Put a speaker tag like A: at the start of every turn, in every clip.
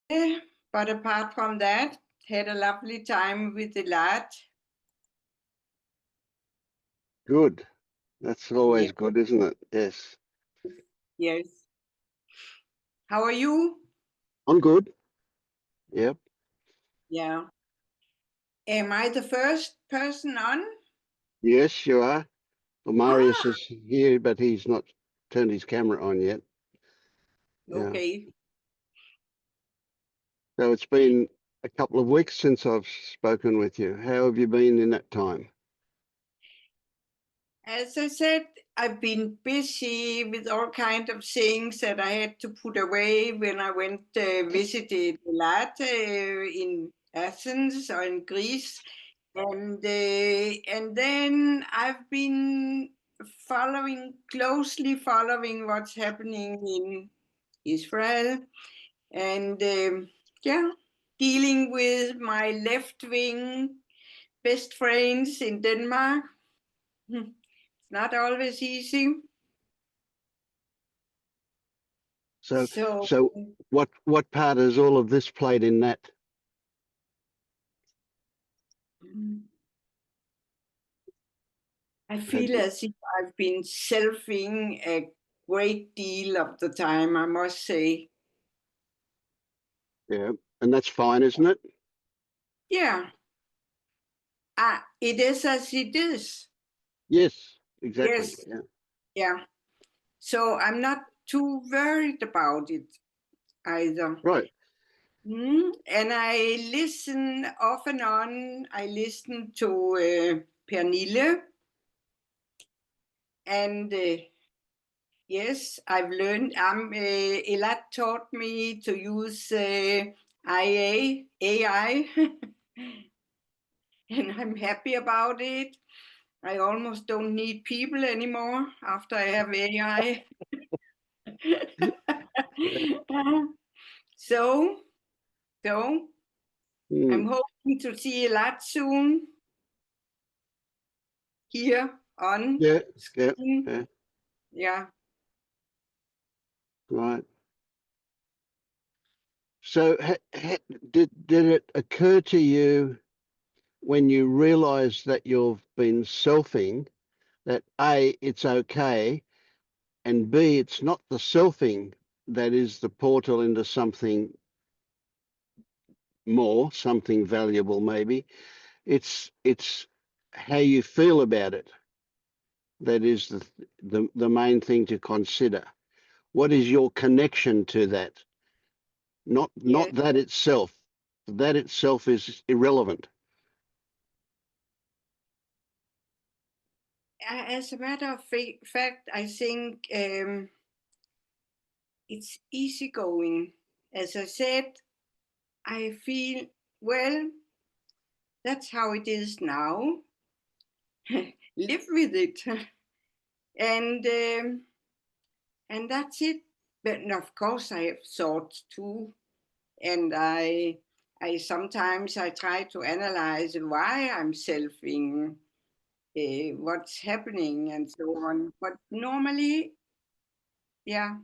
A: but apart from that, had a lovely time with the lad.
B: Good. That's always
A: Yeah.
B: good, isn't it? Yes.
A: Yes. How are you?
B: I'm good. Yep.
A: Yeah. Am I the first person on?
B: Yes, you are. Well, Marius
A: Ah,
B: is here, but he's not turned his camera on yet. Yeah.
A: okay.
B: So it's been a couple of weeks since I've spoken with you. How have you been in that time?
A: As I said, I've been busy with all kinds of things that I had to put away when I went visited the lad in Athens or in Greece, and then I've been closely following what's happening in Israel, and yeah, dealing with my left wing best friends in Denmark. It's not always easy.
B: So,
A: So
B: so what part has all of this played in that?
A: I
B: Have
A: feel
B: you,
A: as if I've been selfing a great deal of the time, I must say.
B: yeah, and that's fine, isn't it?
A: Yeah, it is as it is.
B: Yes, exactly.
A: Yes,
B: Yeah.
A: yeah. So I'm not too worried about it either.
B: Right.
A: And I listen off and on. I listen to Pernille, and yes, I've learned. Elad taught me to use AI, and I'm happy about it. I almost don't need people anymore after I have AI.
B: Yeah.
A: so, so I'm
B: Hmm.
A: hoping to see Elad soon here on
B: Yeah. Yeah.
A: screen.
B: Yeah.
A: Yeah.
B: Right. So, did it occur to you when you realised that you've been selfing that A, it's okay, and B, it's not the selfing that is the portal into something more, something valuable maybe. It's how you feel about it that is the main thing to consider. What is your connection to that? Not
A: Yes.
B: that itself. That itself is irrelevant.
A: As a matter of fact, I think it's easygoing. As I said, I feel, well, that's how it is now. Live with it. and and that's it. But of course I have thoughts too. And I sometimes I try to analyze why I'm selfing, what's happening and so on. But normally, yeah,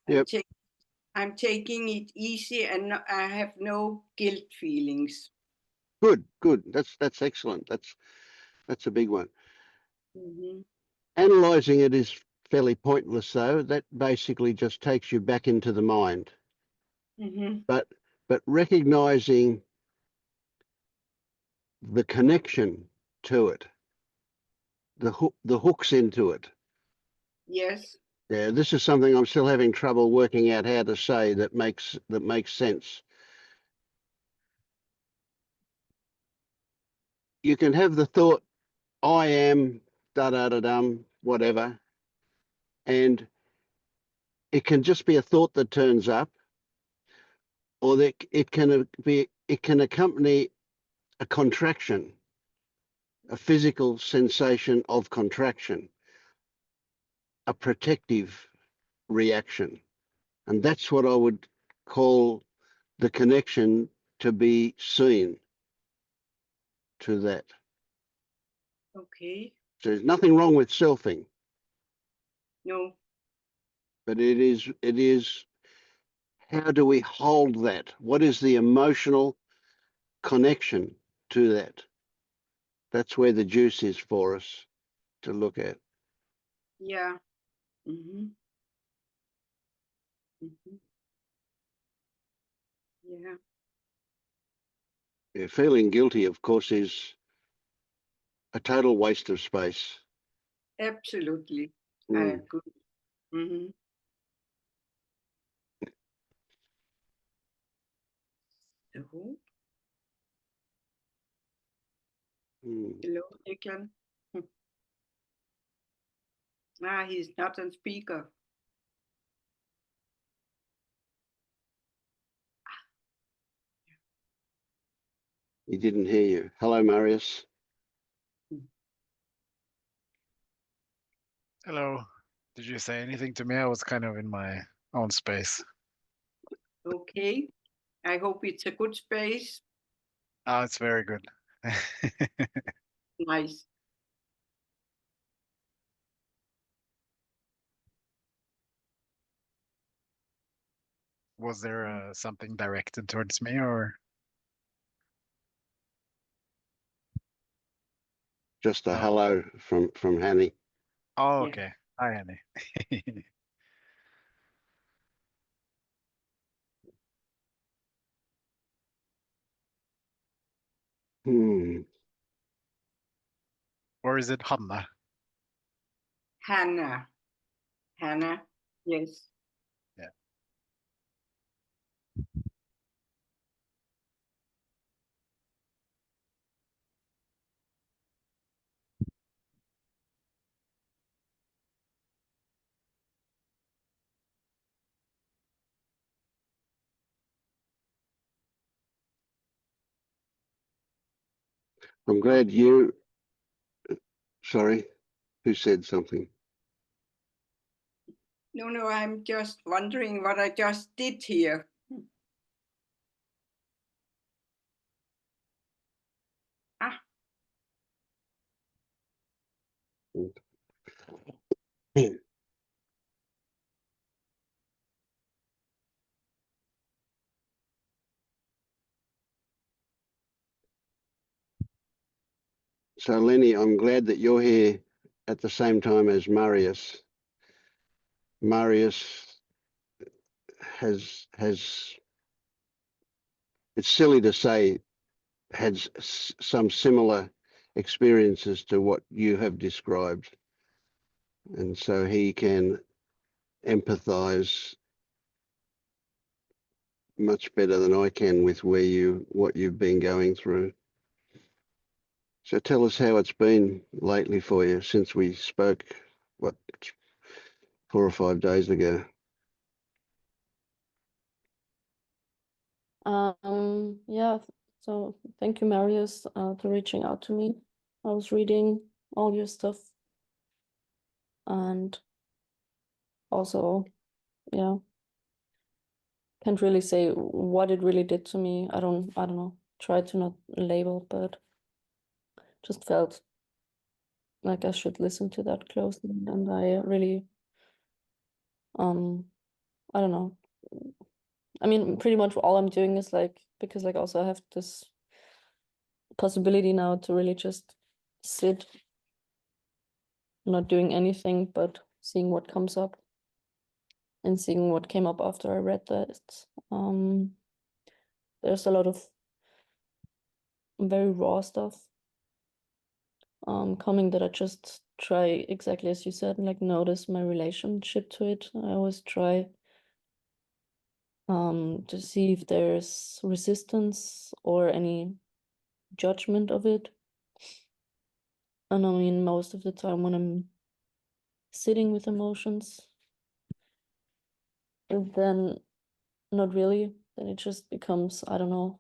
A: I'm
B: Yep.
A: taking I'm taking it easy, and I have no guilt feelings.
B: Good. Good. That's excellent. That's a big one.
A: Hmm.
B: Analyzing it is fairly pointless, though. That basically just takes you back into the mind.
A: Hmm.
B: But recognizing the connection to it, the hooks into it.
A: Yes.
B: Yeah, this is something I'm still having trouble working out how to say that makes sense. You can have the thought, I am da da da dum, whatever, and it can just be a thought that turns up, or that it can accompany a contraction, a physical sensation of contraction, a protective reaction. And that's what I would call the connection to be seen to that.
A: Okay.
B: So there's nothing wrong with selfing,
A: No.
B: but it is how do we hold that? What is the emotional connection to that? That's where the juice is for us to look at.
A: Yeah. Mm-hmm. Mm-hmm. Yeah.
B: Yeah, feeling guilty, of course, is a total waste of space.
A: Absolutely. I
B: Mm.
A: agree. Mm-hmm. So,
B: Mm.
A: hello, Declan. Ah, he's not on speaker.
B: He didn't hear you. Hello, Marius.
C: Hello. Did you say anything to me? I was kind of in my own space.
A: Okay. I hope it's a good space.
C: Oh, it's very good.
A: Nice.
C: Was there something directed towards me or
B: Just a
C: no?
B: hello from Hanny.
C: Oh,
A: Yeah.
C: okay. Hi, Annie.
B: Hmm.
C: Or is it Hanna?
A: Hannah. Hannah. Yes.
C: Yeah.
B: I'm glad you. Sorry, who said something?
A: No, I'm just wondering what I just did here. Ah,
B: So, Lenny, I'm glad that you're here at the same time as Marius. Marius has. It's silly to say had some similar experiences to what you have described, and so he can empathise much better than I can with what you've been going through. So tell us how it's been lately for you since we spoke, what, 4 or 5 days ago.
D: Yeah, so thank you, Marius, for reaching out to me. I was reading all your stuff and also, yeah, can't really say what it really did to me. I don't know. Try to not label, but just felt like I should listen to that closely. And I really, I don't know. I mean, pretty much all I'm doing is like, because like also I have this possibility now to really just sit, not doing anything, but seeing what comes up and seeing what came up after I read that. There's a lot of very raw stuff coming that I just try exactly as you said, like notice my relationship to it. I always try to see if there's resistance or any judgment of it. And I mean, most of the time when I'm sitting with emotions, then not really. Then it just becomes, I don't know,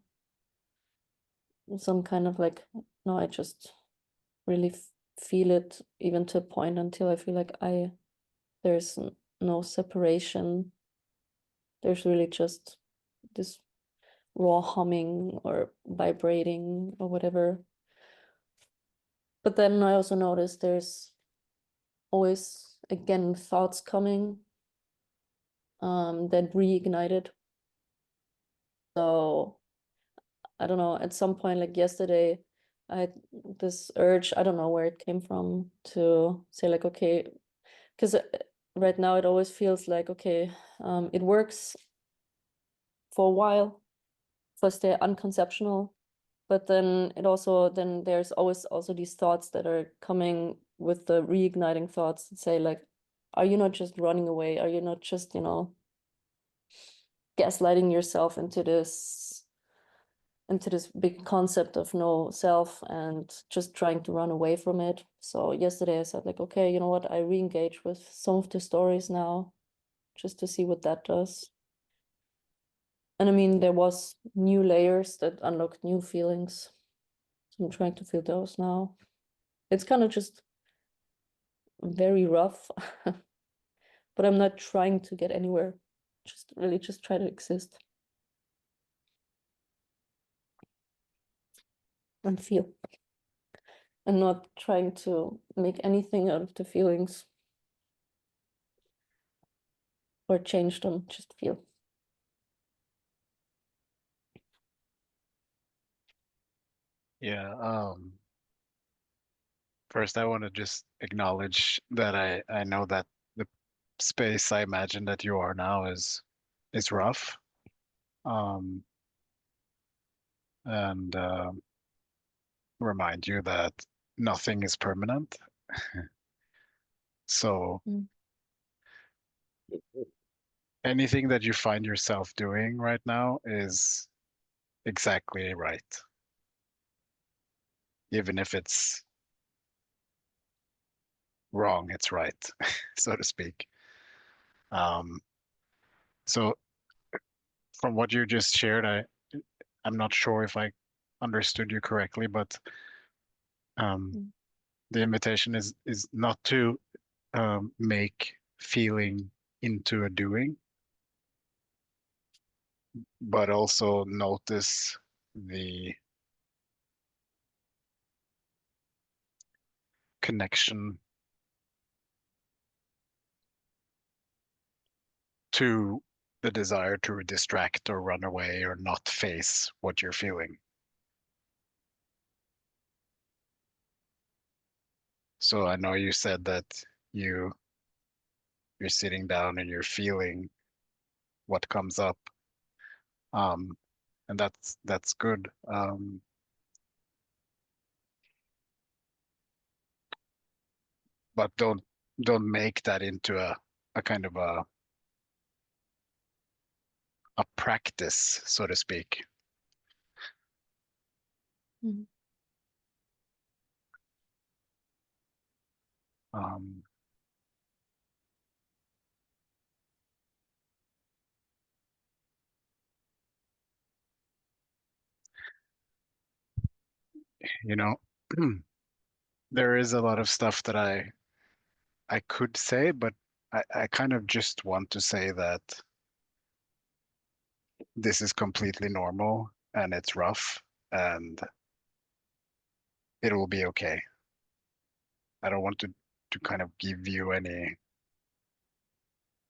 D: some kind of like, no, I just really feel it even to a point until I feel like there's no separation. There's really just this raw humming or vibrating or whatever. But then I also notice there's always again thoughts coming that reignite it. So I don't know, at some point, like yesterday, I had this urge, I don't know where it came from, to say like, okay, because right now it always feels like, okay, it works for a while, first they're unconceptional, but then there's always also these thoughts that are coming with the reigniting thoughts that say like, are you not just running away? Are you not just, gaslighting yourself into this big concept of no self and just trying to run away from it? So yesterday I said like, okay, you know what, I re-engage with some of the stories now just to see what that does. And I mean, there was new layers that unlocked new feelings. So I'm trying to feel those now. It's kind of just very rough, but I'm not trying to get anywhere. Just try to exist and feel, and not trying to make anything out of the feelings or change them, just feel.
C: Yeah. First, I want to just acknowledge that I know that the space I imagine that you are now is rough. Um, and remind you that nothing is permanent. So
D: Mm.
C: anything that you find yourself doing right now is exactly right, even if it's wrong, it's right, so to speak. Um, so from what you just shared, I'm not sure if I understood you correctly, but um,
D: Mm.
C: the invitation is not to make feeling into a doing, but also notice the connection to the desire to distract or run away or not face what you're feeling. So I know you said that you you're sitting down and you're feeling what comes up, and that's good. But don't make that into a kind of a practice, so to speak.
D: Mm.
C: Um, you know, there is a lot of stuff that I could say, but I kind of just want to say that this is completely normal and it's rough and it will be okay. I don't want to kind of give you any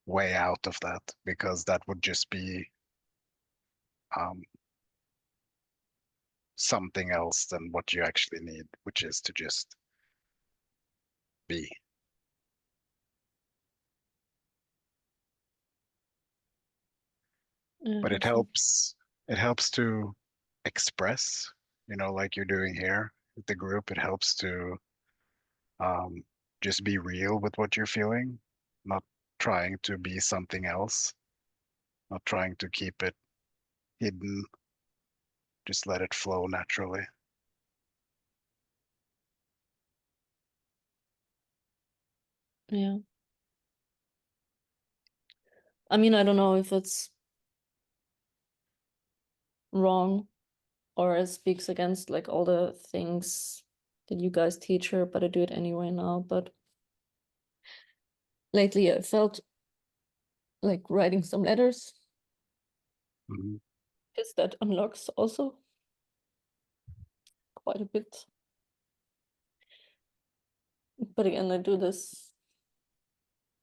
C: way out of that because that would just be um, something else than what you actually need, which is to just be.
D: Yeah,
C: But
D: that's it.
C: it helps to express, like you're doing here with the group. It helps to um, just be real with what you're feeling, not trying to be something else, not trying to keep it hidden. Just let it flow naturally.
D: Yeah. I mean, I don't know if it's wrong or it speaks against like all the things that you guys teach her, but I do it anyway now. But lately I felt like writing some letters,
C: Mhm.
D: because that unlocks also quite a bit. But again, I do this,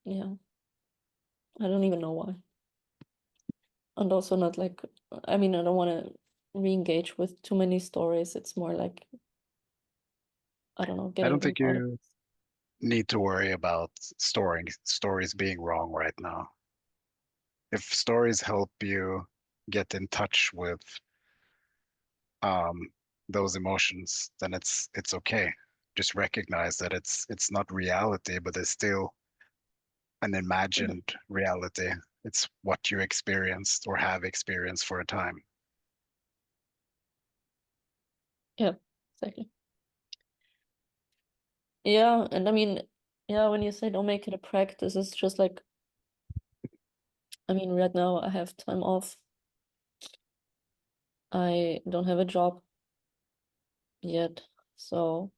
D: yeah, I don't even know why. And also not like I mean, I don't want to re-engage with too many stories. It's more like, I don't know,
C: I
D: getting
C: don't
D: them
C: think
D: out of.
C: you need to worry about stories being wrong right now. If stories help you get in touch with um, those emotions, then it's okay. Just recognize that it's not reality, but it's still an imagined reality. It's what you experienced or have experienced for a time.
D: Yeah, exactly. Yeah, and I mean, yeah, when you say don't make it a practice, it's just like, I mean, right now I have time off. I don't have a job yet, so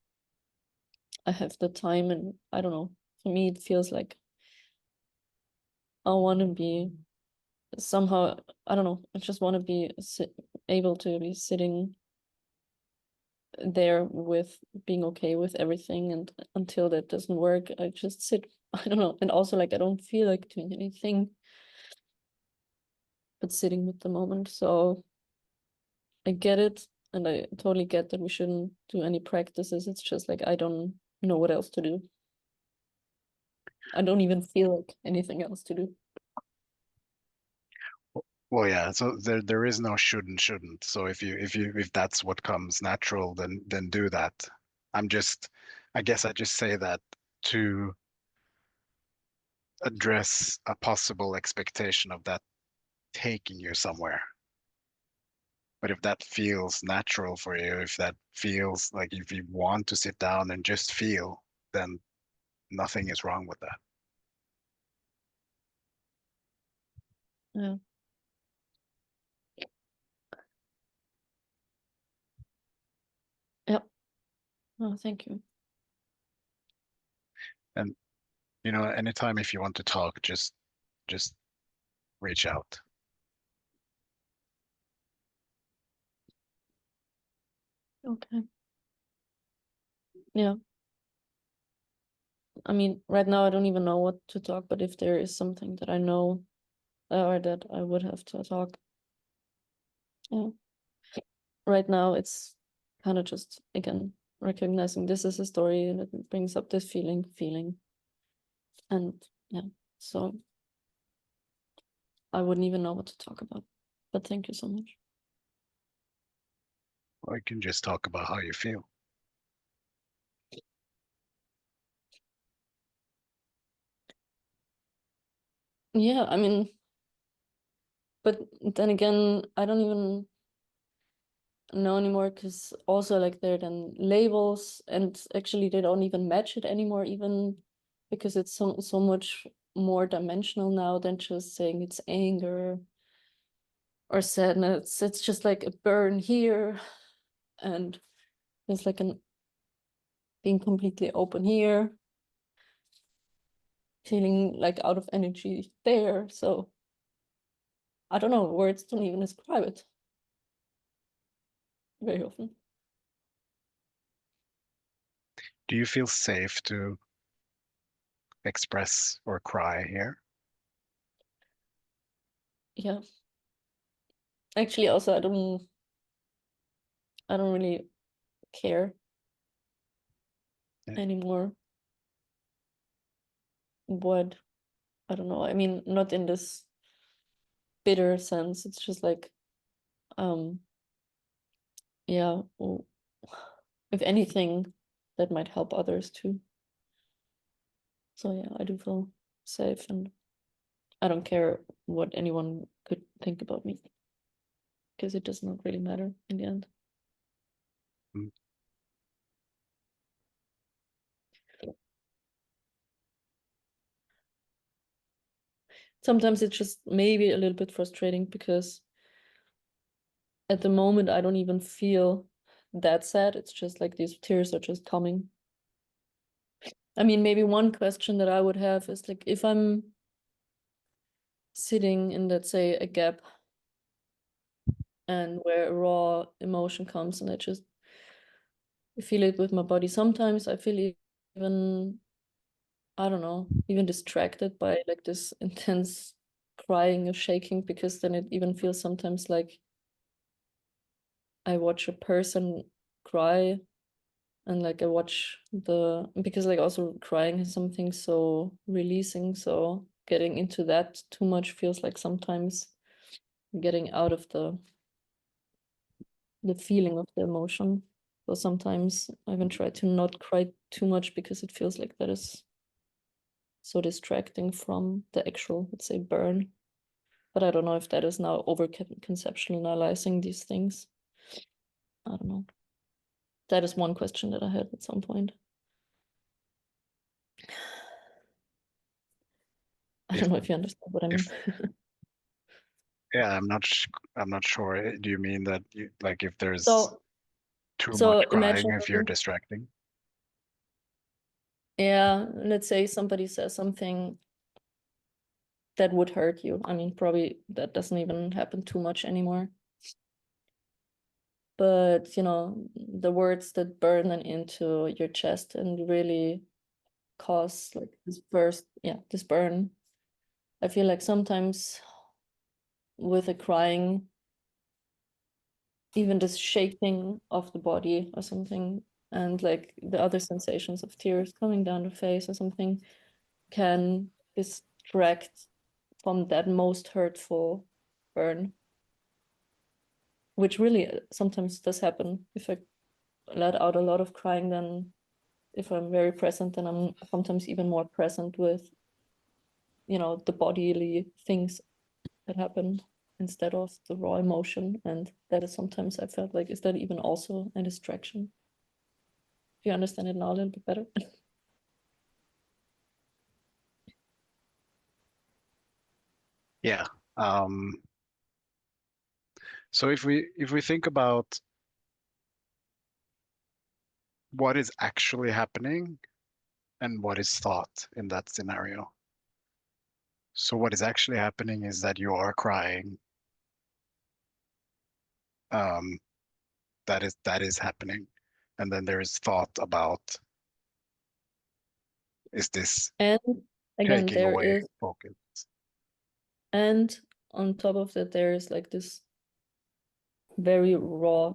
D: I have the time, and I don't know. For me, it feels like I want to be somehow, I don't know, I just want to be able to be sitting there with being okay with everything, and until that doesn't work, I just sit. I don't know, and also like I don't feel like doing anything but sitting with the moment. So I get it, and I totally get that we shouldn't do any practices. It's just like I don't know what else to do. I don't even feel like anything else to do.
C: Well, yeah, so there is no should and shouldn't. So if that's what comes natural, then do that. I guess I just say that to address a possible expectation of that taking you somewhere. But if that feels natural for you, if that feels like if you want to sit down and just feel, then nothing is wrong with that.
D: Yeah. Yep. Oh, thank you.
C: And anytime if you want to talk, just reach out.
D: Okay. Yeah. I mean, right now I don't even know what to talk, but if there is something that I know or that I would have to talk, yeah. Right now it's kind of just, again, recognizing this is a story and it brings up this feeling. And yeah, so I wouldn't even know what to talk about. But thank you so much.
C: Or you can just talk about how you feel.
D: Yeah, I mean, but then again, I don't even know anymore, because also like there are then labels, and actually they don't even match it anymore, even because it's so much more dimensional now than just saying it's anger or sadness. It's just like a burn here, and there's like an being completely open here, feeling like out of energy there. So I don't know, words don't even describe it very often.
C: Do you feel safe to express or cry here?
D: Yeah. Actually, also I don't really care
C: Yeah.
D: anymore what, I don't know. I mean, not in this bitter sense. It's just like, yeah, if anything, that might help others too. So yeah, I do feel safe, and I don't care what anyone could think about me, because it does not really matter in the end.
C: Mm.
D: Sometimes it's just maybe a little bit frustrating, because at the moment I don't even feel that sad. It's just like these tears are just coming. I mean, maybe one question that I would have is like, if I'm sitting in, let's say, a gap, and where a raw emotion comes, and I just feel it with my body. Sometimes I feel even, I don't know, even distracted by like this intense crying or shaking, because then it even feels sometimes like I watch a person cry, and like I watch because like also crying is something so releasing, so getting into that too much feels like sometimes getting out of the feeling of the emotion. So sometimes I even try to not cry too much because it feels like that is so distracting from the actual, let's say, burn. But I don't know if that is now over conceptualizing these things. I don't know. That is one question that I had at some point. I don't know if you understand what I mean.
C: Yeah, I'm not sure. Do you mean that like if there's
D: So
C: too
D: so
C: much crying,
D: imagine,
C: if you're distracting?
D: yeah, let's say somebody says something that would hurt you. I mean, probably that doesn't even happen too much anymore. But, you know, the words that burn into your chest and really cause like this this burn. I feel like sometimes with the crying, even this shaking of the body or something, and like the other sensations of tears coming down the face or something can distract from that most hurtful burn, which really sometimes does happen. If I let out a lot of crying, then if I'm very present, then I'm sometimes even more present with, you know, the bodily things that happen instead of the raw emotion. And that is sometimes I felt like, is that even also a distraction? Do you understand it now a little bit better?
C: Yeah. So if we think about what is actually happening and what is thought in that scenario. So what is actually happening is that you are crying. Um, that is happening. And then there is thought about, is this
D: And again,
C: taking
D: there
C: away
D: is,
C: focus?
D: and on top of that, there is like this very raw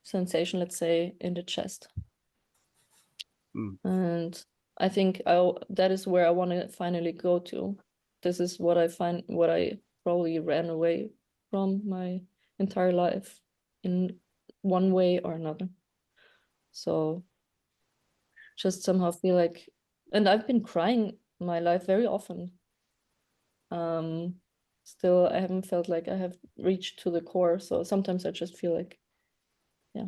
D: sensation, let's say, in the chest.
C: Mm.
D: And I think that is where I want to finally go to. This is what I probably ran away from my entire life in one way or another. So just somehow feel like, and I've been crying my life very often. Still, I haven't felt like I have reached to the core. So sometimes I just feel like, yeah,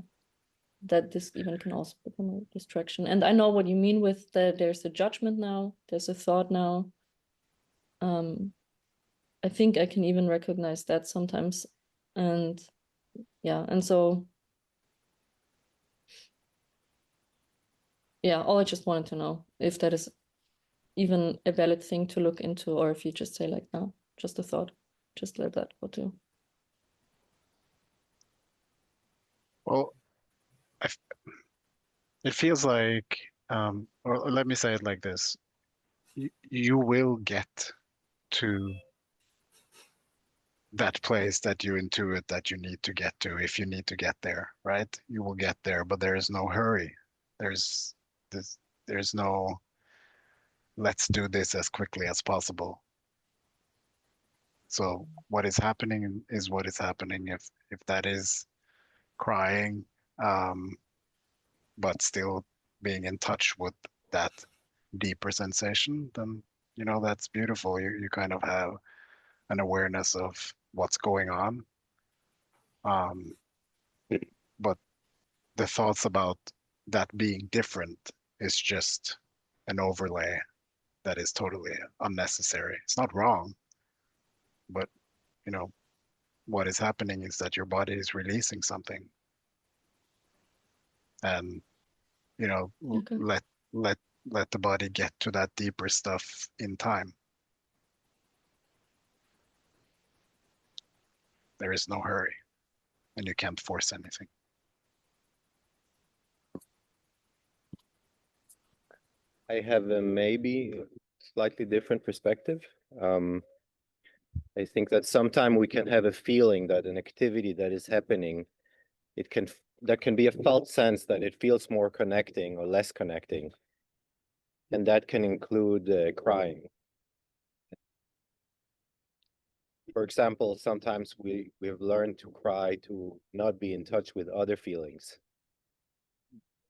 D: that this even can also become a distraction. And I know what you mean with there's a judgment now, there's a thought now. I think I can even recognize that sometimes. And yeah, and so yeah, all I just wanted to know if that is even a valid thing to look into, or if you just say like, no, just a thought, just let that go too.
C: Well, it feels like, or let me say it like this. You will get to that place that you intuit that you need to get to if you need to get there, right? You will get there, but there is no hurry. There's this, there's no let's do this as quickly as possible. So what is happening is what is happening. If that is crying, um, but still being in touch with that deeper sensation, then you know that's beautiful. You kind of have an awareness of what's going on. Um, but the thoughts about that being different is just an overlay that is totally unnecessary. It's not wrong, but you know what is happening is that your body is releasing something, and you know
D: Okay.
C: let let the body get to that deeper stuff in time. There is no hurry, and you can't force anything.
E: I have a maybe slightly different perspective. I think that sometimes we can have a feeling that an activity that is happening there can be a felt sense that it feels more connecting or less connecting. And that can include crying. For example, sometimes we have learned to cry to not be in touch with other feelings,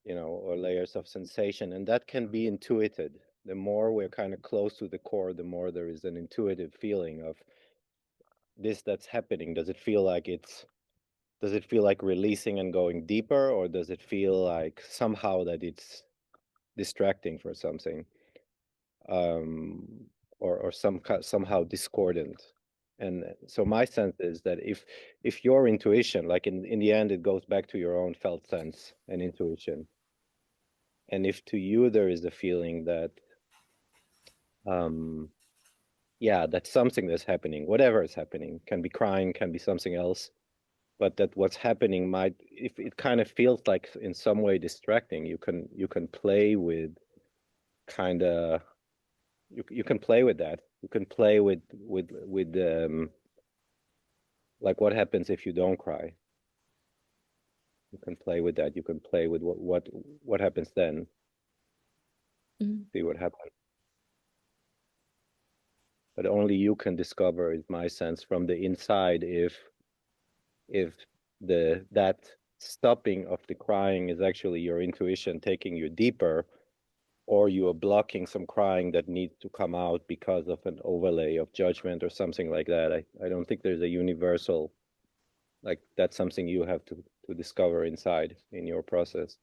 E: you know, or layers of sensation, and that can be intuited. The more we're kind of close to the core, the more there is an intuitive feeling of this that's happening. Does it feel like releasing and going deeper, or does it feel like somehow that it's distracting for something, or somehow discordant? And so my sense is that if your intuition, like in the end, it goes back to your own felt sense and intuition. And if to you there is a feeling that, yeah, that's something that's happening, whatever is happening, can be crying, can be something else, but that what's happening might, if it kind of feels like in some way distracting, you can play with kind of, you can play with that. You can play with like what happens if you don't cry. You can play with that. You can play with what happens then. See what happens. But only you can discover, is my sense, from the inside, if that stopping of the crying is actually your intuition taking you deeper, or you are blocking some crying that needs to come out because of an overlay of judgment or something like that. I don't think there's a universal, like that's something you have to discover inside in your process.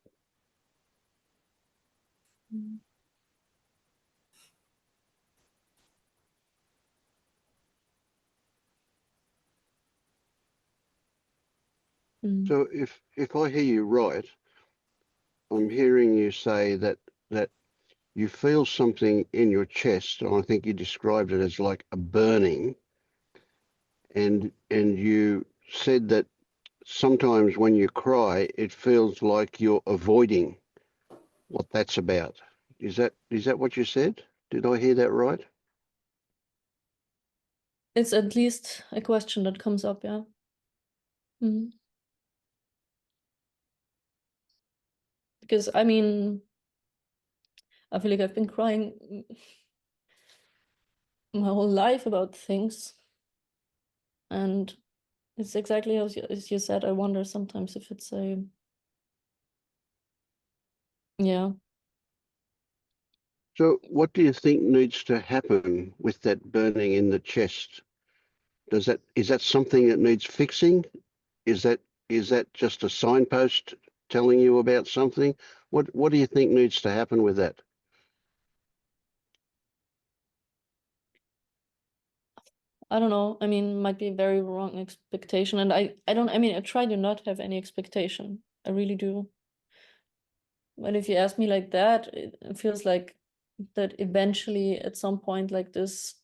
B: So if I hear you right, I'm hearing you say that you feel something in your chest, and I think you described it as like a burning, and you said that sometimes when you cry, it feels like you're avoiding what that's about. Is that what you said? Did I hear that right?
D: It's at least a question that comes up, yeah. Because I mean, I feel like I've been crying my whole life about things, and it's exactly as you said. I wonder sometimes if it's a, yeah.
B: So what do you think needs to happen with that burning in the chest? Is that something that needs fixing? Is that just a signpost telling you about something? What do you think needs to happen with that?
D: I don't know. I mean, might be a very wrong expectation, and I don't. I mean, I try to not have any expectation. I really do. But if you ask me like that, it feels like that eventually, at some point, like this,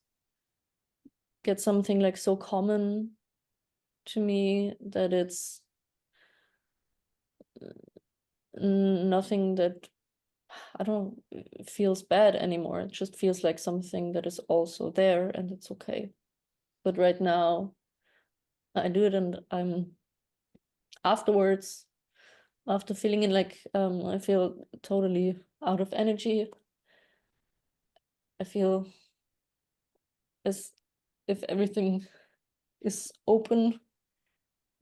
D: gets something like so common to me that it's nothing that, I don't feels bad anymore. It just feels like something that is also there, and it's okay. But right now, I do it, and I'm afterwards, after feeling it, like I feel totally out of energy. I feel as if everything is open,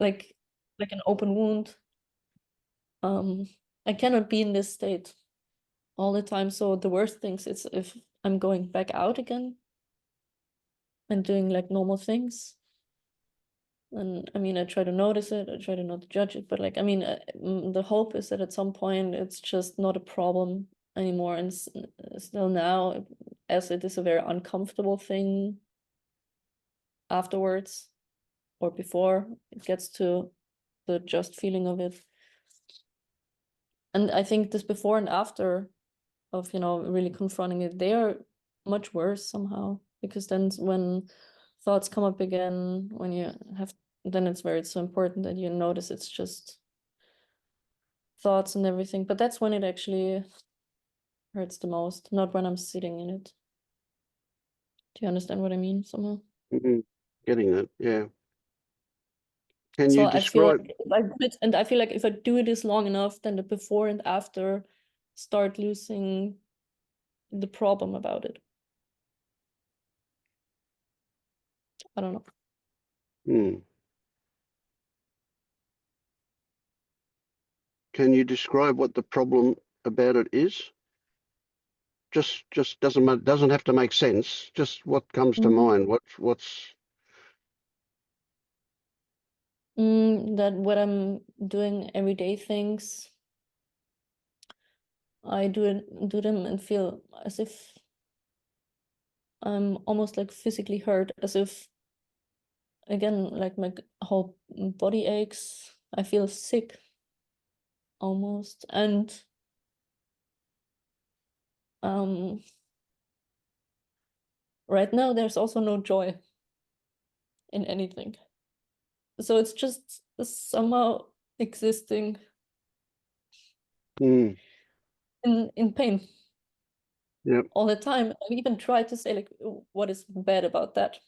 D: like an open wound. I cannot be in this state all the time. So the worst things is if I'm going back out again and doing like normal things. And I mean, I try to notice it, I try to not judge it, but like, I mean, the hope is that at some point it's just not a problem anymore. And still now, as it is a very uncomfortable thing afterwards or before it gets to the just feeling of it. And I think this before and after of, you know, really confronting it, they are much worse somehow, because then when thoughts come up again, when you have, then it's so important that you notice it's just thoughts and everything. But that's when it actually hurts the most, not when I'm sitting in it. Do you understand what I mean somehow?
B: Getting that, yeah. Can
D: So
B: you
D: I feel
B: describe?
D: like if I do it, and I feel like if I do this long enough, then the before and after start losing the problem about it. I don't know.
B: Hmm. Can you describe what the problem about it is? Just doesn't have to make sense. Just what comes to mind. What's
D: That when I'm doing everyday things, I do them and feel as if I'm almost like physically hurt, as if again, like my whole body aches. I feel sick almost, and right now there's also no joy in anything. So it's just somehow existing
B: hmm.
D: in pain
B: Yep.
D: all the time. I even try to say like, what is bad about that?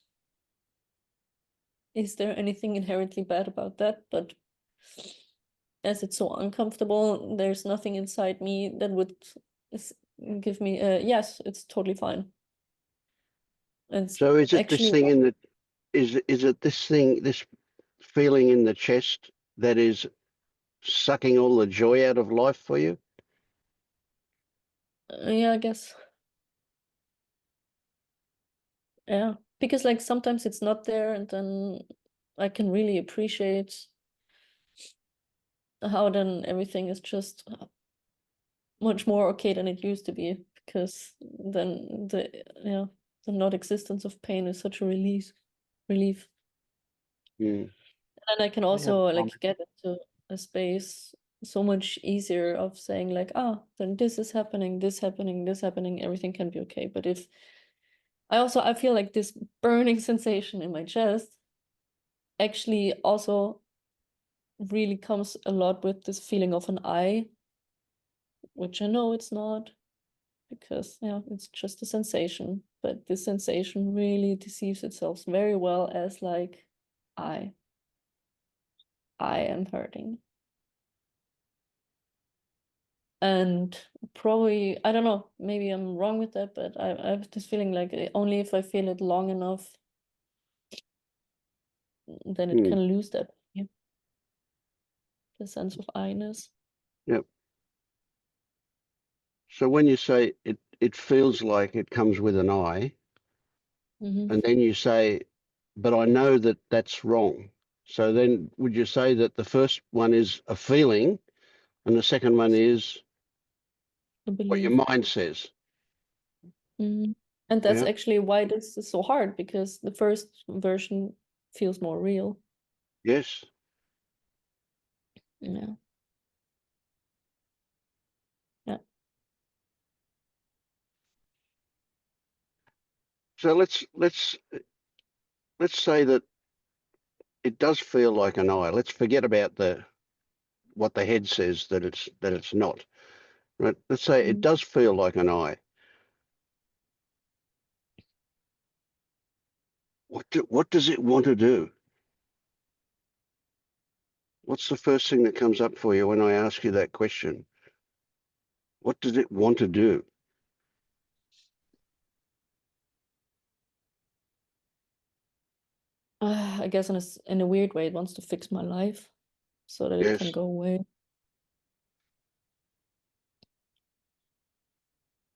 D: Is there anything inherently bad about that? But as it's so uncomfortable, there's nothing inside me that would give me a yes, it's totally fine. It's
B: So is it this
D: actually
B: thing in the is it this thing, this feeling in the chest that is sucking all the joy out of life for you?
D: yeah, I guess. Yeah, because like sometimes it's not there, and then I can really appreciate how then everything is just much more okay than it used to be, because then the not existence of pain is such a relief.
B: Hmm.
D: And I can
B: I have
D: also
B: a
D: like
B: comment.
D: get into a space so much easier of saying like, ah, then this is happening, this happening, this happening, everything can be okay. But if I feel like this burning sensation in my chest actually also really comes a lot with this feeling of an I, which I know it's not, because yeah, it's just a sensation. But this sensation really deceives itself very well as like I am hurting. And probably, I don't know, maybe I'm wrong with that, but I have this feeling like only if I feel it long enough, then it
B: Hmm.
D: can lose that, yeah, the sense of I-ness.
B: Yep. So when you say it feels like it comes with an I, and then you say, but I know that that's wrong. So then would you say that the first one is a feeling and the second one is
D: I
B: what your
D: believe.
B: mind says?
D: And that's
B: Yeah.
D: actually why this is so hard, because the first version feels more real.
B: Yes.
D: Yeah. Yeah.
B: So let's say that it does feel like an I. Let's forget about what the head says that it's not. Right. Let's say it does feel like an I. What does it want to do? What's the first thing that comes up for you when I ask you that question? What does it want to do?
D: I guess in a weird way, it wants to fix my life so that it can
B: Yes.
D: go away.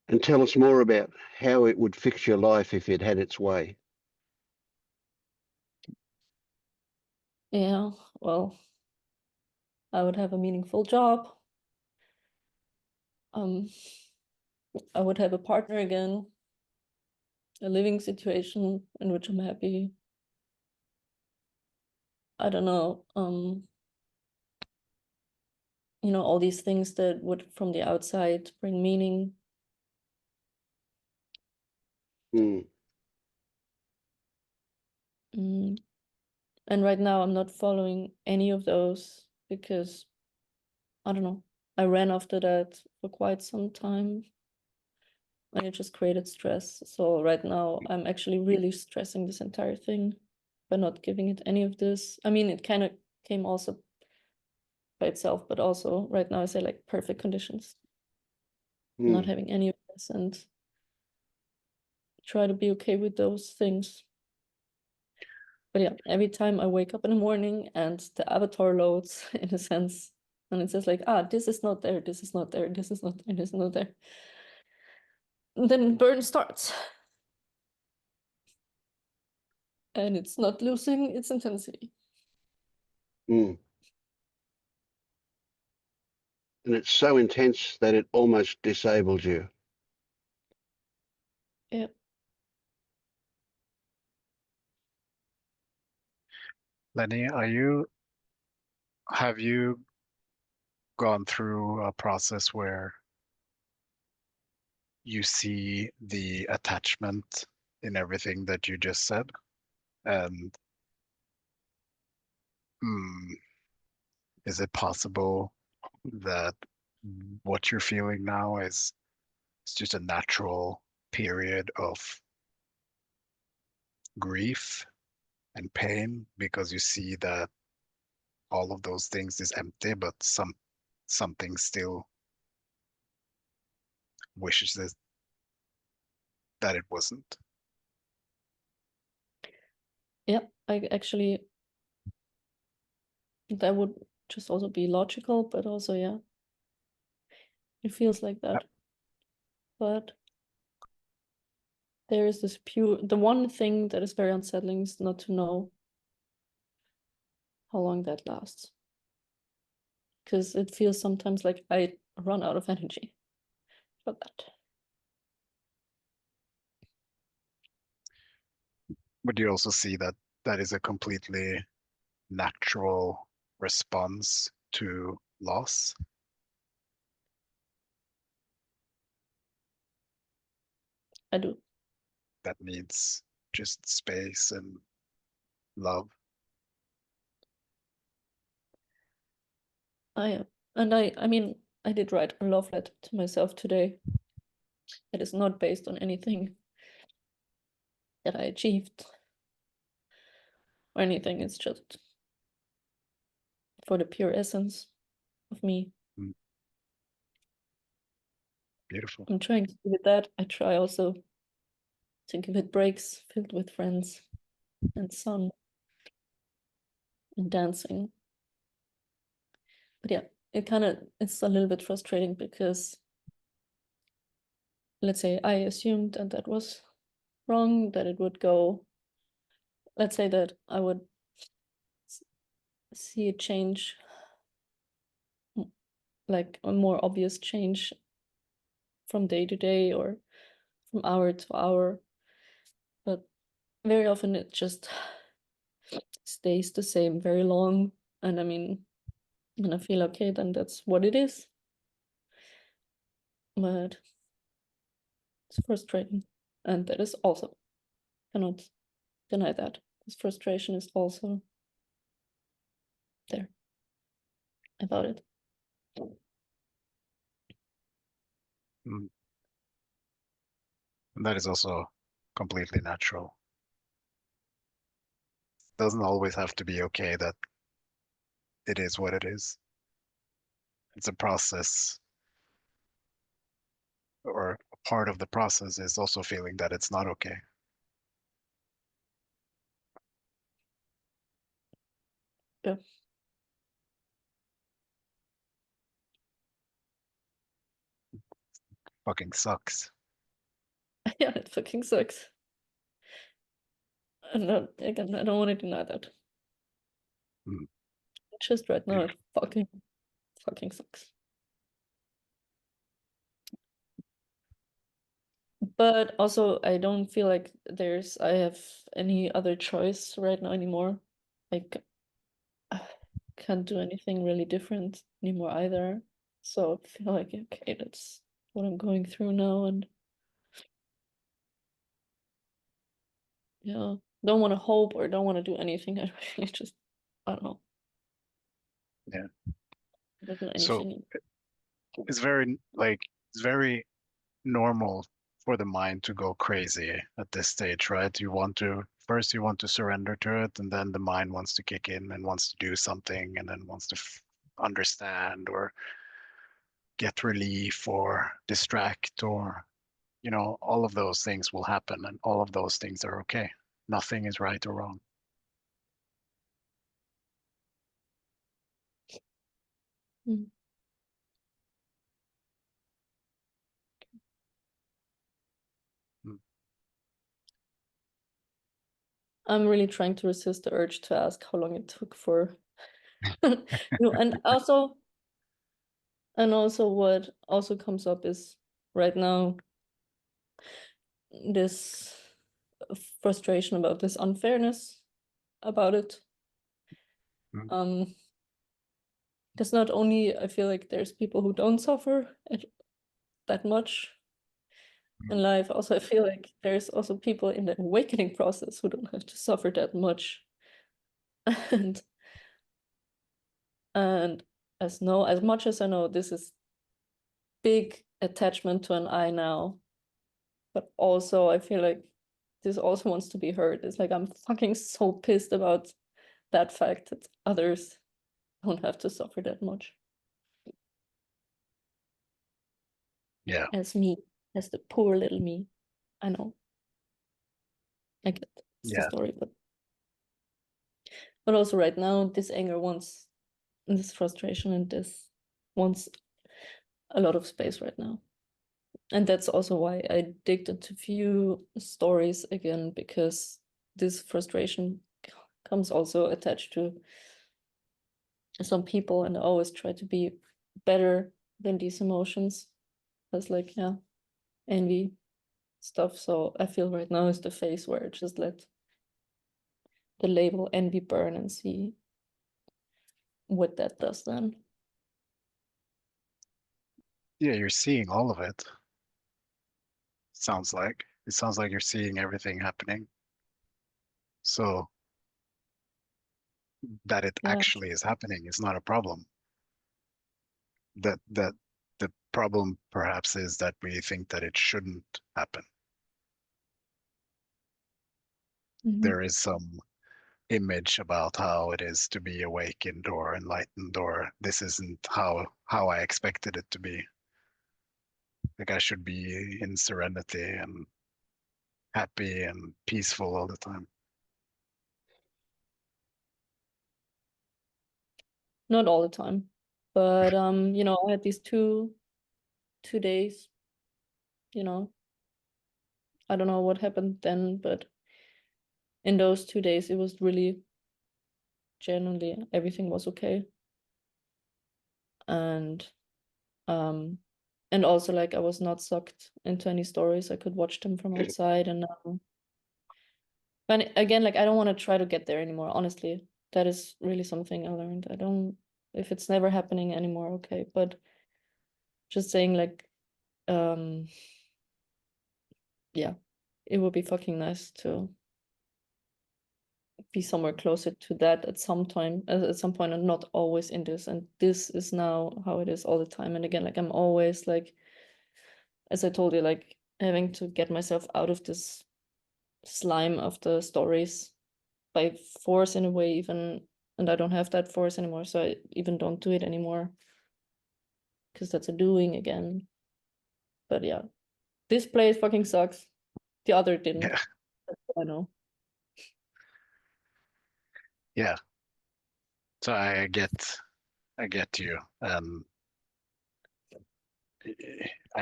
B: And tell us more about how it would fix your life if it had its way.
D: Yeah, well, I would have a meaningful job. I would have a partner again, a living situation in which I'm happy. I don't know, all these things that would from the outside bring meaning.
B: Mm.
D: And right now I'm not following any of those because I don't know, I ran after that for quite some time and it just created stress. So right now I'm actually really stressing this entire thing by not giving it any of this. I mean, it kind of came also by itself, but also right now I say like perfect conditions, not
B: Mm.
D: having any of this, and try to be okay with those things. But yeah, every time I wake up in the morning and the avatar loads in a sense, and it says like, this is not there, this is not there, this is not there, this is not there. And then burn starts. And it's not losing its intensity.
B: Mm. And it's so intense that it almost disables you.
D: Yeah.
C: Lenny, have you gone through a process where you see the attachment in everything that you just said? And is it possible that what you're feeling now is it's just a natural period of grief and pain because you see that all of those things is empty, but something still wishes that it wasn't?
D: Yeah, I actually, that would just also be logical, but also, yeah, it feels like that. But there is this the one thing that is very unsettling is not to know how long that lasts. Because it feels sometimes like I run out of energy for that.
C: But you also see that that is a completely natural response to loss.
D: I do.
C: That needs just space and love.
D: I am. And I mean, I did write a love letter to myself today. It is not based on anything that I achieved or anything. It's just for the pure essence of me.
C: Beautiful.
D: I'm trying to do with that. I try also to give it breaks filled with friends and sun and dancing. But yeah, it's a little bit frustrating because let's say I assumed and that was wrong, that it would go, let's say that I would see a change, like a more obvious change from day to day or from hour to hour. But very often it just stays the same very long. And I mean, and I feel okay, then that's what it is. But it's frustrating. And that is also, cannot deny that. This frustration is also there about it.
C: And that is also completely natural. Doesn't always have to be okay that it is what it is. It's a process, or a part of the process is also feeling that it's not okay.
D: Yeah.
C: Fucking sucks.
D: Yeah, it fucking sucks. And again, I don't want to deny that.
C: Mm.
D: Just right now, it fucking sucks. But also, I don't feel like I have any other choice right now anymore. Like, I can't do anything really different anymore either. So I feel like, okay, that's what I'm going through now. And yeah, don't want to hope or don't want to do anything. I really just, I don't know.
C: Yeah.
D: Don't do
C: So
D: anything.
C: it's very normal for the mind to go crazy at this stage, right? You want to first you want to surrender to it, and then the mind wants to kick in and wants to do something, and then wants to understand or get relief or distract, or all of those things will happen, and all of those things are okay. Nothing is right or wrong.
D: Mm.
C: Mm.
D: I'm really trying to resist the urge to ask how long it took for and also what also comes up is right now this frustration about this unfairness about it.
C: Mm.
D: Because not only I feel like there's people who don't suffer that much in life, also I feel like there's also people in the awakening process who don't have to suffer that much. And as much as I know this is big attachment to an I now, but also I feel like this also wants to be heard. It's like I'm fucking so pissed about that fact that others don't have to suffer that much.
C: Yeah.
D: As me, as the poor little me. I know. I get it's the
C: Yeah.
D: story, but also right now, this anger wants, this frustration and this wants a lot of space right now. And that's also why I digged into few stories again, because this frustration comes also attached to some people, and I always try to be better than these emotions. That's like, yeah, envy stuff. So I feel right now is the phase where I just let the label envy burn and see what that does then.
C: Yeah, you're seeing all of it. Sounds like. It sounds like you're seeing everything happening. So that it
D: Yeah.
C: actually is happening is not a problem. That the problem perhaps is that we think that it shouldn't happen.
D: Mhm.
C: There is some image about how it is to be awakened or enlightened, or this isn't how I expected it to be. Like I should be in serenity and happy and peaceful all the time.
D: Not all the time, but I had these two days, I don't know what happened then, but in those 2 days it was really genuinely everything was okay. And also like I was not sucked into any stories. I could watch them from outside, and but again, like I don't want to try to get there anymore, honestly. That is really something I learned. I don't, if it's never happening anymore, okay, but just saying like yeah, it would be fucking nice to be somewhere closer to that at some time, at some point, and not always in this. And this is now how it is all the time. And again, like I'm always like, as I told you, like having to get myself out of this slime of the stories by force in a way, even, and I don't have that force anymore, so I even don't do it anymore because that's a doing again. But yeah, this place fucking sucks. The other didn't.
C: Yeah.
D: That's what I know.
C: Yeah. So I get you. I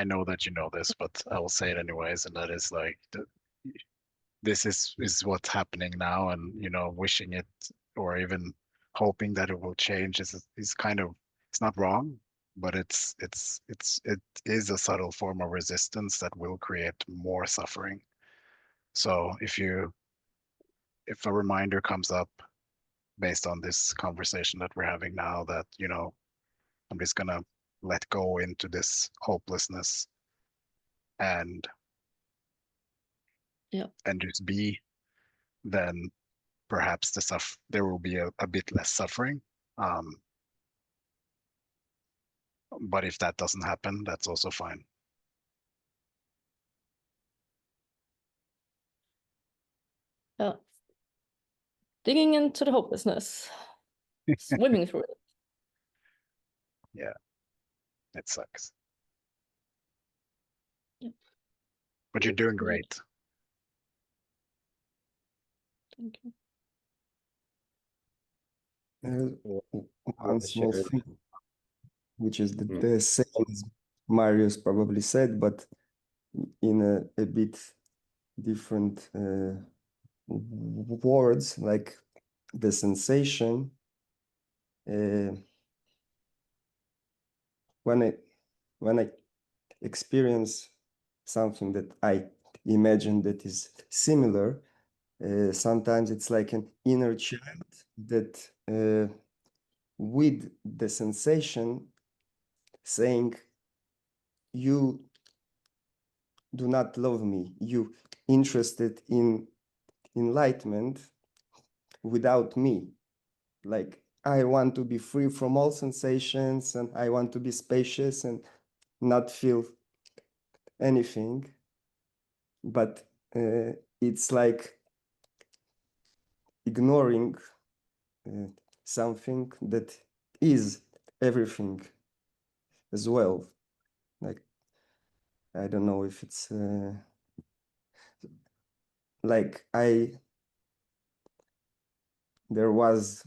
C: know that you know this, but I will say it anyways, and that is like this is what's happening now, and wishing it or even hoping that it will change is kind of, it's not wrong, but it is a subtle form of resistance that will create more suffering. So if a reminder comes up based on this conversation that we're having now, that I'm just gonna let go into this hopelessness and
D: Yeah.
C: and just be, then perhaps there will be a bit less suffering. Um, but if that doesn't happen, that's also fine.
D: Yeah. digging into the hopelessness, swimming through it.
C: Yeah, it sucks.
D: Yeah.
C: But you're doing
D: Good.
C: great.
D: Thank you.
E: to
F: One small
E: share
F: thing, which is
E: Mm.
F: the same as Marius probably said, but in a bit different words, like the sensation. When I experience something that I imagine that is similar, sometimes it's like an inner child that with the sensation saying, you do not love me, you interested in enlightenment without me. Like, I want to be free from all sensations and I want to be spacious and not feel anything. But it's like ignoring something that is everything as well. Like, I don't know if it's like there was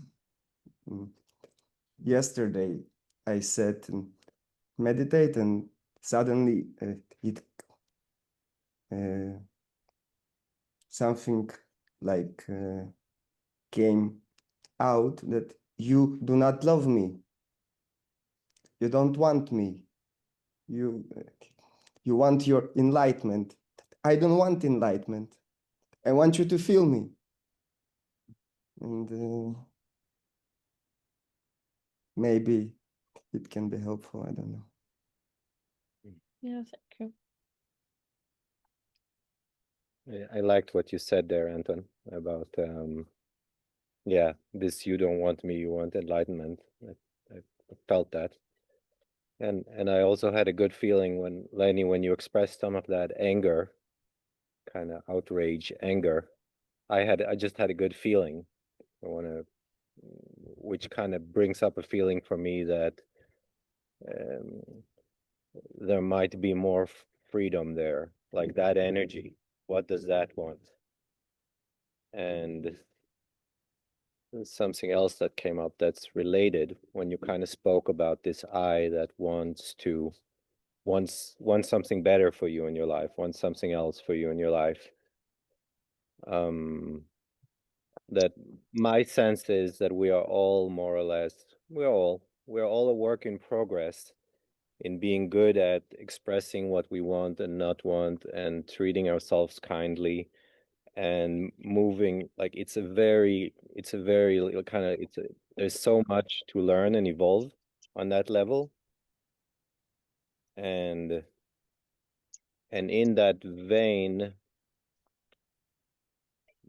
F: yesterday I sat and meditate and suddenly it something like came out that you do not love me, you don't want me, you you want your enlightenment. I don't want enlightenment, I want you to feel me. And maybe it can be helpful, I don't know.
D: Yeah, thank you.
E: I liked what you said there, Anton, about yeah, this you don't want me, you want enlightenment. I felt that. And I also had a good feeling when, Lenny, when you expressed some of that anger, kind of outrage, anger, I just had a good feeling. I want to, which kind of brings up a feeling for me that um, there might be more freedom there, like that energy. What does that want? And something else that came up that's related when you kind of spoke about this I that wants something better for you in your life, wants something else for you in your life. That my sense is that we are all more or less, we're all a work in progress in being good at expressing what we want and not want and treating ourselves kindly and moving. Like it's a very kind of, there's so much to learn and evolve on that level. And in that vein,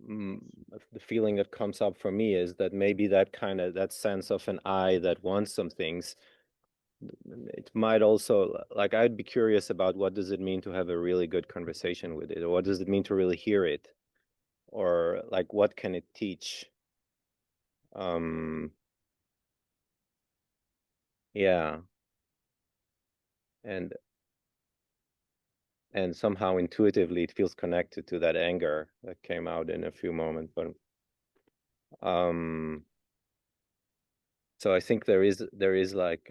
E: the feeling that comes up for me is that maybe that sense of an I that wants some things, it might also, like, I'd be curious about what does it mean to have a really good conversation with it, or what does it mean to really hear it, or like what can it teach? Yeah. And somehow intuitively it feels connected to that anger that came out in a few moments. But so I think there is like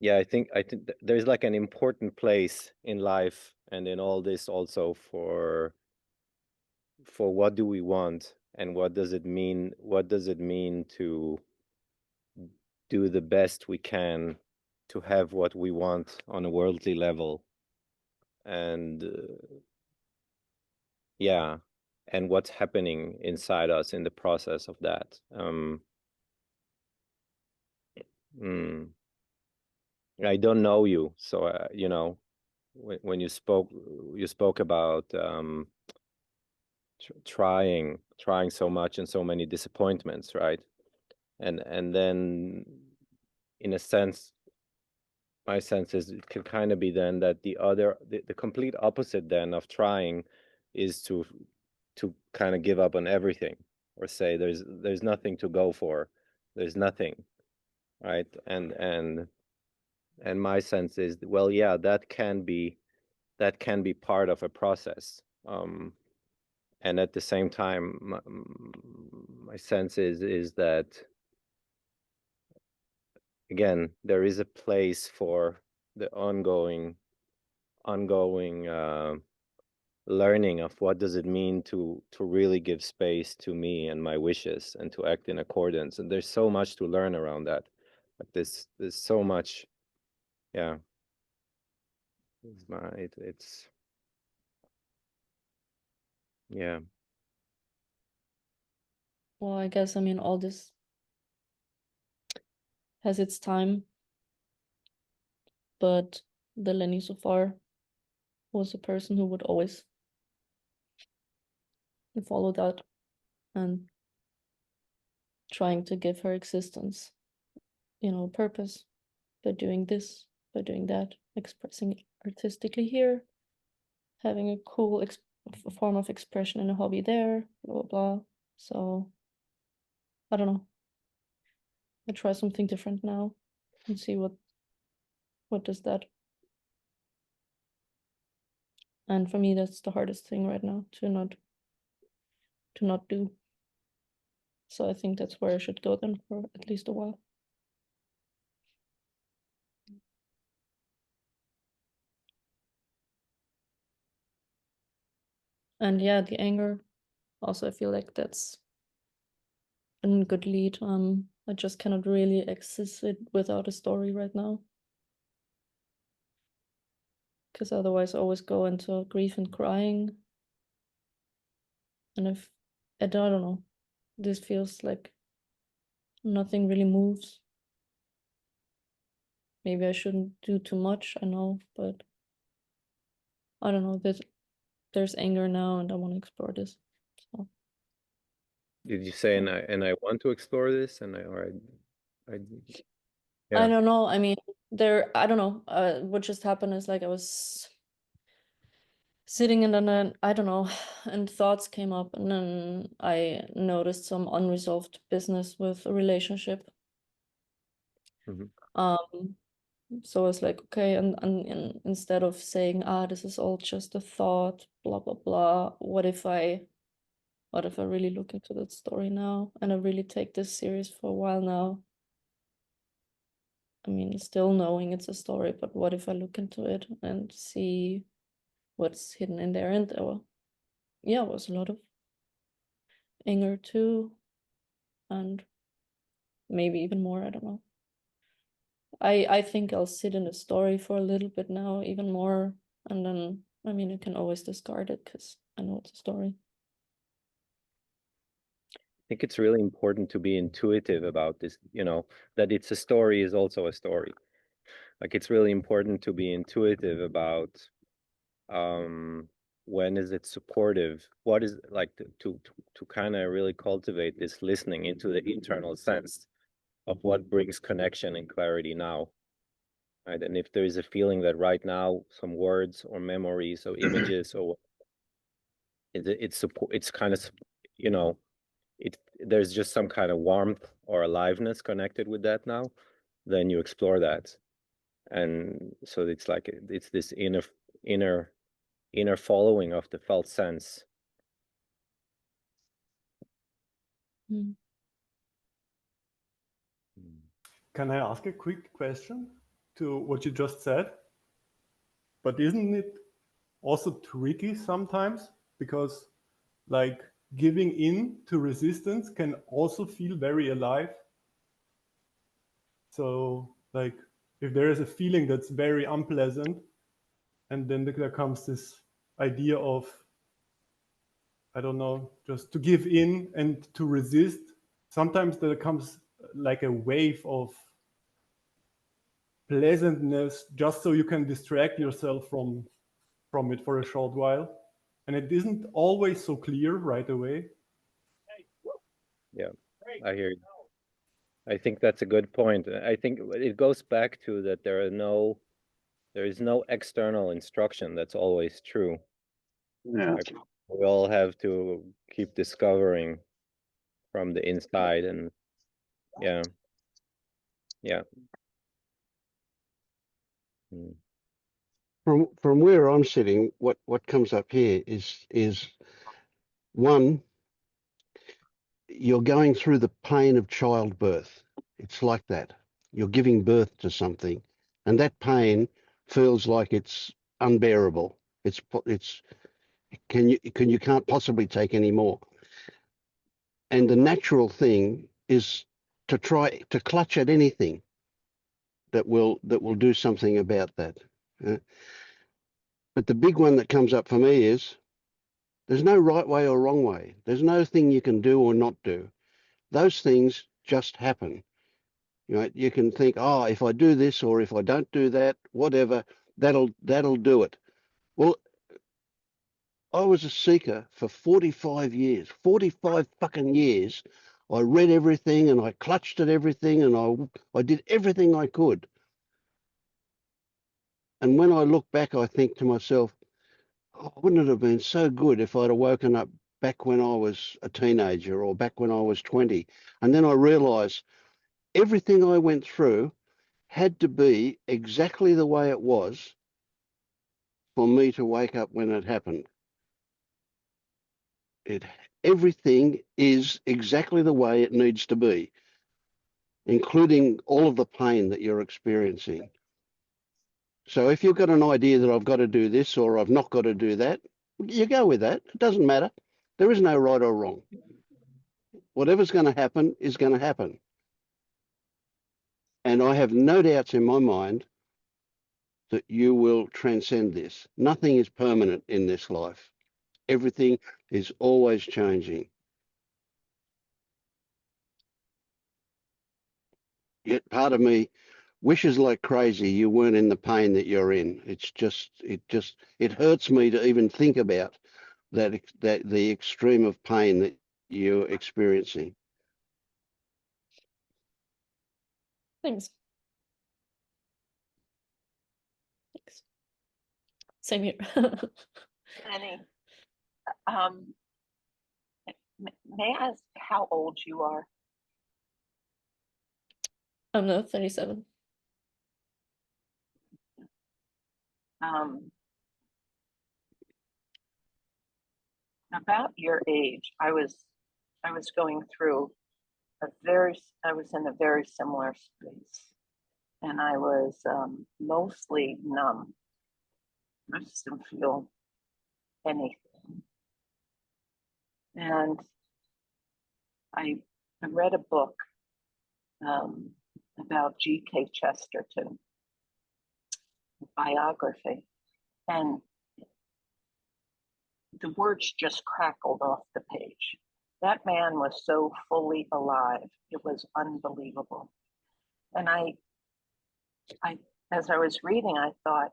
E: yeah, I think there's like an important place in life and in all this also for what do we want and what does it mean to do the best we can to have what we want on a worldly level. And yeah, and what's happening inside us in the process of that. I don't know you, so you know, when you spoke about trying so much and so many disappointments, right? And then, in a sense, my sense is it can kind of be then that the complete opposite then of trying is to kind of give up on everything, or say there's nothing to go for, there's nothing, right? And my sense is, well, yeah, that can be part of a process. And at the same time, my sense is that, again, there is a place for the ongoing learning of what does it mean to really give space to me and my wishes and to act in accordance. And there's so much to learn around that. Like there's so much, yeah. It's yeah.
D: Well, I guess, I mean, all this has its time, but the Lenny so far was a person who would always follow that and trying to give her existence, you know, purpose by doing this, by doing that, expressing it artistically here, having a cool form of expression and a hobby there, blah, blah, blah. So, I don't know. I try something different now and see what does that. And for me, that's the hardest thing right now, to not do. So I think that's where I should go then for at least a while. And yeah, the anger, also I feel like that's a good lead. I just cannot really access it without a story right now. Because otherwise I always go into grief and crying. And if I don't know, this feels like nothing really moves. Maybe I shouldn't do too much, I know, but I don't know, there's anger now and I want to explore this. So
E: Did you say, and I want to explore this, and yeah.
D: I don't know. I mean, I don't know. What just happened is like I was sitting and then I don't know, and thoughts came up, and then I noticed some unresolved business with a relationship. So I was like, okay, and instead of saying, this is all just a thought, blah blah blah, what if I really look into that story now and I really take this serious for a while now? I mean, still knowing it's a story, but what if I look into it and see what's hidden in there? And yeah, it was a lot of anger too, and maybe even more, I don't know. I think I'll sit in the story for a little bit now, even more, and then, I mean, I can always discard it because I know it's a story.
E: I think it's really important to be intuitive about this, that it's a story is also a story. Like it's really important to be intuitive about when is it supportive, what is like to kind of really cultivate this listening into the internal sense of what brings connection and clarity now, right? And if there is a feeling that right now some words or memories or images or it's kind of, there's just some kind of warmth or aliveness connected with that now, then you explore that. And so it's like it's this inner following of the felt sense.
G: Can I ask a quick question to what you just said? But isn't it also tricky sometimes? Because like giving in to resistance can also feel very alive. So like if there is a feeling that's very unpleasant, and then there comes this idea of, I don't know, just to give in and to resist, sometimes there comes like a wave of pleasantness just so you can distract yourself from it for a short while. And it isn't always so clear right away.
E: Yeah, I hear you. I think that's a good point. I think it goes back to that there is no external instruction that's always true.
B: Yeah.
E: Like, We all have to keep discovering from the inside, and yeah. Mm.
B: From where I'm sitting, what comes up here is one, you're going through the pain of childbirth. It's like that. You're giving birth to something, and that pain feels like it's unbearable. It's you can't possibly take any more. And the natural thing is to try to clutch at anything that will do something about that. But the big one that comes up for me is there's no right way or wrong way. There's no thing you can do or not do. Those things just happen. You know, you can think, oh, if I do this or if I don't do that, whatever, that'll do it. Well, I was a seeker for 45 years, 45 fucking years. I read everything and I clutched at everything and I did everything I could. And when I look back, I think to myself, oh, wouldn't it have been so good if I'd have woken up back when I was a teenager or back when I was 20? And then I realised everything I went through had to be exactly the way it was for me to wake up when it happened. Everything is exactly the way it needs to be, including all of the pain that you're experiencing. So if you've got an idea that I've got to do this or I've not got to do that, you go with that. It doesn't matter. There is no right or wrong. Whatever's going to happen is going to happen. And I have no doubts in my mind that you will transcend this. Nothing is permanent in this life. Everything is always changing. Yet part of me wishes like crazy you weren't in the pain that you're in. It hurts me to even think about that the extreme of pain that you're experiencing.
D: Thanks. Thanks. Same here.
H: Annie, may I ask how old you are?
D: I'm no 37.
H: About your age, I was going through I was in a very similar space, and I was mostly numb. I just didn't feel anything. And I read a book about G.K. Chesterton, biography, and the words just crackled off the page. That man was so fully alive. It was unbelievable. And I as I was reading, I thought,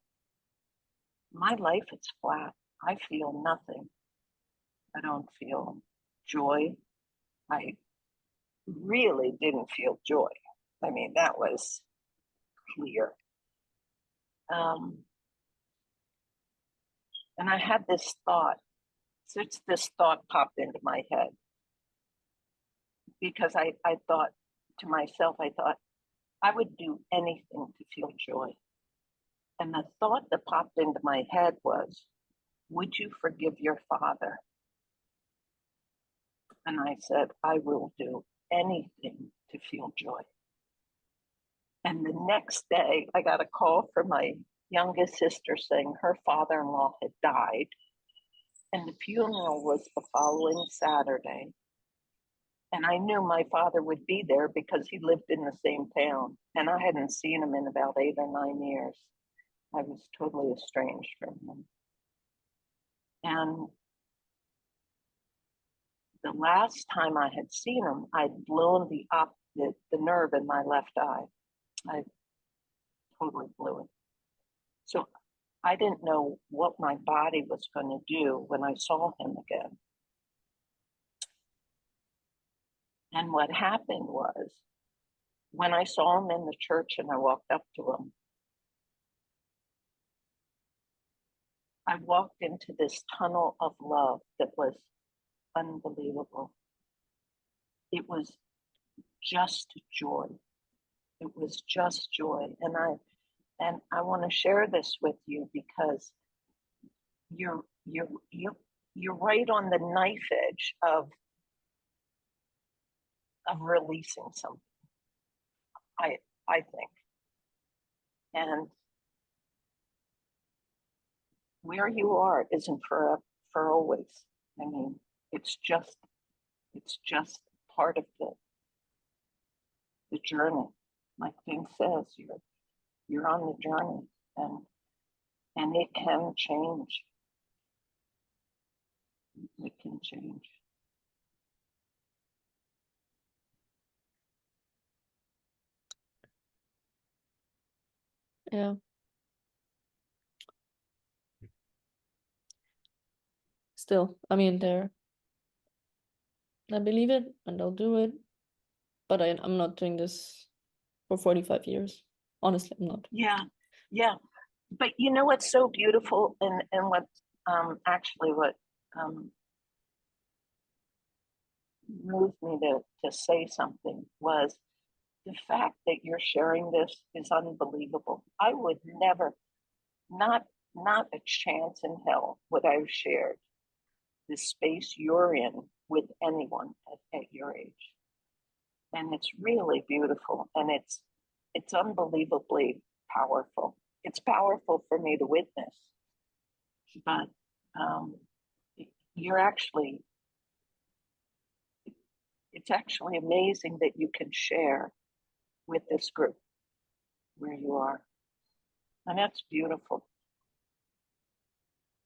H: my life is flat. I feel nothing. I don't feel joy. I really didn't feel joy. I mean, that was clear. And I had this thought. This thought popped into my head because I thought to myself, I would do anything to feel joy. And the thought that popped into my head was, would you forgive your father? And I said, I will do anything to feel joy. And the next day, I got a call from my youngest sister saying her father-in-law had died. And the funeral was the following Saturday. And I knew my father would be there because he lived in the same town. And I hadn't seen him in about 8 or 9 years. I was totally estranged from him. And the last time I had seen him, I'd blown the nerve in my left eye. I totally blew it. So I didn't know what my body was going to do when I saw him again. And what happened was, when I saw him in the church and I walked up to him, I walked into this tunnel of love that was unbelievable. It was just joy. It was just joy. And I want to share this with you because you're right on the knife edge of releasing something. I think. And where you are isn't for always. I mean, it's just part of the journey. Like Pink says, you're on the journey, and it can change. It can change.
D: Yeah. Still, I mean, I believe it and I'll do it, but I'm not doing this for 45 years. Honestly, I'm not.
H: Yeah, yeah. But you know what's so beautiful, and what actually what moved me to say something was the fact that you're sharing this is unbelievable. I would never, not a chance in hell would I have shared the space you're in with anyone at your age. And it's really beautiful, and it's unbelievably powerful. It's powerful for me to witness, but you're actually, it's actually amazing that you can share with this group where you are. And that's beautiful.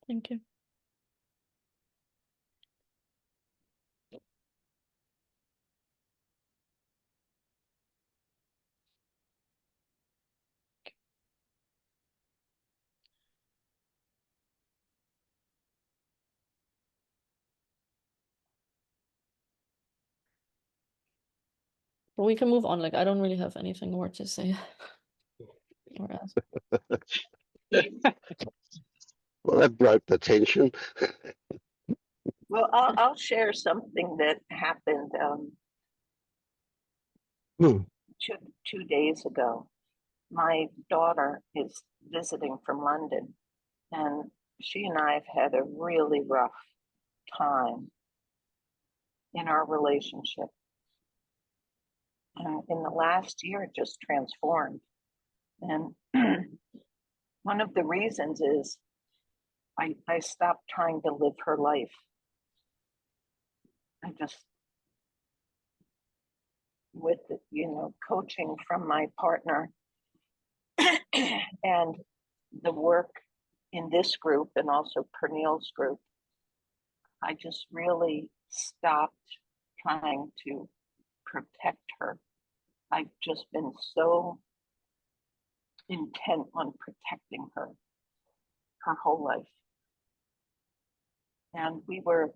D: Thank you. But we can move on. Like, I don't really have anything more to say or ask.
B: Well, that broke the tension.
H: Well, I'll share something that happened
B: Hmm.
H: 2 days ago. My daughter is visiting from London, and she and I have had a really rough time in our relationship. And in the last year, it just transformed. And one of the reasons is I stopped trying to live her life. I just, with the, coaching from my partner and the work in this group and also Pernille's group, I just really stopped trying to protect her. I've just been so intent on protecting her whole life. And we were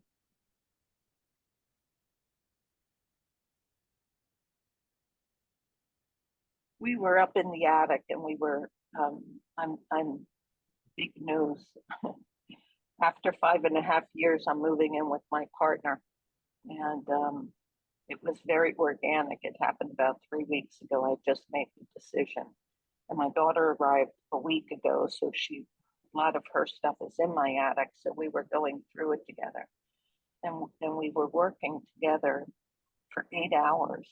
H: up in the attic, and we were I'm big news. After 5.5 years, I'm moving in with my partner, and it was very organic. It happened about 3 weeks ago. I just made the decision, and my daughter arrived a week ago, so a lot of her stuff is in my attic. So we were going through it together, and we were working together for 8 hours,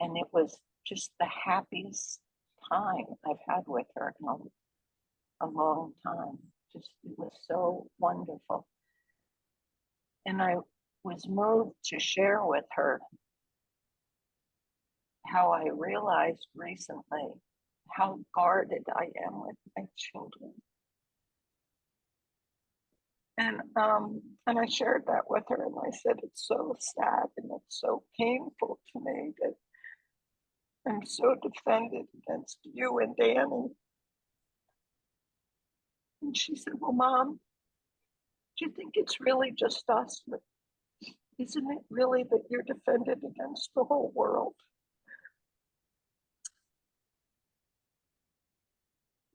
H: and it was just the happiest time I've had with her in a long time. Just, it was so wonderful. And I was moved to share with her how I realized recently how guarded I am with my children. And I shared that with her, and I said, it's so sad and it's so painful to me that I'm so defended against you and Danny. And she said, well, Mom, do you think it's really just us? But isn't it really that you're defended against the whole world?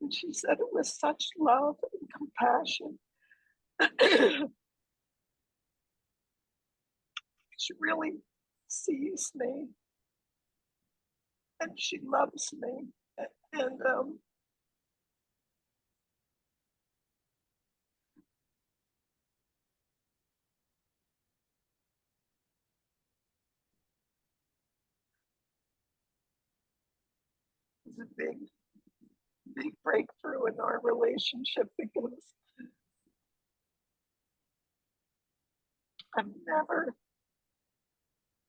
H: And she said it with such love and compassion. she really sees me and she loves me. And it's a big breakthrough in our relationship because I've never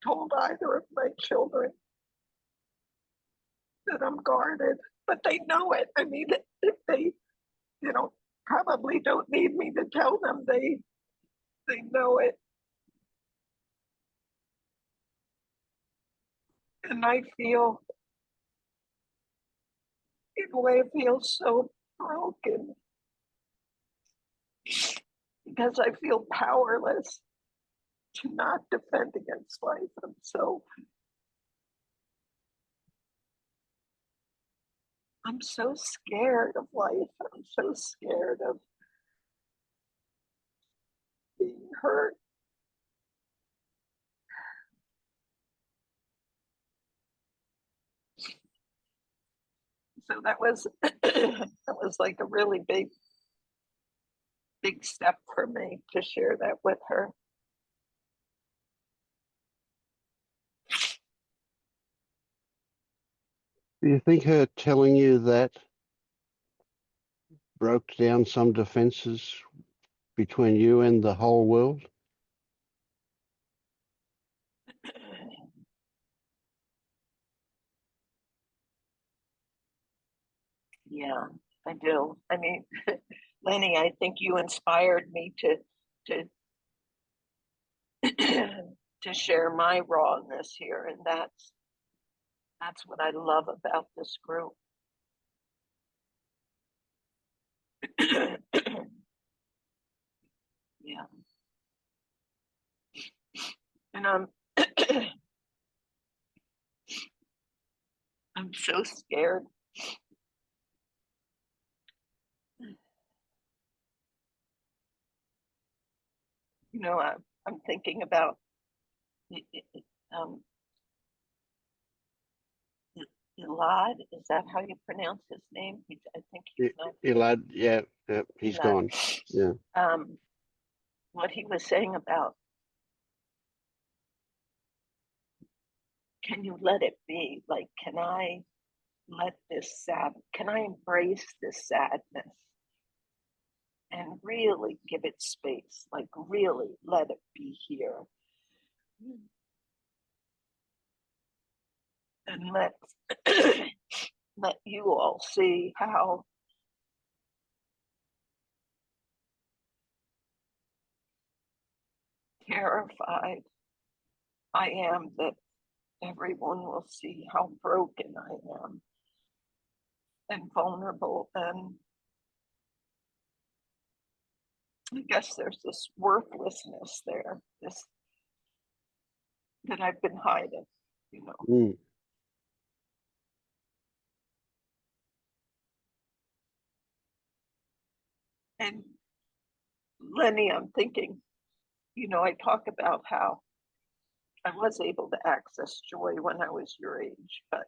H: told either of my children that I'm guarded, but they know it. I mean, if they, probably don't need me to tell them, they know it. And I feel, in a way, I feel so broken because I feel powerless to not defend against life. I'm so scared of life. I'm so scared of being hurt. So that was like a really big step for me to share that with her.
B: Do you think her telling you that broke down some defenses between you and the whole world?
H: Yeah, I do. I mean, Lenny, I think you inspired me to to share my rawness here, and that's what I love about this group. Yeah. And I'm so scared. I'm thinking about um, Elad. Is that how you pronounce his name? I think he's not.
B: Elad, yeah, he's
H: Elad.
B: gone. Yeah.
H: What he was saying about, can you let it be? Like, can I let this can I embrace this sadness and really give it space? Like, really let it be here. And let you all see how terrified I am that everyone will see how broken I am and vulnerable. And I guess there's this worthlessness there, this that I've been hiding,
B: Mm.
H: And Lenny, I'm thinking, I talk about how I was able to access joy when I was your age, but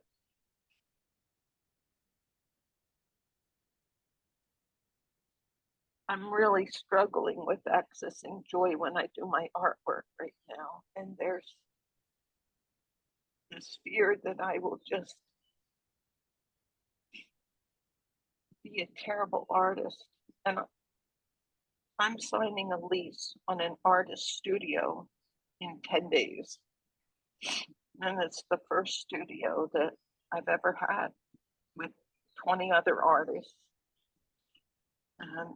H: I'm really struggling with accessing joy when I do my artwork right now. And there's this fear that I will just be a terrible artist. And I'm signing a lease on an artist studio in 10 days. And it's the first studio that I've ever had with 20 other artists. And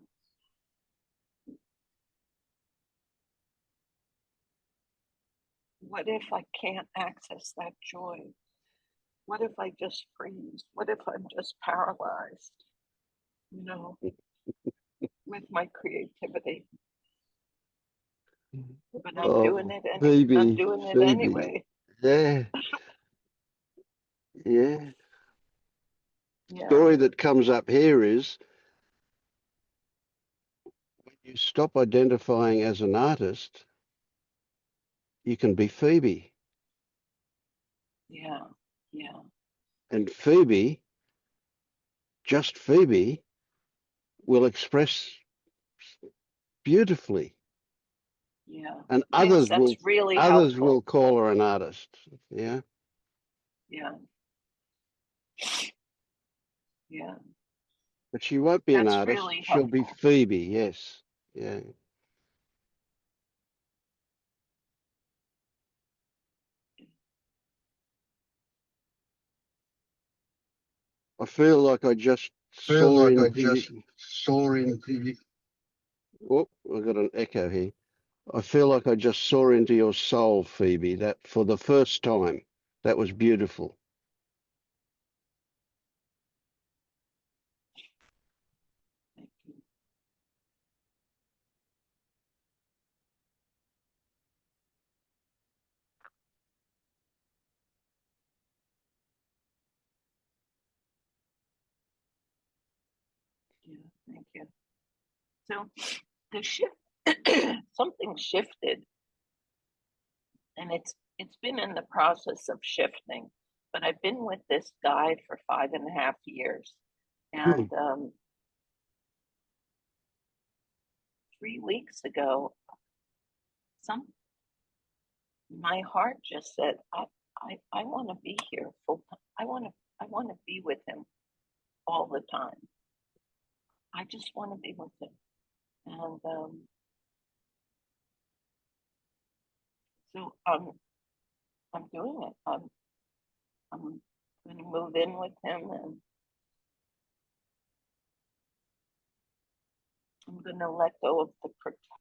H: what if I can't access that joy? What if I just freeze? What if I'm just paralyzed, with my creativity? But I'm doing it anyway. I'm doing it anyway.
B: Yeah. Yeah.
H: Yeah.
B: Story that comes up here is you stop identifying as an artist, you can be Phoebe.
H: Yeah. Yeah.
B: And Phoebe, just Phoebe, will express beautifully.
H: Yeah.
B: And
H: Yes, that's really
B: others
H: helpful.
B: will call her an artist. Yeah.
H: Yeah. Yeah.
B: But she won't be an
H: That's
B: artist.
H: really
B: She'll be
H: helpful.
B: Phoebe, yes. Yeah. I feel like I just saw into oh, I got an echo here. I feel like I just saw into your soul, Phoebe, that for the first time. That was beautiful.
H: Thank you. Yeah, thank you. So the shift, something shifted, and it's been in the process of shifting. But I've been with this guy for 5.5 years, and 3 weeks ago, my heart just said, I want to be here full time. I want to be with him all the time. I just want to be with him, and so I'm doing it. I'm going to move in with him, and I'm going to let go of the protection.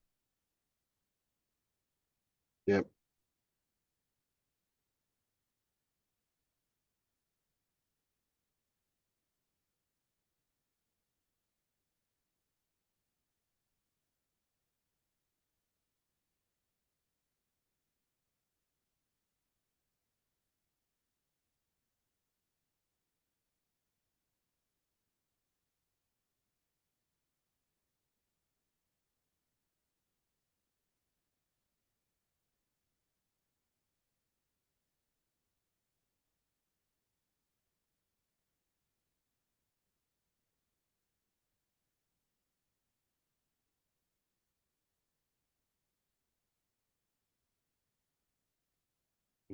B: Yep.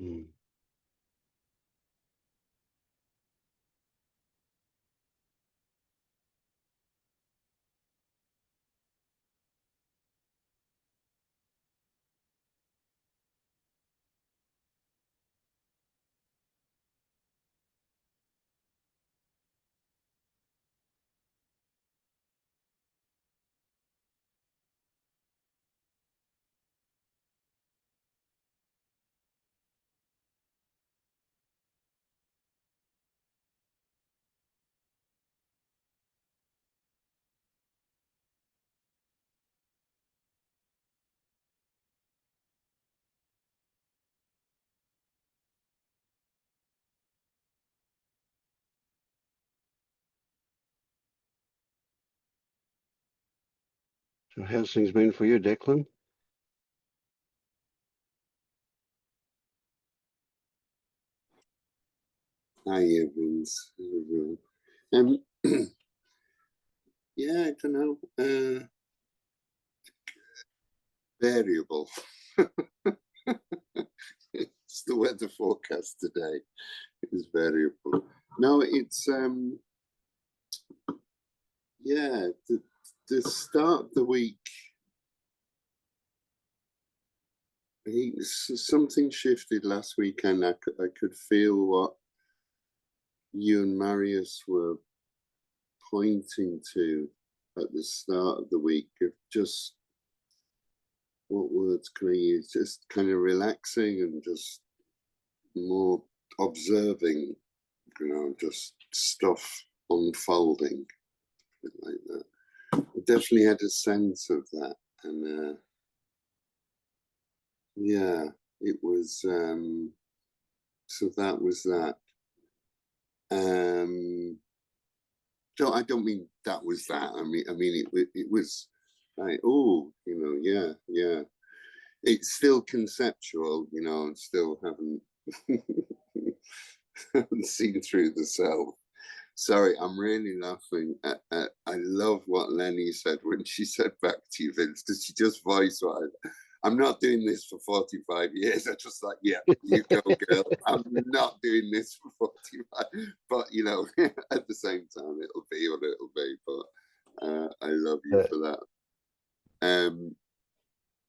B: Mm. So how's things been for you, Declan?
I: Hi, Evans. Um, yeah, I don't know. Variable. It's the weather forecast today. It's variable. No, it's yeah. The start of the week, something shifted last weekend. I could feel what you and Marius were pointing to at the start of the week. Of just what words can I use? Just kind of relaxing and just more observing, just stuff unfolding, like that. I definitely had a sense of that, and yeah, it was. So that was that. So I don't mean that was that. I mean it was. like, oh, you know, yeah. It's still conceptual, you know, and still haven't seen through the self. Sorry, I'm really laughing at I love what Lenny said when she said back to you, Vince, because she just voiced what I'm not doing this for 45 years. I just like, yeah, you go, girl. I'm not doing this for 45. But, you know, at the same time, it'll be what it'll be. But I love you for that.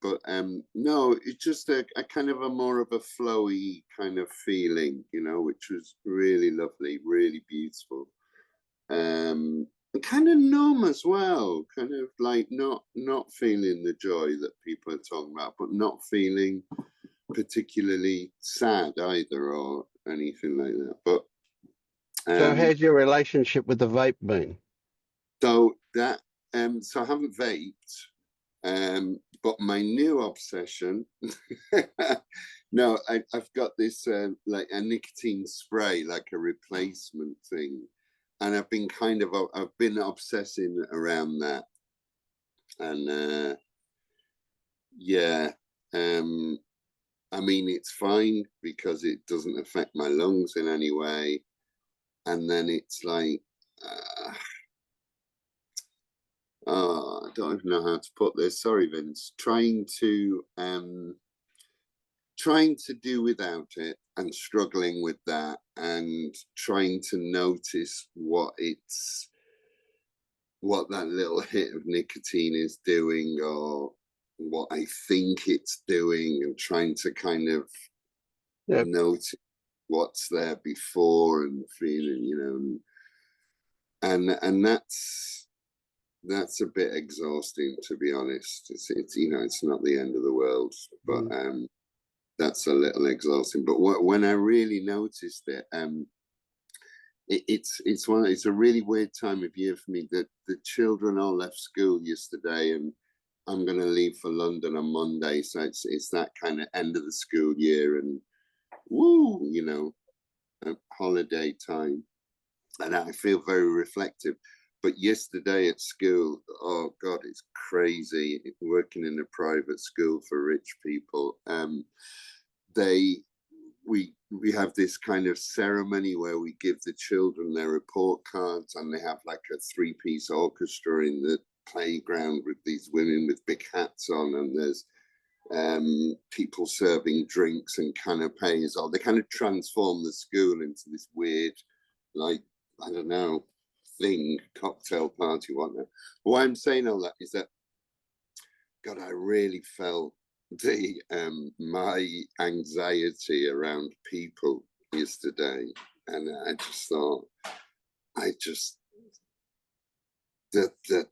I: But no, it's just a kind of a more of a flowy kind of feeling, you know, which was really lovely, really beautiful. Kind of numb as well, kind of like not feeling the joy that people are talking about, but not feeling particularly sad either or anything like that. But
B: so how's your relationship with the vape been?
I: So that so I haven't vaped, but my new obsession no, I've got this like a nicotine spray, like a replacement thing, and I've been obsessing around that, and yeah, I mean, it's fine because it doesn't affect my lungs in any way, and then it's like I don't even know how to put this. Sorry, Vince. Trying to do without it and struggling with that and trying to notice what that little hit of nicotine is doing or what I think it's doing, and trying to kind of notice what's there before and feeling, you know, and that's a bit exhausting, to be honest. It's you know, it's not the end of the world, but that's a little exhausting. But when I really noticed it, it's a really weird time of year for me. That the children all left school yesterday, and I'm going to leave for London on Monday, so it's that kind of end of the school year, and woo, you know, holiday time, and I feel very reflective. But yesterday at school, oh God, it's crazy. Working in a private school for rich people, we have this kind of ceremony where we give the children their report cards, and they have like a 3-piece orchestra in the playground with these women with big hats on, and there's people serving drinks and canapes. Or they kind of transform the school into this weird, like, I don't know, thing, cocktail party, whatnot. But why I'm saying all that is that, God, I really felt the my anxiety around people yesterday, and I just thought, the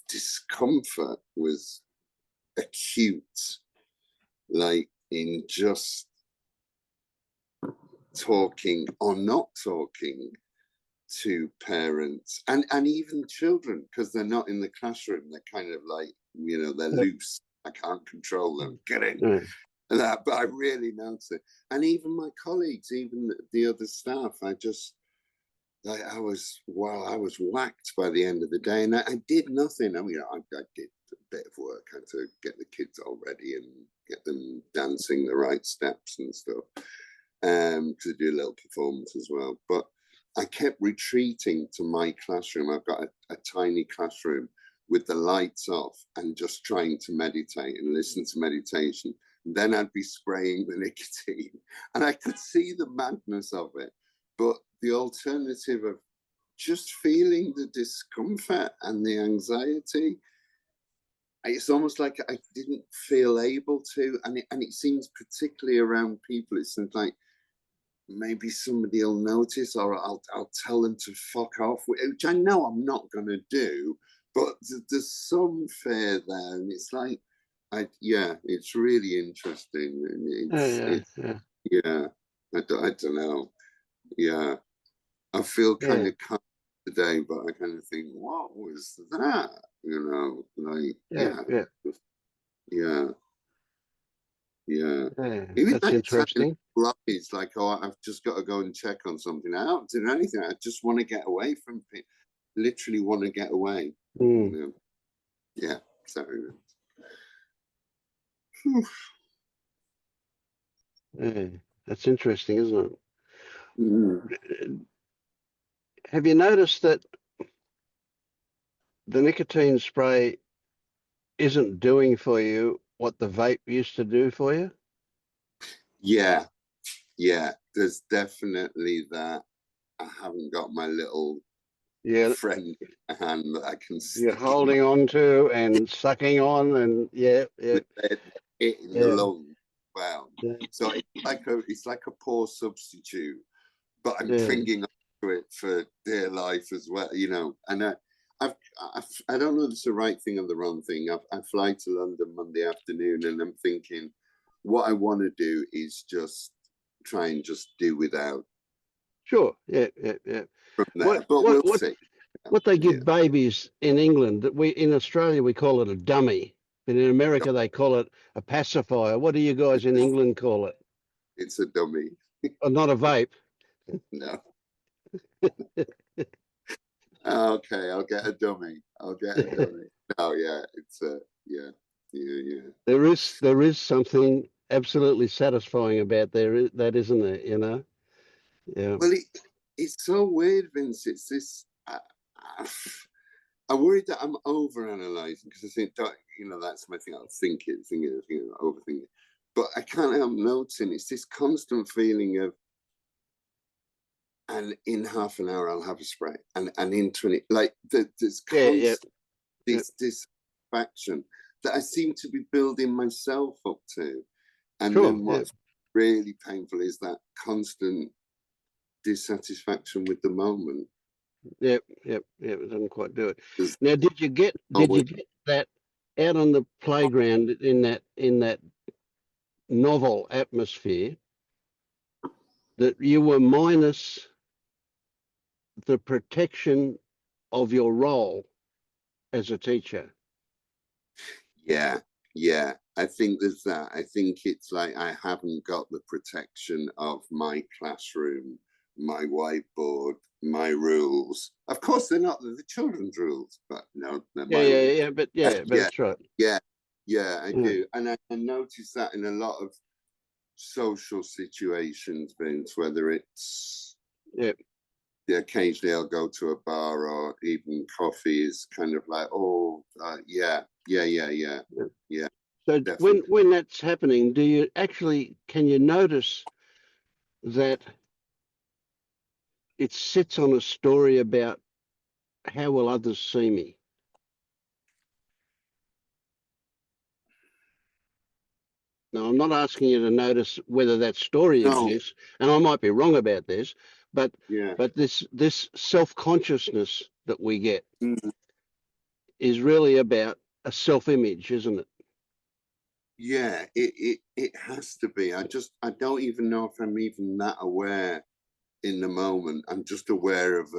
I: discomfort was acute, like in just talking or not talking to parents and even children, because they're not in the classroom. They're kind of like, you know, they're loose. I can't control them. Get in. That, but I really noticed it. And even my colleagues, even the other staff, I was whacked by the end of the day, and I did nothing. I mean, I did a bit of work. I had to get the kids all ready and get them dancing the right steps and stuff, to do a little performance as well. But I kept retreating to my classroom. I've got a tiny classroom with the lights off, and just trying to meditate and listen to meditation. And then I'd be spraying the nicotine, and I could see the madness of it. But the alternative of just feeling the discomfort and the anxiety, it's almost like I didn't feel able to. And it seems particularly around people, it seems like maybe somebody will notice, or I'll tell them to fuck off, which I know I'm not going to do, but there's some fear there, and it's like, it's really interesting. I don't know. Yeah, I feel kind of calm today, but I kind of think, what was that? You know, like, Even
B: That's interesting.
I: It's like, oh, I've just got to go and check on something. I don't do anything. I just want to get away from people. Literally want to get away. You know? Yeah. experiment.
B: Yeah, that's interesting, isn't it?
I: Mm.
B: Have you noticed that the nicotine spray isn't doing for you what the vape used to do for you?
I: Yeah, yeah, there's definitely that. I haven't got my little friend hand that I can
B: You're
I: stick
B: holding on to and sucking on, and yeah.
I: it in the lung. Wow.
B: Yeah.
I: So it's like a poor substitute, but I'm
B: Yeah.
I: clinging on to it for dear life as well, you know. And I don't know if it's the right thing or the wrong thing. I fly to London Monday afternoon, and I'm thinking, what I want to do is just try and just do without
B: Sure. Yeah.
I: from there. But we'll see.
B: What they give
I: Yeah.
B: babies in England, that in Australia we call it a dummy, but in America they call it a pacifier. What do you guys in England call it?
I: It's a dummy.
B: Not a vape.
I: No. Okay, I'll get a dummy. No, yeah, it's a yeah.
B: There is something absolutely satisfying about that, isn't there? You know. Yeah.
I: Well, it's so weird, Vince. It's this. I'm worried that I'm overanalyzing because I think, you know, that's my thing. I'll think it, overthink it. But I can't help noticing it's this constant feeling of, and in half an hour I'll have a spray, and in 20, like there's constant this dissatisfaction that I seem to be building myself up to, and then what's really painful is that constant dissatisfaction with the moment.
B: Yep. It doesn't quite do it. Now, did you get that out on the playground in that novel atmosphere, that you were minus the protection of your role as a teacher?
I: Yeah. I think there's that. I think it's like I haven't got the protection of my classroom, my whiteboard, my rules. Of course, they're not the children's rules, but no, they're my rules.
B: But that's right.
I: Yeah, I do. And I notice that in a lot of social situations, Vince, whether it's occasionally I'll go to a bar or even coffee is kind of like, yeah.
B: So
I: definitely.
B: when that's happening, can you notice that it sits on a story about how will others see me? Now, I'm not asking you to notice whether that story exists, and I might be wrong about this, but this self-consciousness that we get is really about a self-image, isn't it?
I: Yeah, it has to be. I don't even know if I'm even that aware in the moment. I'm just aware of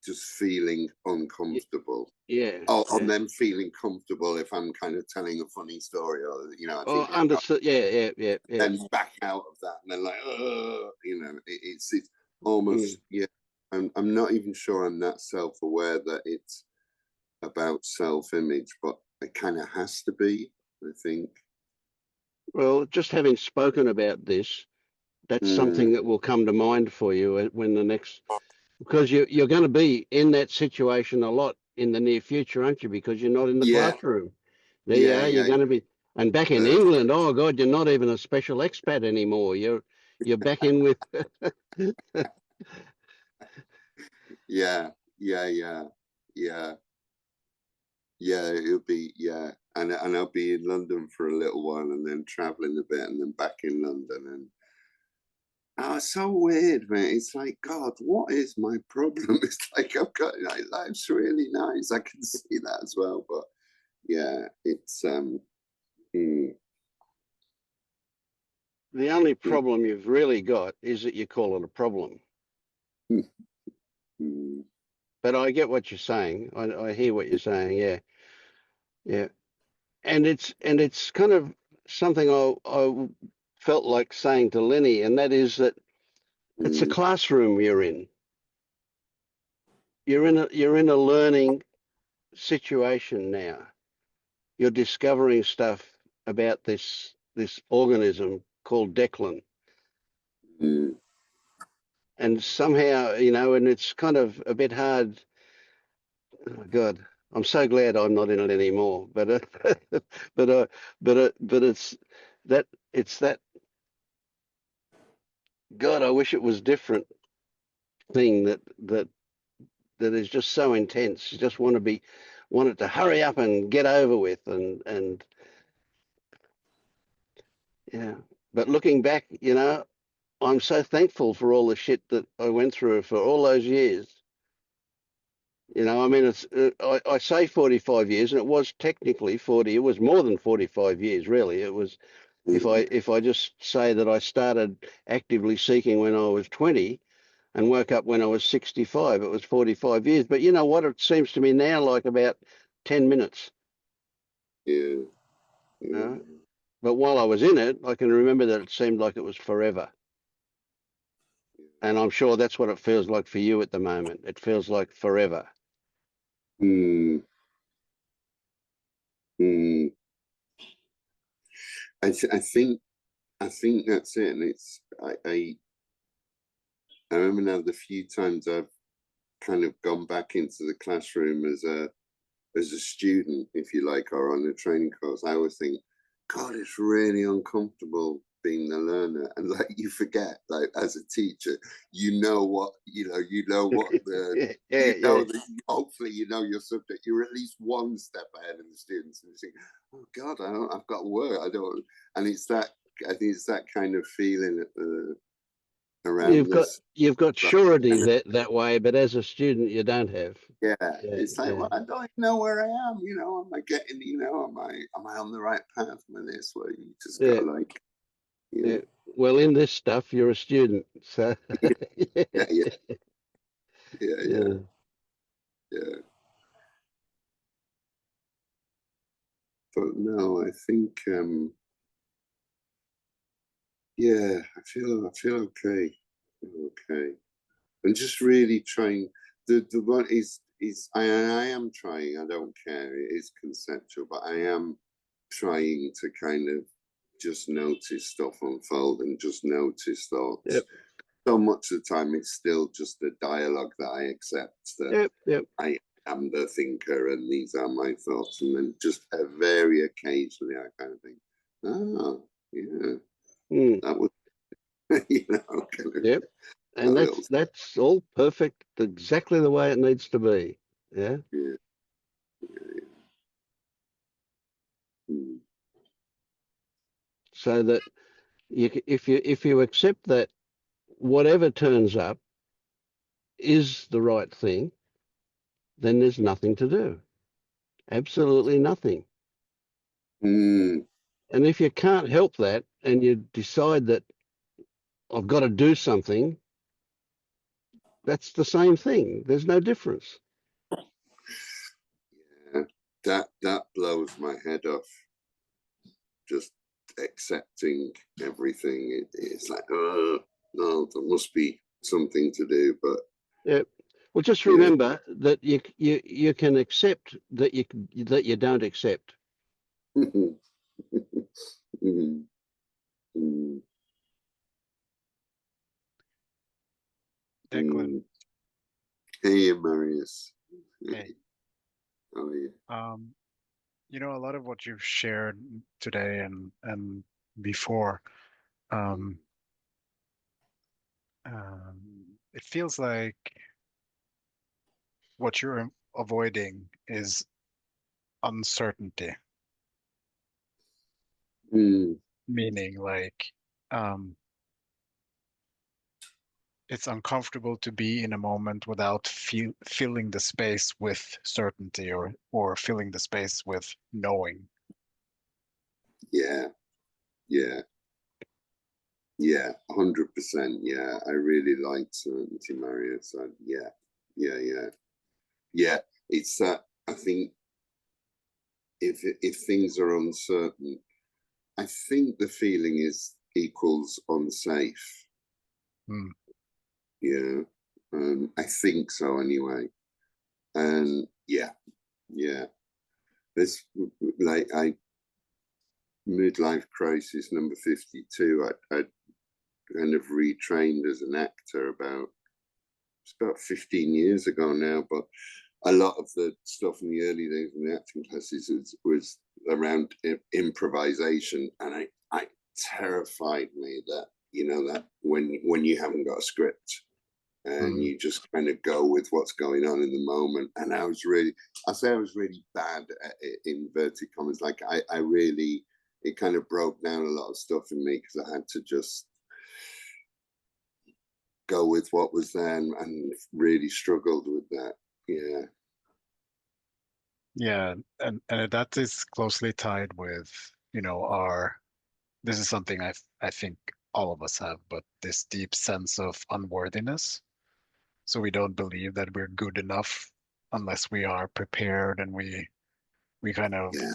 I: just feeling uncomfortable. And then feeling comfortable if I'm kind of telling a funny story, or
B: understood. Yeah.
I: Then back out of that, and then like, it's almost I'm not even sure I'm that self-aware that it's about self-image, but it kind of has to be, I think.
B: Well, just having spoken about this, that's something that will come to mind for you when the next, because you're going to be in that situation a lot in the near future, aren't you? Because you're not in the classroom. There you are. You're going to be, and back in England, oh God, you're not even a special expat anymore. You're back in with.
I: Yeah. It'll be and I'll be in London for a little while, and then traveling a bit, and then back in London, and it's so weird, man. It's like, God, what is my problem? It's like I've got life's really nice. I can see that as well, but yeah, it's
B: The only problem you've really got is that you call it a problem. But I get what you're saying. I hear what you're saying. Yeah. And it's kind of something I felt like saying to Lenny, and that is that it's a classroom you're in. You're in a learning situation now. you're discovering stuff about this organism called Declan.
I: Mm.
B: And somehow, you know, and it's kind of a bit hard. Oh God, I'm so glad I'm not in it anymore. But but it's that. God, I wish it was different thing that is just so intense. You just want it to hurry up and get over with, and yeah. But looking back, you know, I'm so thankful for all the shit that I went through for all those years. You know, I mean, it's I say 45 years, and it was technically 40. It was more than 45 years, really. It was if I just say that I started actively seeking when I was 20 and woke up when I was 65, it was 45 years. But you know what? It seems to me now like about 10 minutes.
I: Yeah.
B: You know? But while I was in it, I can remember that it seemed like it was forever. And I'm sure that's what it feels like for you at the moment. It feels like forever.
I: Mm. Mm. I think that's it, and it's I remember now the few times I've kind of gone back into the classroom as a student, if you like, or on a training course. I always think, God, it's really uncomfortable being the learner, and like you forget, like as a teacher, you know what the
B: Yeah.
I: that hopefully you know your subject. You're at least one step ahead of the students, and you think, oh God, I've got work. I don't, and it's that. I think it's that kind of feeling around this.
B: You've got surety that way, but as a student, you don't have.
I: Yeah,
B: Yeah,
I: it's like, well, I don't even know where I am. You know, am I getting? You know, am I on the right path with this? Where you just gotta like,
B: yeah. Well, in this stuff, you're a student, so
I: yeah. But no, I think, yeah, I feel okay. Okay, and just really trying. The one is I am trying. I don't care. It is conceptual, but I am trying to kind of just notice stuff unfold and just notice thoughts.
B: Yep.
I: So much of the time, it's still just a dialogue that I accept that
B: Yep.
I: I am the thinker and these are my thoughts, and then just very occasionally I kind of think, oh yeah, that was you know, kind of
B: Yep. And that's all perfect, exactly the way it needs to be. Yeah.
I: Yeah.
B: So that if you accept that whatever turns up is the right thing, then there's nothing to do. Absolutely nothing.
I: Mm.
B: And if you can't help that and you decide that I've got to do something, that's the same thing. There's no difference.
I: Yeah, that blows my head off. Just accepting everything. It's like, oh no, there must be something to do. But
B: yeah. Well, just remember that you can accept that you don't accept.
I: Mm.
C: Declan.
I: Hey, Marius.
C: Hey.
I: How are you?
C: You know, a lot of what you've shared today and before, it feels like what you're avoiding is uncertainty, meaning like it's uncomfortable to be in a moment without filling the space with certainty or filling the space with knowing.
I: Yeah, 100%. Yeah, I really like certainty, Marius. Yeah. It's that I think if things are uncertain, I think the feeling is equals unsafe. Yeah, I think so anyway. And yeah. this, like, midlife crisis number 52. I kind of retrained as an actor it's about 15 years ago now, but a lot of the stuff in the early days in the acting classes was around improvisation, and I terrified me that, you know, that when you haven't got a script and you just kind of go with what's going on in the moment. And I was really bad at it, in inverted commas. Like I really, it kind of broke down a lot of stuff in me because I had to just go with what was there, and really struggled with that. Yeah.
C: Yeah, and that is closely tied with, you know, this is something I think all of us have, but this deep sense of unworthiness. So we don't believe that we're good enough unless we are prepared, and we kind of
I: Yeah.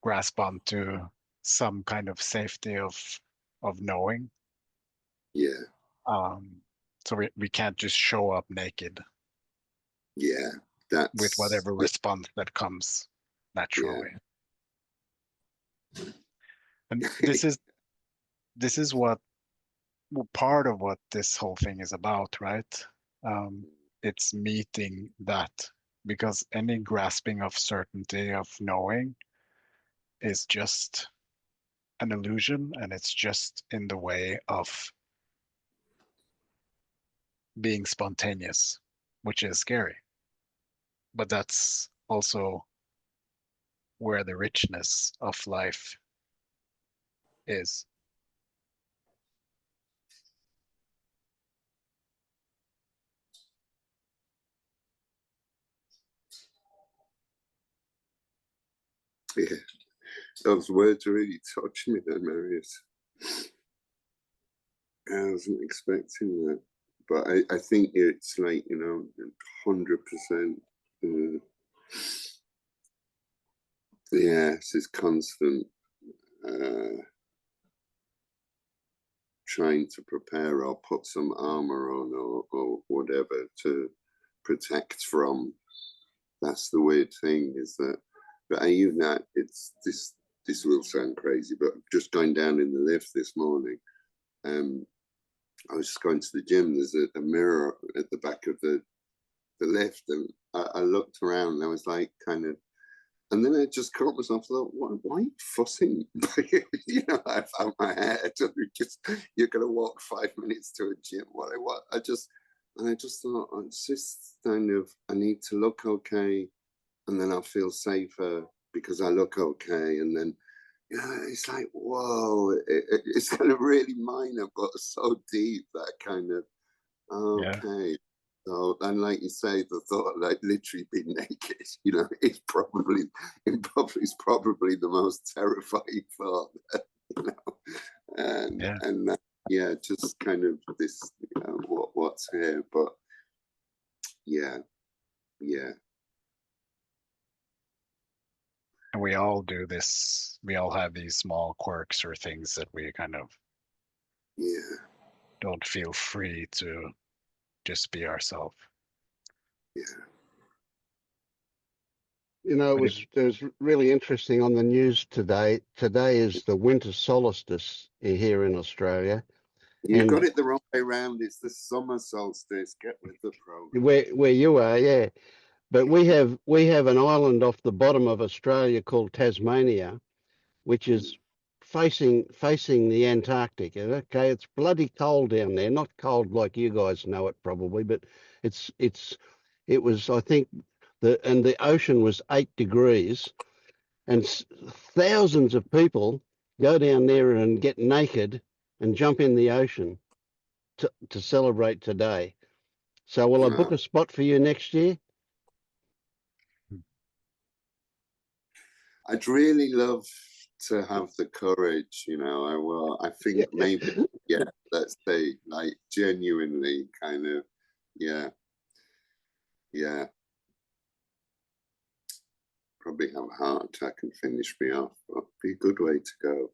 C: grasp onto some kind of safety of knowing.
I: Yeah.
C: So we can't just show up naked
I: Yeah.
C: with whatever response that comes naturally. And this is what part of what this whole thing is about, right? It's meeting that, because any grasping of certainty of knowing is just an illusion, and it's just in the way of being spontaneous, which is scary. But that's also where the richness of life is.
I: Yeah. Those words really touched me then, Marius. I wasn't expecting that. But I think it's like, you know, 100%. Yeah, it's this constant trying to prepare or put some armor on, or whatever, to protect from. That's the weird thing, is that, but even that, it's this will sound crazy, but just going down in the lift this morning, I was just going to the gym. There's a mirror at the back of the lift, and I looked around and I was like, kind of, and then I just caught myself, thought, why are you fussing? You know, I found my hair. You're going to walk 5 minutes to a gym. What? I just thought, it's just kind of, I need to look okay, and then I'll feel safer because I look okay. And then, you know, it's like, whoa, it's kind of really minor, but so deep, that kind of, okay.
C: Yeah.
I: So, and like you say, the thought of like literally being naked, you know, it's probably the most terrifying thought, you know, and yeah, just kind of this, you know, what's here, but yeah.
C: And we all do this. We all have these small quirks or things that we kind of don't feel free to just be ourselves.
I: Yeah.
B: You know, it was really interesting on the news today. Today is the winter solstice here in Australia.
I: You've got it the wrong way around. It's the summer solstice. Get with the program.
B: Where you are, yeah. But we have an island off the bottom of Australia called Tasmania, which is facing the Antarctic. And okay, it's bloody cold down there. Not cold like you guys know it probably, but it was, I think, the ocean was 8 degrees, and thousands of people go down there and get naked and jump in the ocean to celebrate today. So will I book a spot for you next year?
I: I'd really love to have the courage, you know. I think maybe, yeah, let's say, like, genuinely kind of, yeah. Probably have a heart attack and finish me off, but be a good way to go.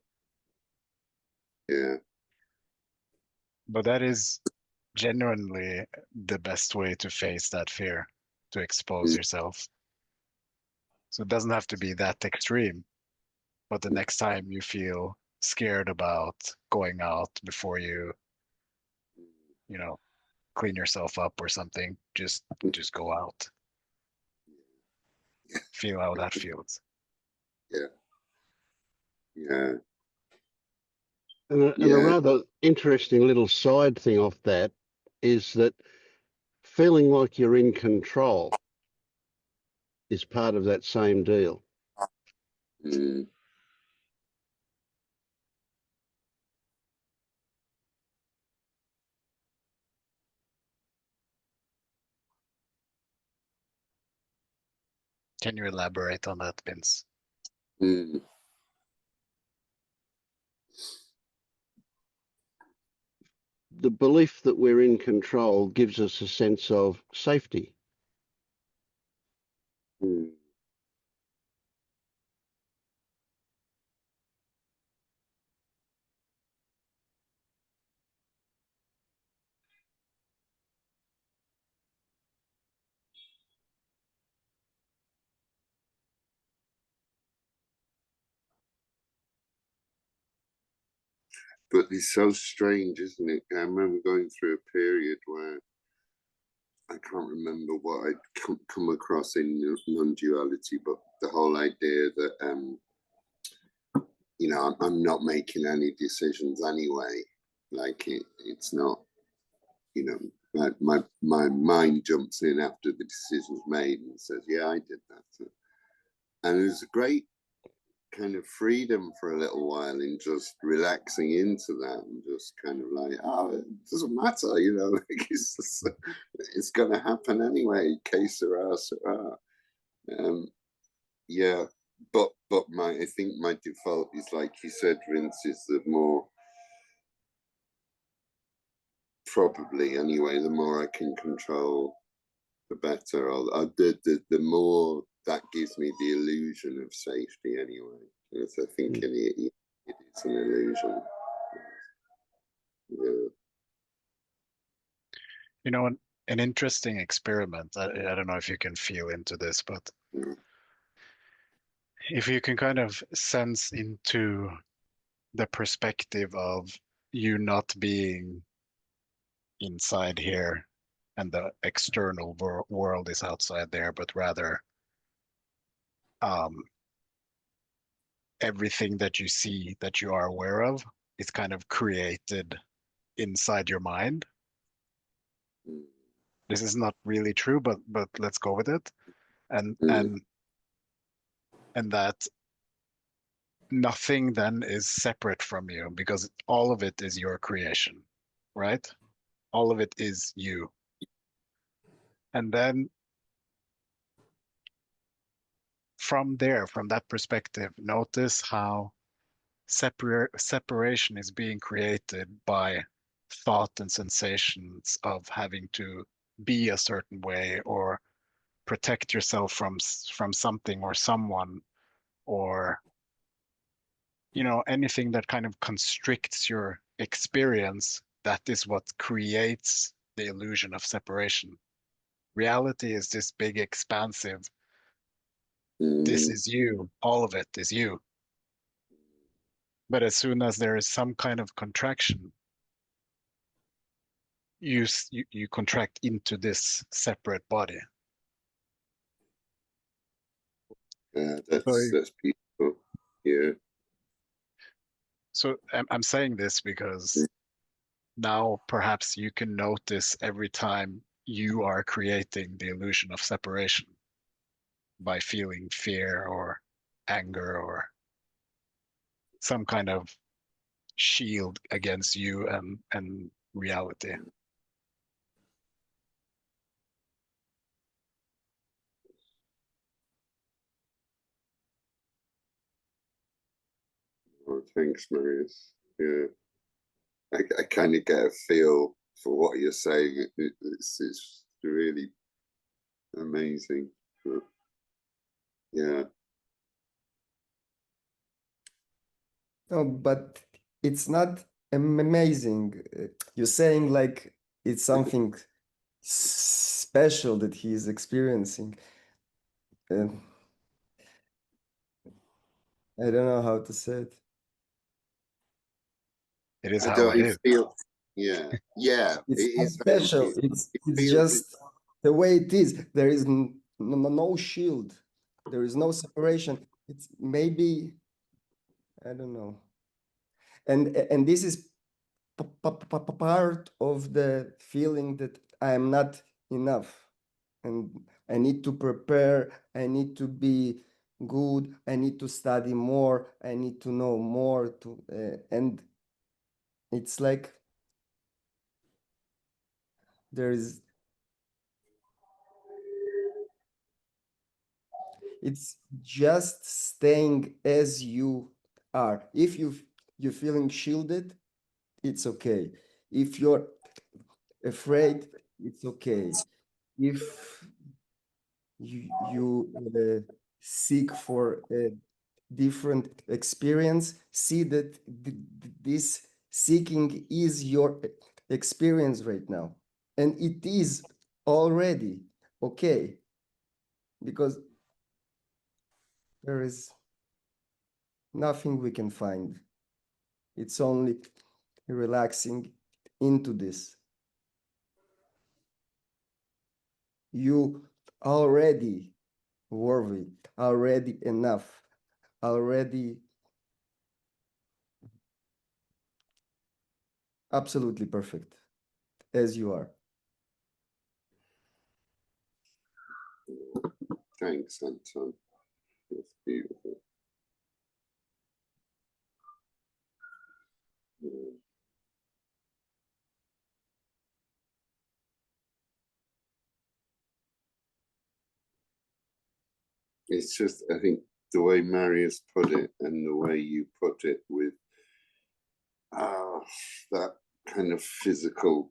I: Yeah.
C: But that is genuinely the best way to face that fear, to expose yourself. So it doesn't have to be that extreme, but the next time you feel scared about going out before you know, clean yourself up or something, just go out. Feel how that feels.
I: Yeah. Yeah.
B: And a rather interesting little side thing off that is that feeling like you're in control is part of that same deal.
I: Mm.
C: Can you elaborate on that, Vince?
I: Mm.
B: The belief that we're in control gives us a sense of safety.
I: Mm. But it's so strange, isn't it? I remember going through a period where I can't remember what I'd come across in non-duality, but the whole idea that you know, I'm not making any decisions anyway. Like it's not, you know, my mind jumps in after the decision's made and says, "Yeah, I did that." And it was a great kind of freedom for a little while in just relaxing into that and just kind of like, oh, it doesn't matter, you know, like it's going to happen anyway. Que sera, sera. Yeah, but I think my default is, like you said, Vince, is the more, probably anyway, the more I can control, the better. The more that gives me the illusion of safety anyway. Because I think it is an illusion. Yeah.
C: You know, an interesting experiment. I don't know if you can feel into this, but
I: Yeah.
C: if you can kind of sense into the perspective of you not being inside here and the external world is outside there, but rather um, everything that you see that you are aware of is kind of created inside your mind.
I: Mm.
C: This is not really true, but let's go with it. And
I: Mm.
C: and that nothing then is separate from you because all of it is your creation, right? All of it is you. And then from there, from that perspective, notice how separation is being created by thought and sensations of having to be a certain way or protect yourself from something or someone, or anything that kind of constricts your experience. That is what creates the illusion of separation. Reality is this big expansive, this
I: Mm.
C: is you, all of it is you. But as soon as there is some kind of contraction, you contract into this separate body.
I: Yeah,
C: So,
I: that's beautiful. Yeah.
C: so I'm saying this because now perhaps you can notice every time you are creating the illusion of separation by feeling fear or anger or some kind of shield against you and reality.
I: Oh, thanks, Marius. Yeah. I kind of get a feel for what you're saying. It's really amazing. But, yeah.
F: No, but it's not amazing. You're saying like it's something special that he is experiencing. Uh, I don't know how to say it.
C: It is
I: I
C: how
I: don't
C: it
I: you
C: is.
I: feel, yeah, yeah,
F: It's
I: it
F: not
I: is how it
F: special.
I: is. It
F: It's
I: feels it,
F: just the way it is. There is no shield. There is no separation. It's maybe, I don't know. And this is part of the feeling that I am not enough, and I need to prepare. I need to be good. I need to study more. I need to know more. And it's like there is. It's just staying as you are. If you're feeling shielded, it's okay. If you're afraid, it's okay. If you seek for a different experience, see that this seeking is your experience right now, and it is already okay, because there is nothing we can find. It's only relaxing into this. You already worthy, already enough, already absolutely perfect as you are.
I: thanks, Anton. That's beautiful. Yeah. It's just, I think the way Marius put it and the way you put it with that kind of physical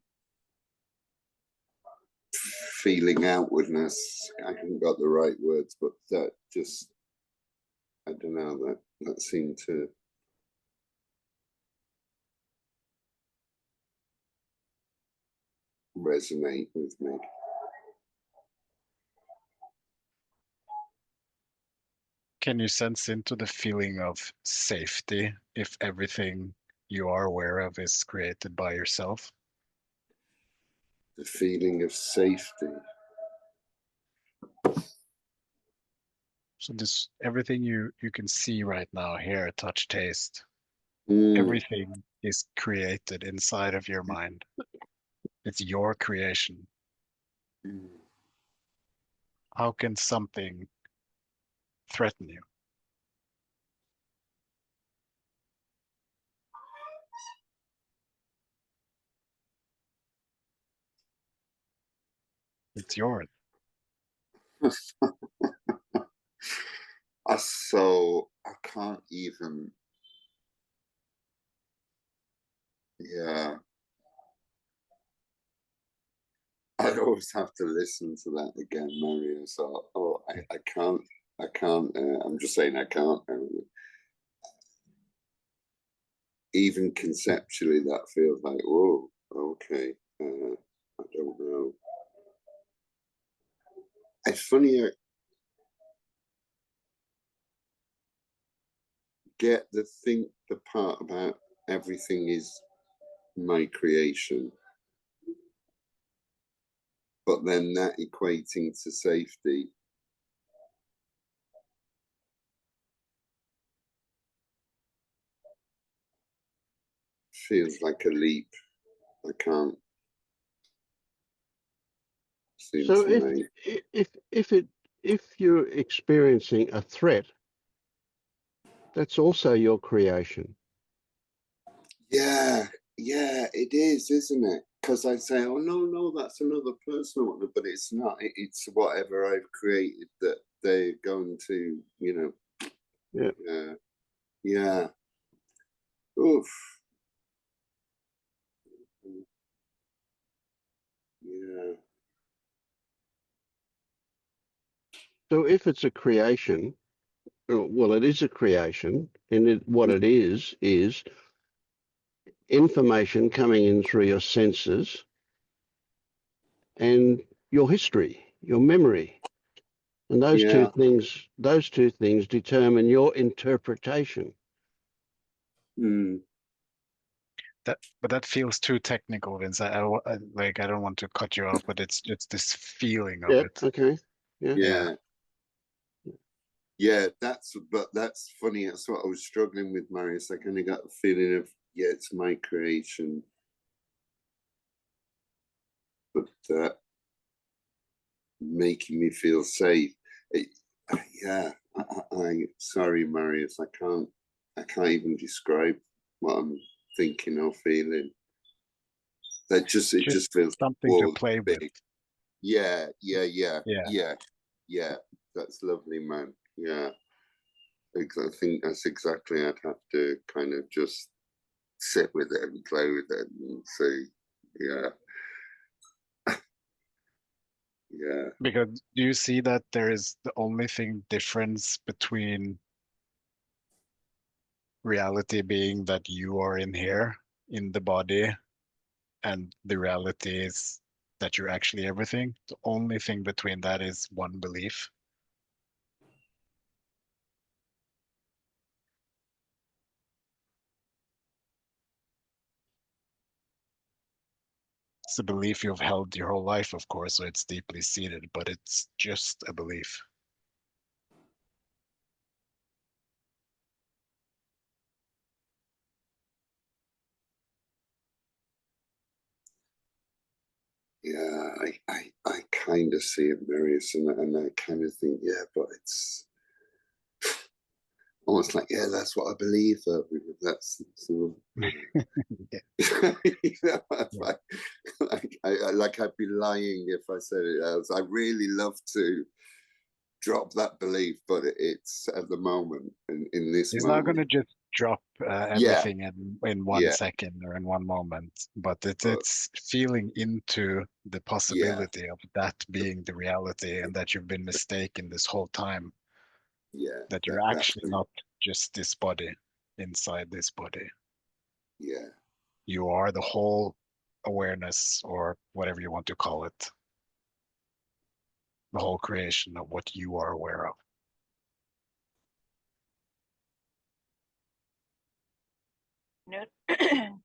I: feeling outwardness, I haven't got the right words, but that just, I don't know, that seemed to resonate with me.
C: Can you sense into the feeling of safety if everything you are aware of is created by yourself?
I: The feeling of safety.
C: So this everything you can see right now, hear, touch, taste,
I: Mm,
C: everything is created inside of your mind. It's your creation.
I: mm.
C: How can something threaten you? It's yours.
I: So I can't even, yeah. I always have to listen to that again, Mario. So, I can't. I'm just saying I can't. Even conceptually, that feels like, whoa, okay. I don't know. It's funny. I get the part about everything is my creation, but then that equating to safety feels like a leap. I can't seem
B: So
I: to make.
B: if you're experiencing a threat, that's also your creation.
I: Yeah, yeah, it is, isn't it? Because I say, oh no, that's another person, but it's not. It's whatever I've created that they're going to,
B: Yeah.
I: Yeah. Oof. Yeah.
B: So if it's a creation, well, it is a creation, and what it is information coming in through your senses and your history, your memory. And
I: Yeah.
B: those two things determine your interpretation.
I: Mm.
C: But that feels too technical, Vince. Like, I don't want to cut you off, but it's just this feeling of
B: Yeah.
C: it.
B: Okay. Yeah.
I: Yeah. Yeah, but that's funny. That's what I was struggling with, Marius. I kind of got the feeling of, yeah, it's my creation, but making me feel safe. Yeah, sorry, Marius. I can't even describe what I'm thinking or feeling. It just feels,
C: something to
I: whoa,
C: play with.
I: big. Yeah. That's lovely, man. Yeah. I think that's exactly. I'd have to kind of just sit with it and play with it and see. Yeah. Yeah.
C: Because do you see that there is the only thing difference between reality being that you are in here in the body and the reality is that you're actually everything? The only thing between that is one belief. It's a belief you've held your whole life, of course, so it's deeply seated, but it's just a belief.
I: Yeah, I kind of see it, Marius, and I kind of think, yeah, but it's almost like, yeah, that's what I believe. That's so,
C: Yeah.
I: you know,
C: Yeah.
I: like I'd be lying if I said it else. I really love to drop that belief, but it's at the moment, in this
C: He's not going
I: moment.
C: to just drop
I: Yeah,
C: everything in one
I: yeah,
C: second or in one moment, but
I: but
C: it's feeling into the
I: yeah,
C: possibility of that being the reality and that you've been mistaken this whole time,
I: yeah,
C: that you're
I: that's
C: actually not just this body inside this body.
I: yeah,
C: You are the whole awareness, or whatever you want to call it, the whole creation of what you are aware of.
H: You know,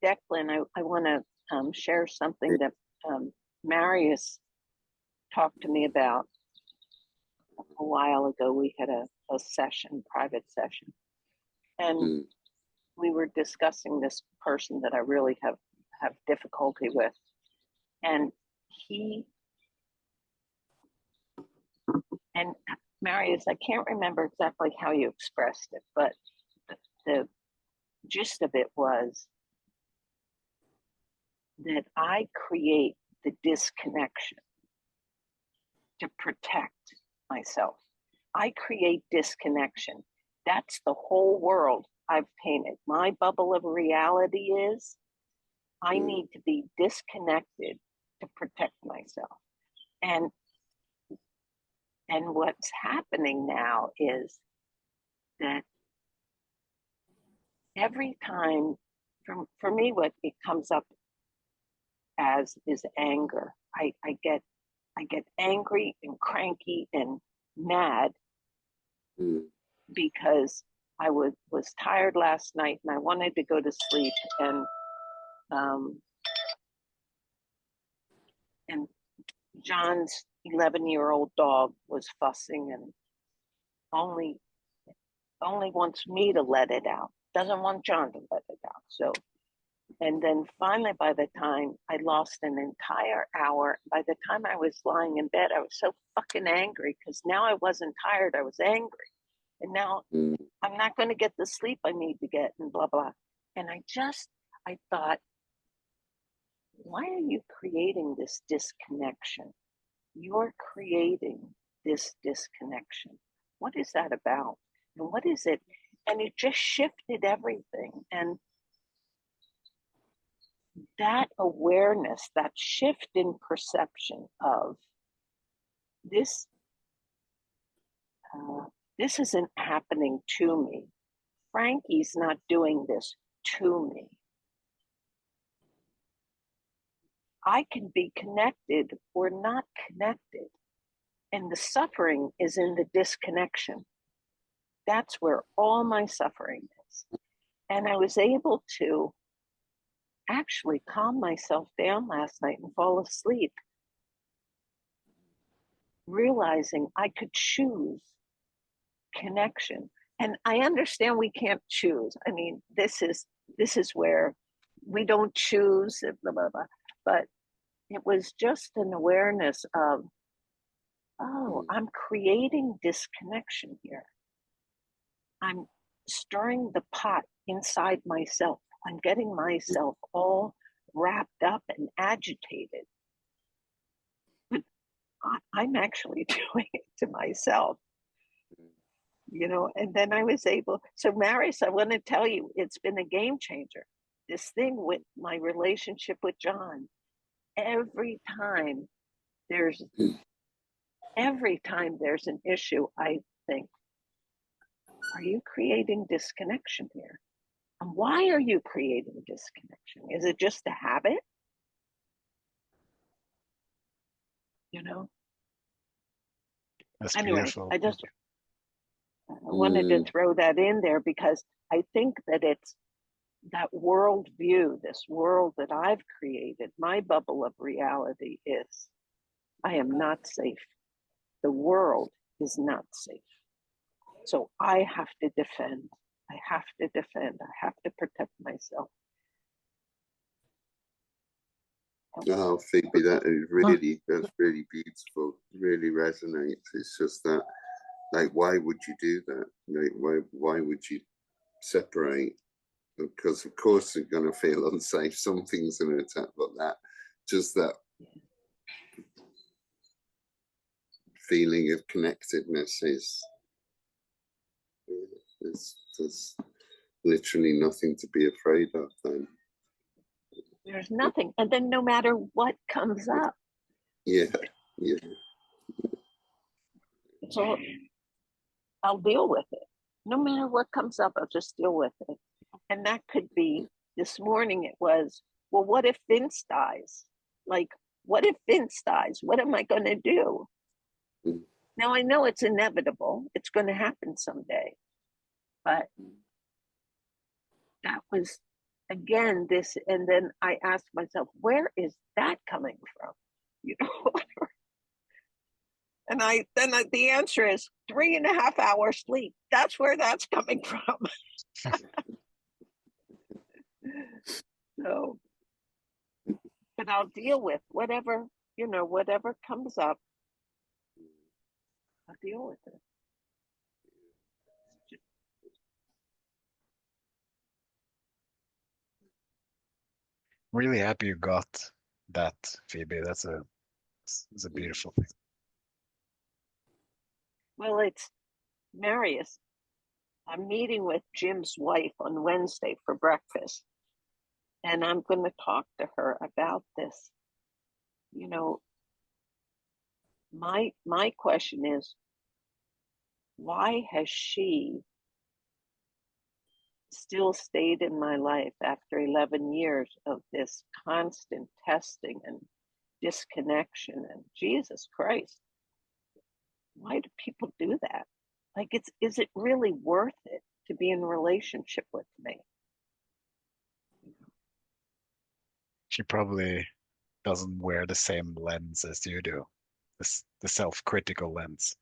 H: Declan, I want to share something that Marius talked to me about a while ago. We had a session, private session, and
I: mm,
H: we were discussing this person that I really have difficulty with, and he and Marius, I can't remember exactly how you expressed it, but the gist of it was that I create the disconnection to protect myself. I create disconnection. That's the whole world I've painted. My bubble of reality is I
I: mm,
H: need to be disconnected to protect myself. And what's happening now is that every time, for me, what it comes up as is anger. I get angry and cranky and mad
I: mm,
H: because I was tired last night and I wanted to go to sleep, um, and John's 11-year-old dog was fussing and only wants me to let it out. Doesn't want John to let it out. So, and then finally, by the time I lost an entire hour, by the time I was lying in bed, I was so fucking angry because now I wasn't tired, I was angry. And now
I: mm.
H: I'm not going to get the sleep I need to get and blah, blah. And I thought, why are you creating this disconnection? You're creating this disconnection. What is that about? And what is it? And it just shifted everything. And that awareness, that shift in perception of this, this isn't happening to me. Frankie's not doing this to me. I can be connected or not connected. And the suffering is in the disconnection. That's where all my suffering is. And I was able to actually calm myself down last night and fall asleep, realizing I could choose connection. And I understand we can't choose. I mean, this is where we don't choose, blah, blah, blah. But it was just an awareness of, oh, I'm creating disconnection here. I'm stirring the pot inside myself. I'm getting myself all wrapped up and agitated. But I'm actually doing it to myself. You know, and then I was able, so Marius, I want to tell you, it's been a game changer. This thing with my relationship with John, every time there's an issue, I think, are you creating disconnection here? And why are you creating disconnection? Is it just a habit? You know?
C: That's
H: Anyway,
C: beautiful.
H: I just wanted to throw that in there because I think that it's that world view, this world that I've created, my bubble of reality is, I am not safe. The world is not safe. So I have to defend. I have to defend. I have to protect myself.
I: Oh, Phoebe, that's really beautiful. Really resonates. It's just that, like, why would you do that? Like, why would you separate? Because of course they're going to feel unsafe. Something's going to attack, but that feeling of connectedness is there's literally nothing to be afraid of then.
H: There's nothing. And then no matter what comes up.
I: Yeah.
H: So I'll deal with it. No matter what comes up, I'll just deal with it. And that could be, this morning it was, well, what if Vince dies? Like, what if Vince dies? What am I going to do? Now I know it's inevitable. It's going to happen someday. But that was, again, this, and then I asked myself, where is that coming from? You know? And the answer is 3.5 hours sleep. That's where that's coming from. So, but I'll deal with whatever, whatever comes up. I'll deal with it.
C: Really happy you got that, Phoebe. That's a beautiful thing.
H: Well, it's Marius. I'm meeting with Jim's wife on Wednesday for breakfast. And I'm going to talk to her about this. You know, my question is, why has she still stayed in my life after 11 years of this constant testing and disconnection? And Jesus Christ, why do people do that? Like, is it really worth it to be in a relationship with me?
C: She probably doesn't wear the same lens as you do, the self-critical lens.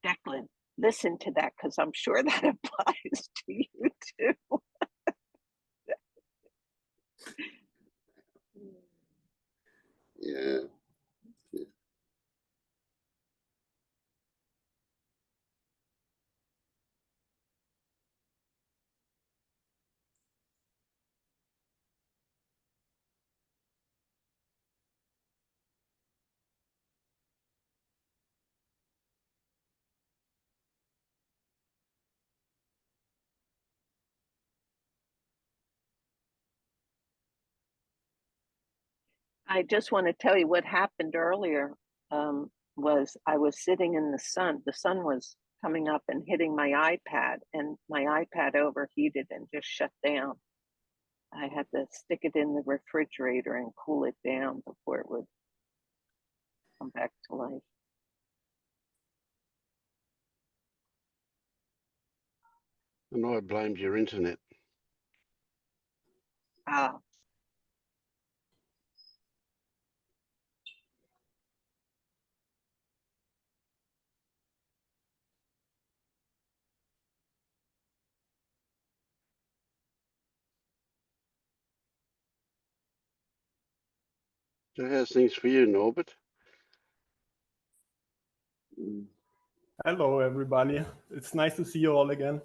H: Declan, listen to that, because I'm sure that applies to you too.
I: Yeah.
H: I just want to tell you what happened earlier. Was I was sitting in the sun. The sun was coming up and hitting my iPad, and my iPad overheated and just shut down. I had to stick it in the refrigerator and cool it down before it would come back to life.
B: And I blamed your internet.
H: Ah,
B: So how's things for you, Norbert?
G: Hello, everybody. It's nice to see you all again.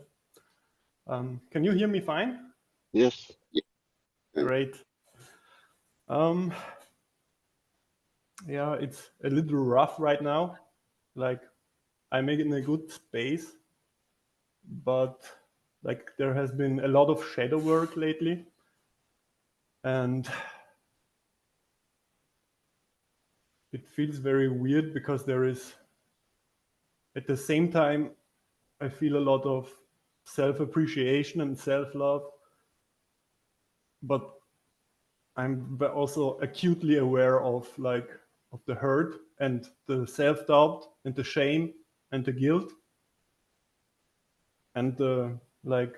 G: Can you hear me fine?
B: Yes.
G: Great. Yeah, it's a little rough right now. Like, I'm in a good space, but like there has been a lot of shadow work lately, and it feels very weird because there is, at the same time, I feel a lot of self-appreciation and self-love, but I'm also acutely aware of the hurt and the self-doubt and the shame and the guilt, and like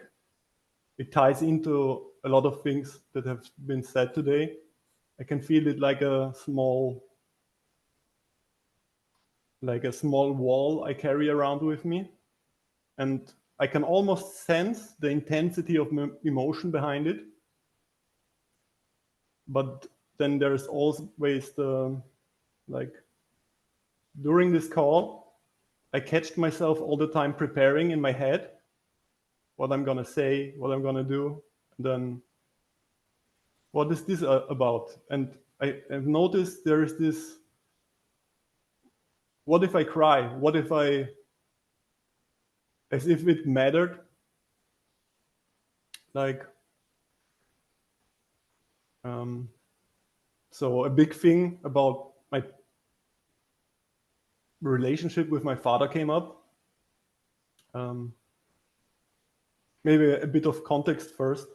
G: it ties into a lot of things that have been said today. I can feel it like a small wall I carry around with me, and I can almost sense the intensity of emotion behind it. But then there's always the, like, during this call, I catched myself all the time preparing in my head what I'm gonna say, what I'm gonna do, and then what is this about? And I've noticed there is this, what if I cry? What if I, as if it mattered, like, so a big thing about my relationship with my father came up. Maybe a bit of context first.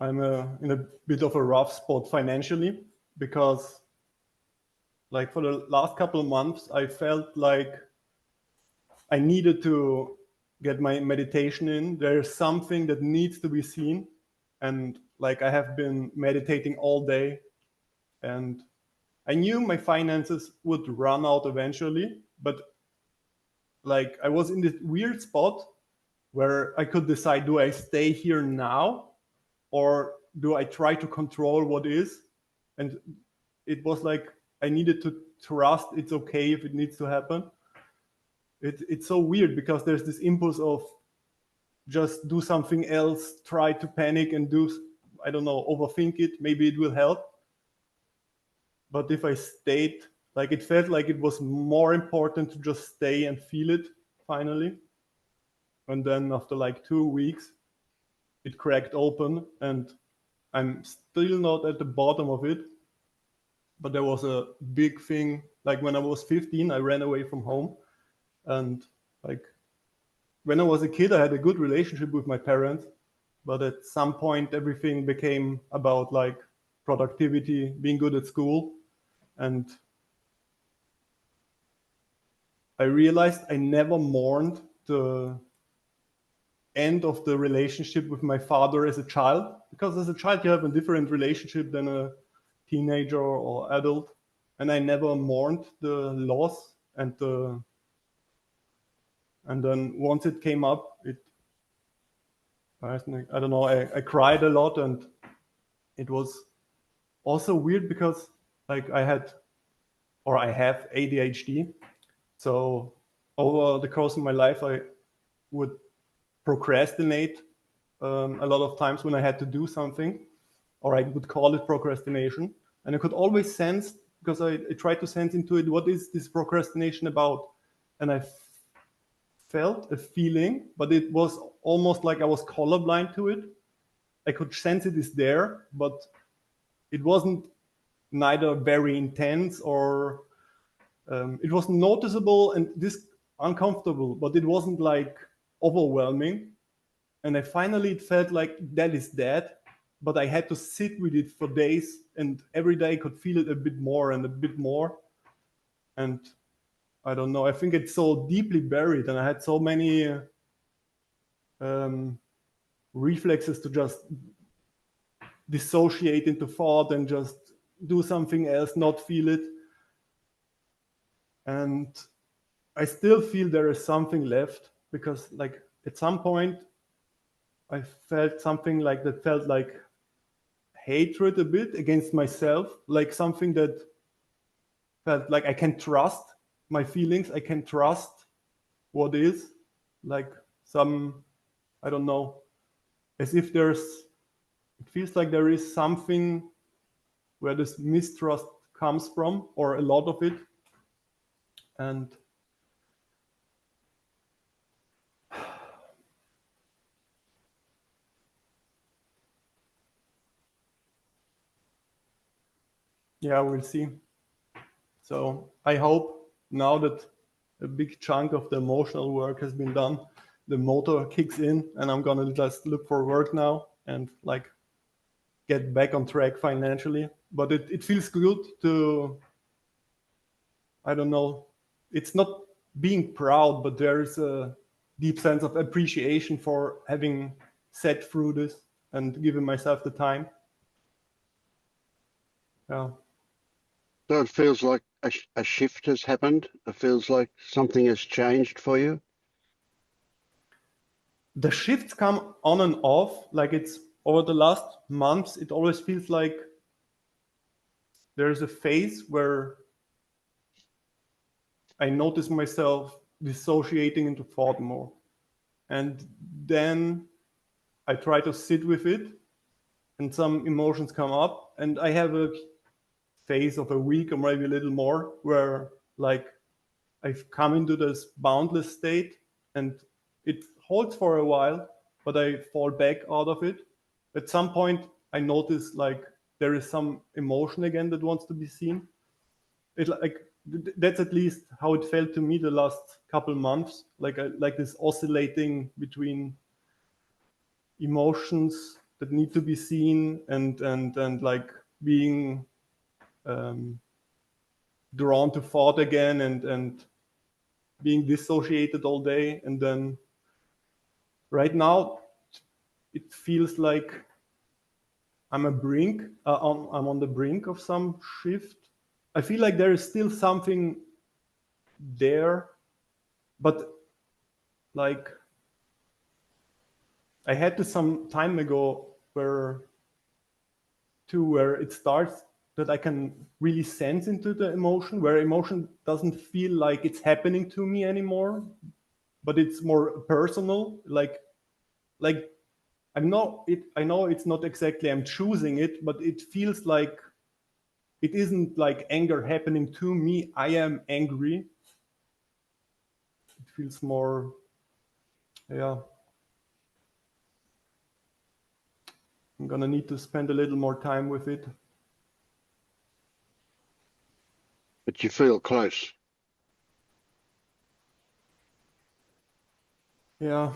G: I'm in a bit of a rough spot financially because, like, for the last couple of months, I felt like I needed to get my meditation in. There's something that needs to be seen. And like, I have been meditating all day, and I knew my finances would run out eventually, but like, I was in this weird spot where I could decide, do I stay here now or do I try to control what is? And it was like I needed to trust it's okay if it needs to happen. It's so weird because there's this impulse of just do something else, try to panic and do, I don't know, overthink it, maybe it will help. But if I stayed, like, it felt like it was more important to just stay and feel it finally. And then after like 2 weeks, it cracked open, and I'm still not at the bottom of it. But there was a big thing, like when I was 15, I ran away from home. And like when I was a kid, I had a good relationship with my parents. But at some point, everything became about like productivity, being good at school. And I realized I never mourned the end of the relationship with my father as a child, because as a child you have a different relationship than a teenager or adult, and I never mourned the loss. And then once it came up, I don't know, I cried a lot. And it was also weird because like I have ADHD, so over the course of my life I would procrastinate a lot of times when I had to do something, or I would call it procrastination. And I could always sense, because I tried to sense into it, what is this procrastination about? And I felt a feeling, but it was almost like I was colorblind to it. I could sense it is there, but it wasn't neither very intense or it was noticeable and this uncomfortable, but it wasn't like overwhelming. And I finally, it felt like that is dead. but I had to sit with it for days, and every day I could feel it a bit more and a bit more. And I don't know, I think it's so deeply buried, and I had so many reflexes to just dissociate into thought and just do something else, not feel it. And I still feel there is something left, because like at some point I felt something like that felt like hatred a bit against myself, like something that felt like I can trust my feelings, I can trust what is, like some, I don't know, as if it feels like there is something where this mistrust comes from, or a lot of it. And yeah, we'll see. So I hope now that a big chunk of the emotional work has been done, the motor kicks in, and I'm gonna just look for work now and like get back on track financially. But it feels good to, I don't know, it's not being proud, but there's a deep sense of appreciation for having sat through this and given myself the time. Yeah.
B: So it feels like a shift has happened. It feels like something has changed for you.
G: The shifts come on and off. Like it's over the last months, it always feels like there's a phase where I notice myself dissociating into thought more. And then I try to sit with it, and some emotions come up, and I have a phase of a week or maybe a little more where like I've come into this boundless state, and it holds for a while, but I fall back out of it. At some point, I notice like there is some emotion again that wants to be seen. It like that's at least how it felt to me the last couple months. Like this oscillating between emotions that need to be seen and like being drawn to thought again and being dissociated all day. And then right now it feels like I'm on the brink of some shift. I feel like there is still something there, but like I had this some time ago where it starts that I can really sense into the emotion, where emotion doesn't feel like it's happening to me anymore, but it's more personal. Like I know it's not exactly I'm choosing it, but it feels like it isn't like anger happening to me. I am angry. It feels more, yeah. I'm gonna need to spend a little more time with it.
B: But you feel close.
G: Yeah.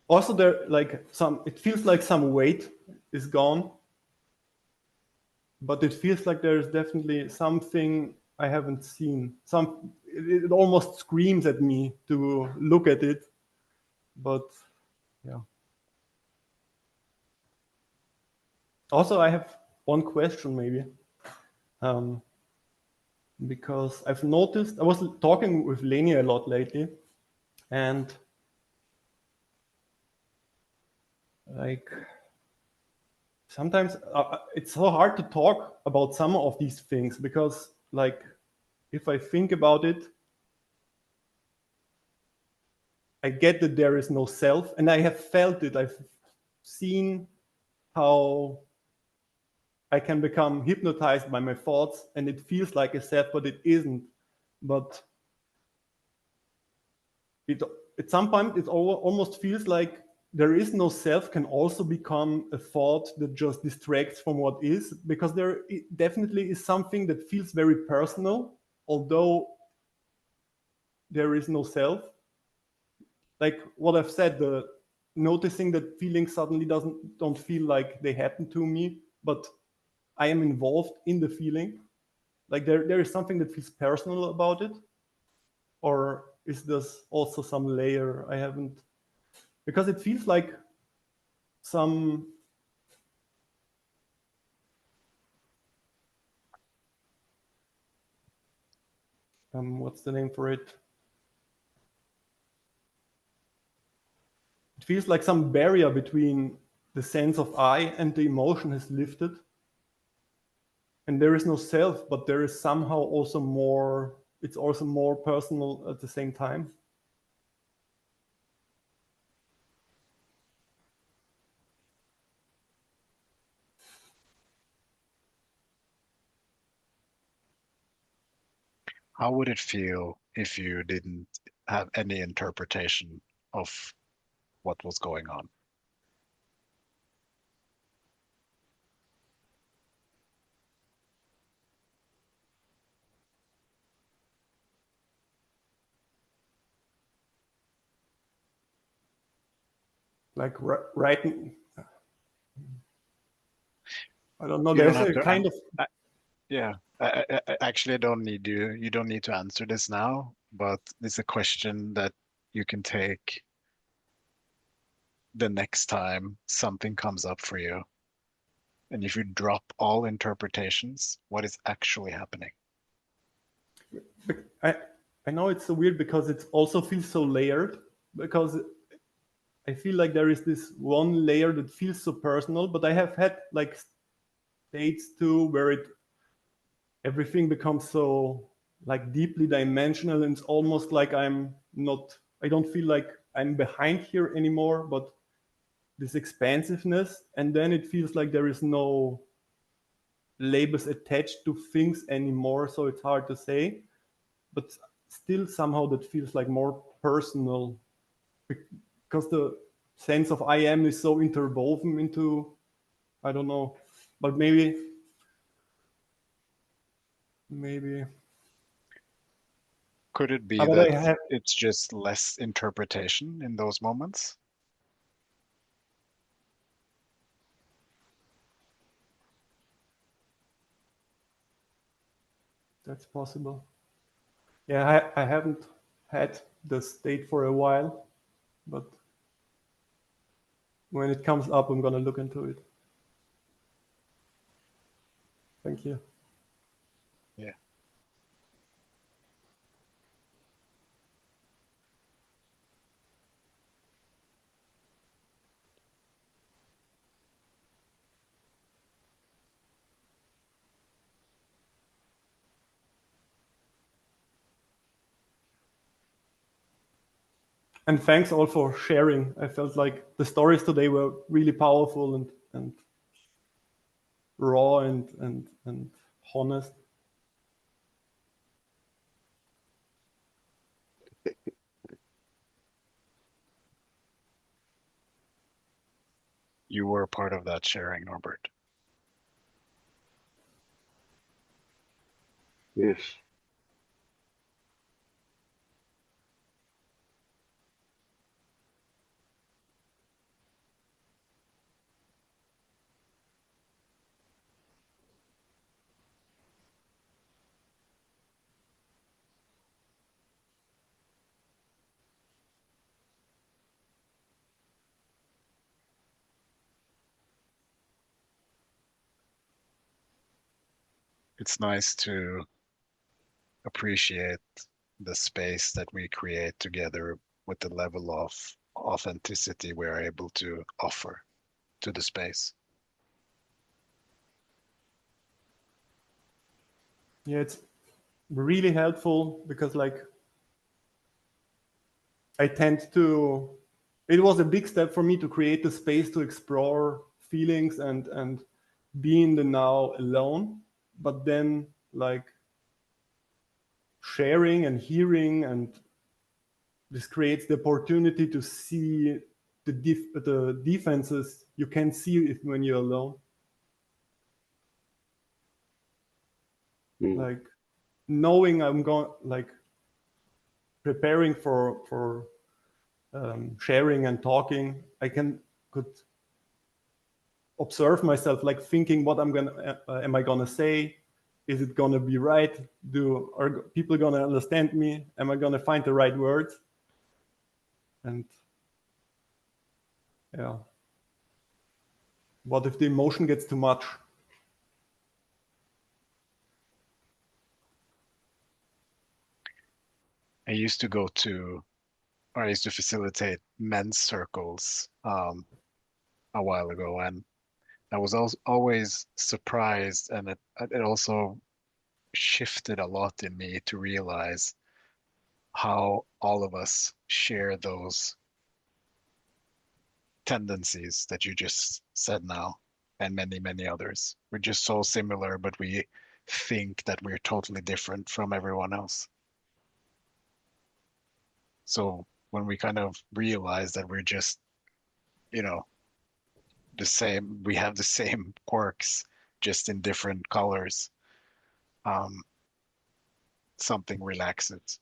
G: Also, there it feels like some weight is gone, but it feels like there's definitely something I haven't seen. It almost screams at me to look at it, but yeah. Also, I have one question maybe, because I've noticed, I was talking with Leni a lot lately, and like sometimes it's so hard to talk about some of these things, because like if I think about it, I get that there is no self, and I have felt it. I've seen how I can become hypnotized by my thoughts, and it feels like a self, but it isn't. But at some point, it almost feels like there is no self can also become a thought that just distracts from what is, because there definitely is something that feels very personal, although there is no self. Like what I've said, the noticing that feelings suddenly don't feel like they happen to me, but I am involved in the feeling. Like there is something that feels personal about it, or is this also some layer I haven't? Because it feels like some what's the name for it? It feels like some barrier between the sense of I and the emotion has lifted. And there is no self, but there is somehow also more, it's also more personal at the same time.
C: How would it feel if you didn't have any interpretation of what was going on?
G: Like right, I don't know,
C: You don't
G: there's
C: have
G: a
C: to.
G: kind of,
C: Yeah, I actually don't need you. You don't need to answer this now, but it's a question that you can take the next time something comes up for you. And if you drop all interpretations, what is actually happening?
G: I know it's so weird because it also feels so layered, because I feel like there is this one layer that feels so personal, but I have had like states too where everything becomes so like deeply dimensional, and it's almost like I don't feel like I'm behind here anymore, but this expansiveness, and then it feels like there is no labels attached to things anymore, so it's hard to say, but still somehow that feels like more personal, because the sense of I am is so interwoven into, I don't know, but maybe
C: Could it be
G: but
C: that
G: I have,
C: it's just less interpretation in those moments?
G: that's possible. Yeah, I haven't had the state for a while, but when it comes up, I'm gonna look into it. Thank you.
C: Yeah.
G: And thanks all for sharing. I felt like the stories today were really powerful and raw and honest.
C: You were a part of that sharing, Norbert.
B: Yes.
C: It's nice to appreciate the space that we create together with the level of authenticity we're able to offer to the space.
G: Yeah, it's really helpful because like I tend to, it was a big step for me to create the space to explore feelings and be in the now alone. But then like sharing and hearing, and this creates the opportunity to see the defenses you can see it when you're alone.
B: Mm.
G: Like knowing I'm going, like preparing for sharing and talking, I could observe myself, like thinking, what am I gonna say? Is it gonna be right? Are people gonna understand me? Am I gonna find the right words? And yeah, what if the emotion gets too much?
C: I used to facilitate men's circles a while ago, and I was always surprised, and it also shifted a lot in me to realize how all of us share those tendencies that you just said now, and many, many others. We're just so similar, but we think that we're totally different from everyone else. So when we kind of realize that we're just, you know, the same, we have the same quirks, just in different colors, something relaxes.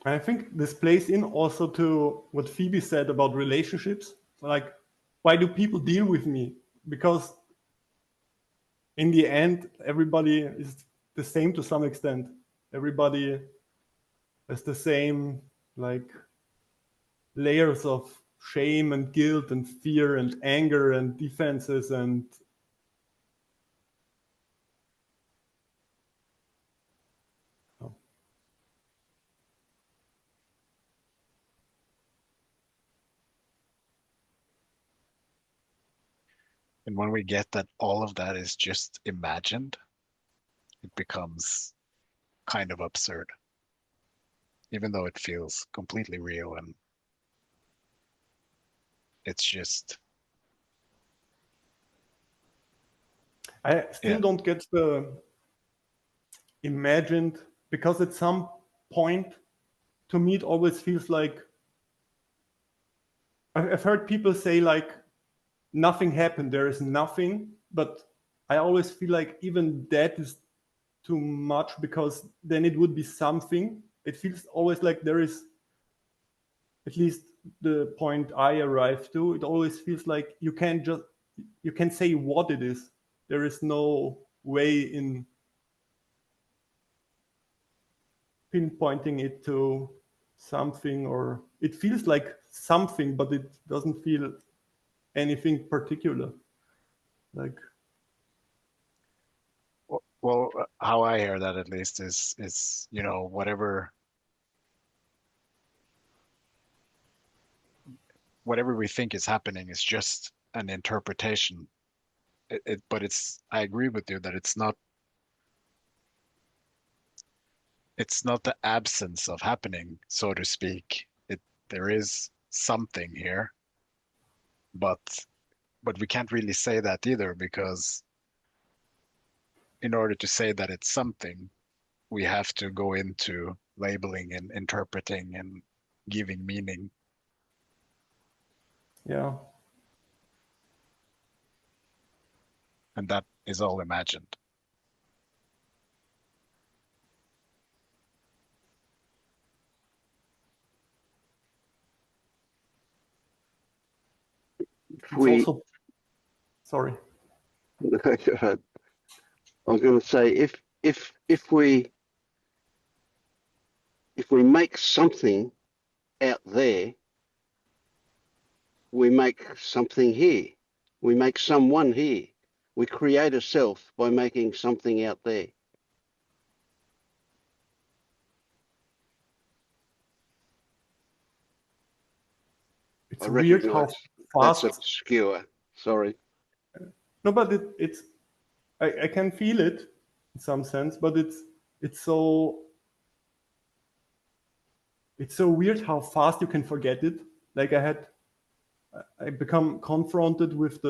G: I think this plays in also to what Phoebe said about relationships. Like, why do people deal with me? Because in the end, everybody is the same to some extent. Everybody has the same, like, layers of shame and guilt and fear and anger and defenses and
C: And when we get that all of that is just imagined, it becomes kind of absurd, even though it feels completely real, and it's just,
G: I still don't get the imagined, because at some point, to me, it always feels like I've heard people say, like, nothing happened, there is nothing, but I always feel like even that is too much, because then it would be something. It feels always like there is, at least the point I arrived to, it always feels like you can say what it is. There is no way in pinpointing it to something, or it feels like something, but it doesn't feel anything particular. Like,
C: well, how I hear that at least is, you know, whatever we think is happening is just an interpretation. But I agree with you that it's not the absence of happening, so to speak. There is something here, but we can't really say that either, because in order to say that it's something, we have to go into labeling and interpreting and giving meaning.
G: yeah.
C: And that is all imagined.
G: It's also, sorry.
B: I was going to say, if we make something out there, we make something here. We make someone here. We create a self by making something out there.
G: It's
B: I
G: weird how
B: recognise that's
G: fast.
B: obscure. Sorry.
G: No, but it's I can feel it in some sense, but it's so weird how fast you can forget it. Like, I become confronted with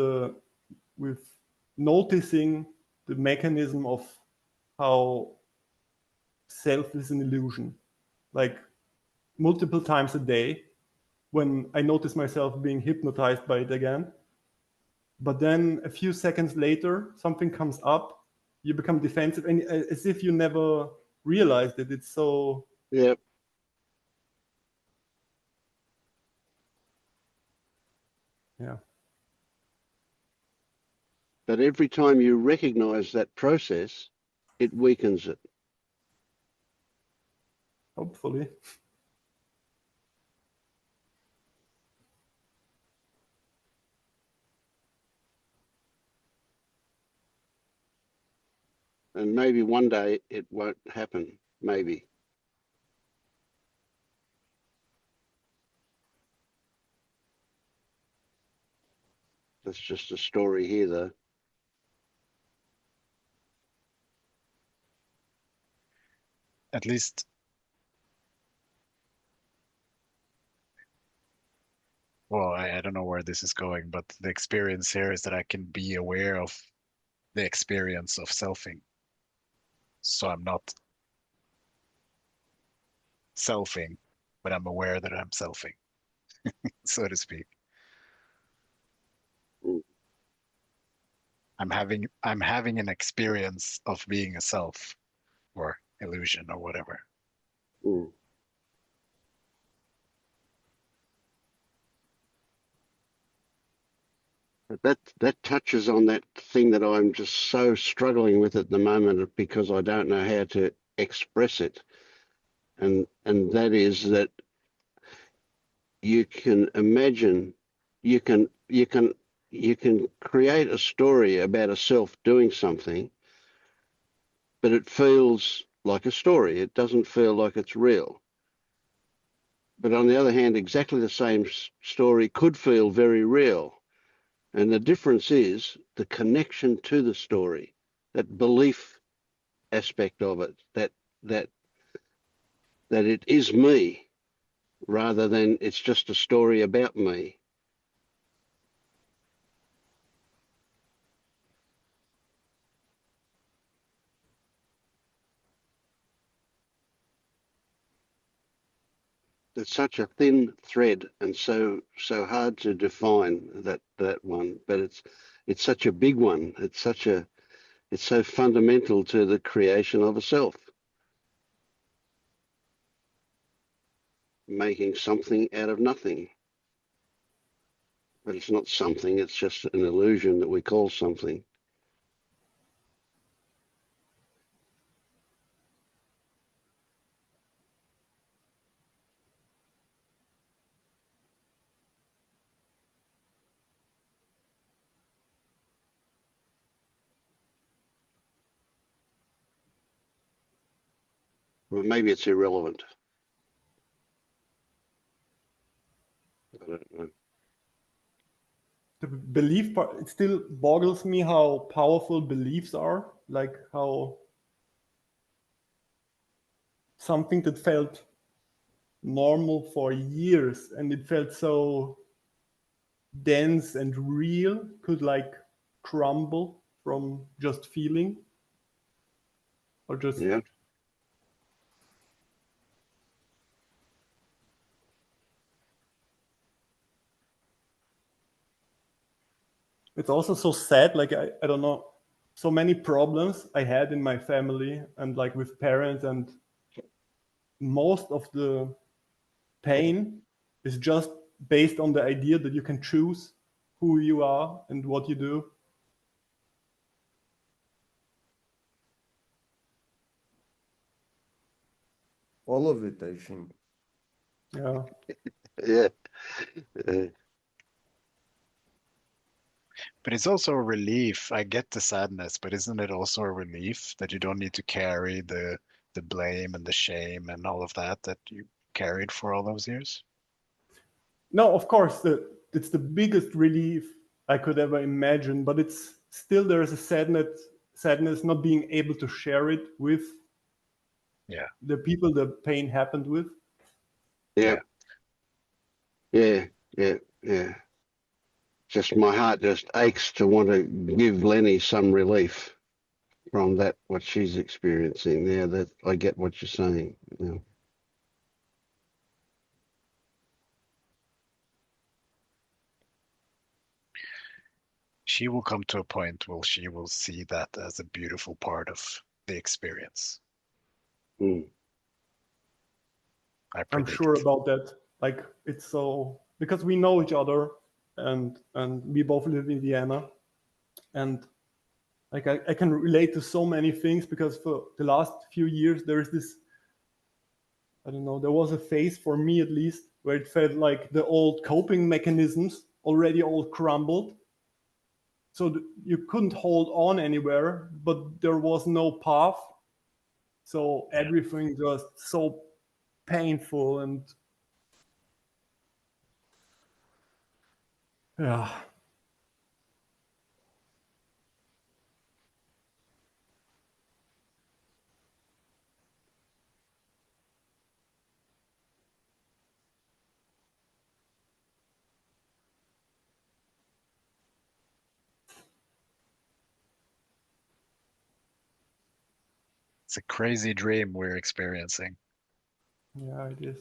G: noticing the mechanism of how self is an illusion, like multiple times a day, when I notice myself being hypnotized by it again. But then a few seconds later, something comes up, you become defensive, and as if you never realized it. It's so,
B: Yeah.
G: Yeah.
B: But every time you recognize that process, it weakens it.
G: Hopefully.
B: And maybe one day it won't happen. Maybe. That's just a story here, though.
C: At least, well, I don't know where this is going, but the experience here is that I can be aware of the experience of selfing. So I'm not selfing, but I'm aware that I'm selfing, so to speak.
B: Mm.
C: I'm having an experience of being a self or illusion or whatever.
B: Mm. But that touches on that thing that I'm just so struggling with at the moment because I don't know how to express it. And that is that you can imagine, you can create a story about a self doing something, but it feels like a story. It doesn't feel like it's real. But on the other hand, exactly the same story could feel very real. And the difference is the connection to the story, that belief aspect of it, that it is me rather than it's just a story about me. It's such a thin thread and so hard to define that one, but it's such a big one. It's so fundamental to the creation of a self, making something out of nothing. But it's not something, it's just an illusion that we call something. Well, maybe it's irrelevant. I don't know.
G: The belief part, it still boggles me how powerful beliefs are, like how something that felt normal for years and it felt so dense and real could like crumble from just feeling or just
B: Yeah.
G: it's also so sad, like I don't know, so many problems I had in my family and like with parents, and most of the pain is just based on the idea that you can choose who you are and what you do.
F: All of it, I think.
G: Yeah.
B: Yeah.
C: But it's also a relief. I get the sadness, but isn't it also a relief that you don't need to carry the blame and the shame and all of that you carried for all those years?
G: No, of course, it's the biggest relief I could ever imagine, but it's still there is a sadness not being able to share it with the people the pain happened with.
B: Yeah. Yeah. Yeah. Yeah. Just my heart just aches to want to give Lenny some relief from that, what she's experiencing now. That I get what you're saying. Yeah.
C: She will come to a point where she will see that as a beautiful part of the experience.
B: Mm.
C: I
G: I'm
C: predict.
G: sure about that. Like it's so because we know each other and we both live in Vienna, and like I can relate to so many things, because for the last few years there is this, I don't know, there was a phase for me at least where it felt like the old coping mechanisms already all crumbled. So you couldn't hold on anywhere, but there was no path. So everything was so painful, and yeah.
C: It's a crazy dream we're experiencing.
G: Yeah, it is.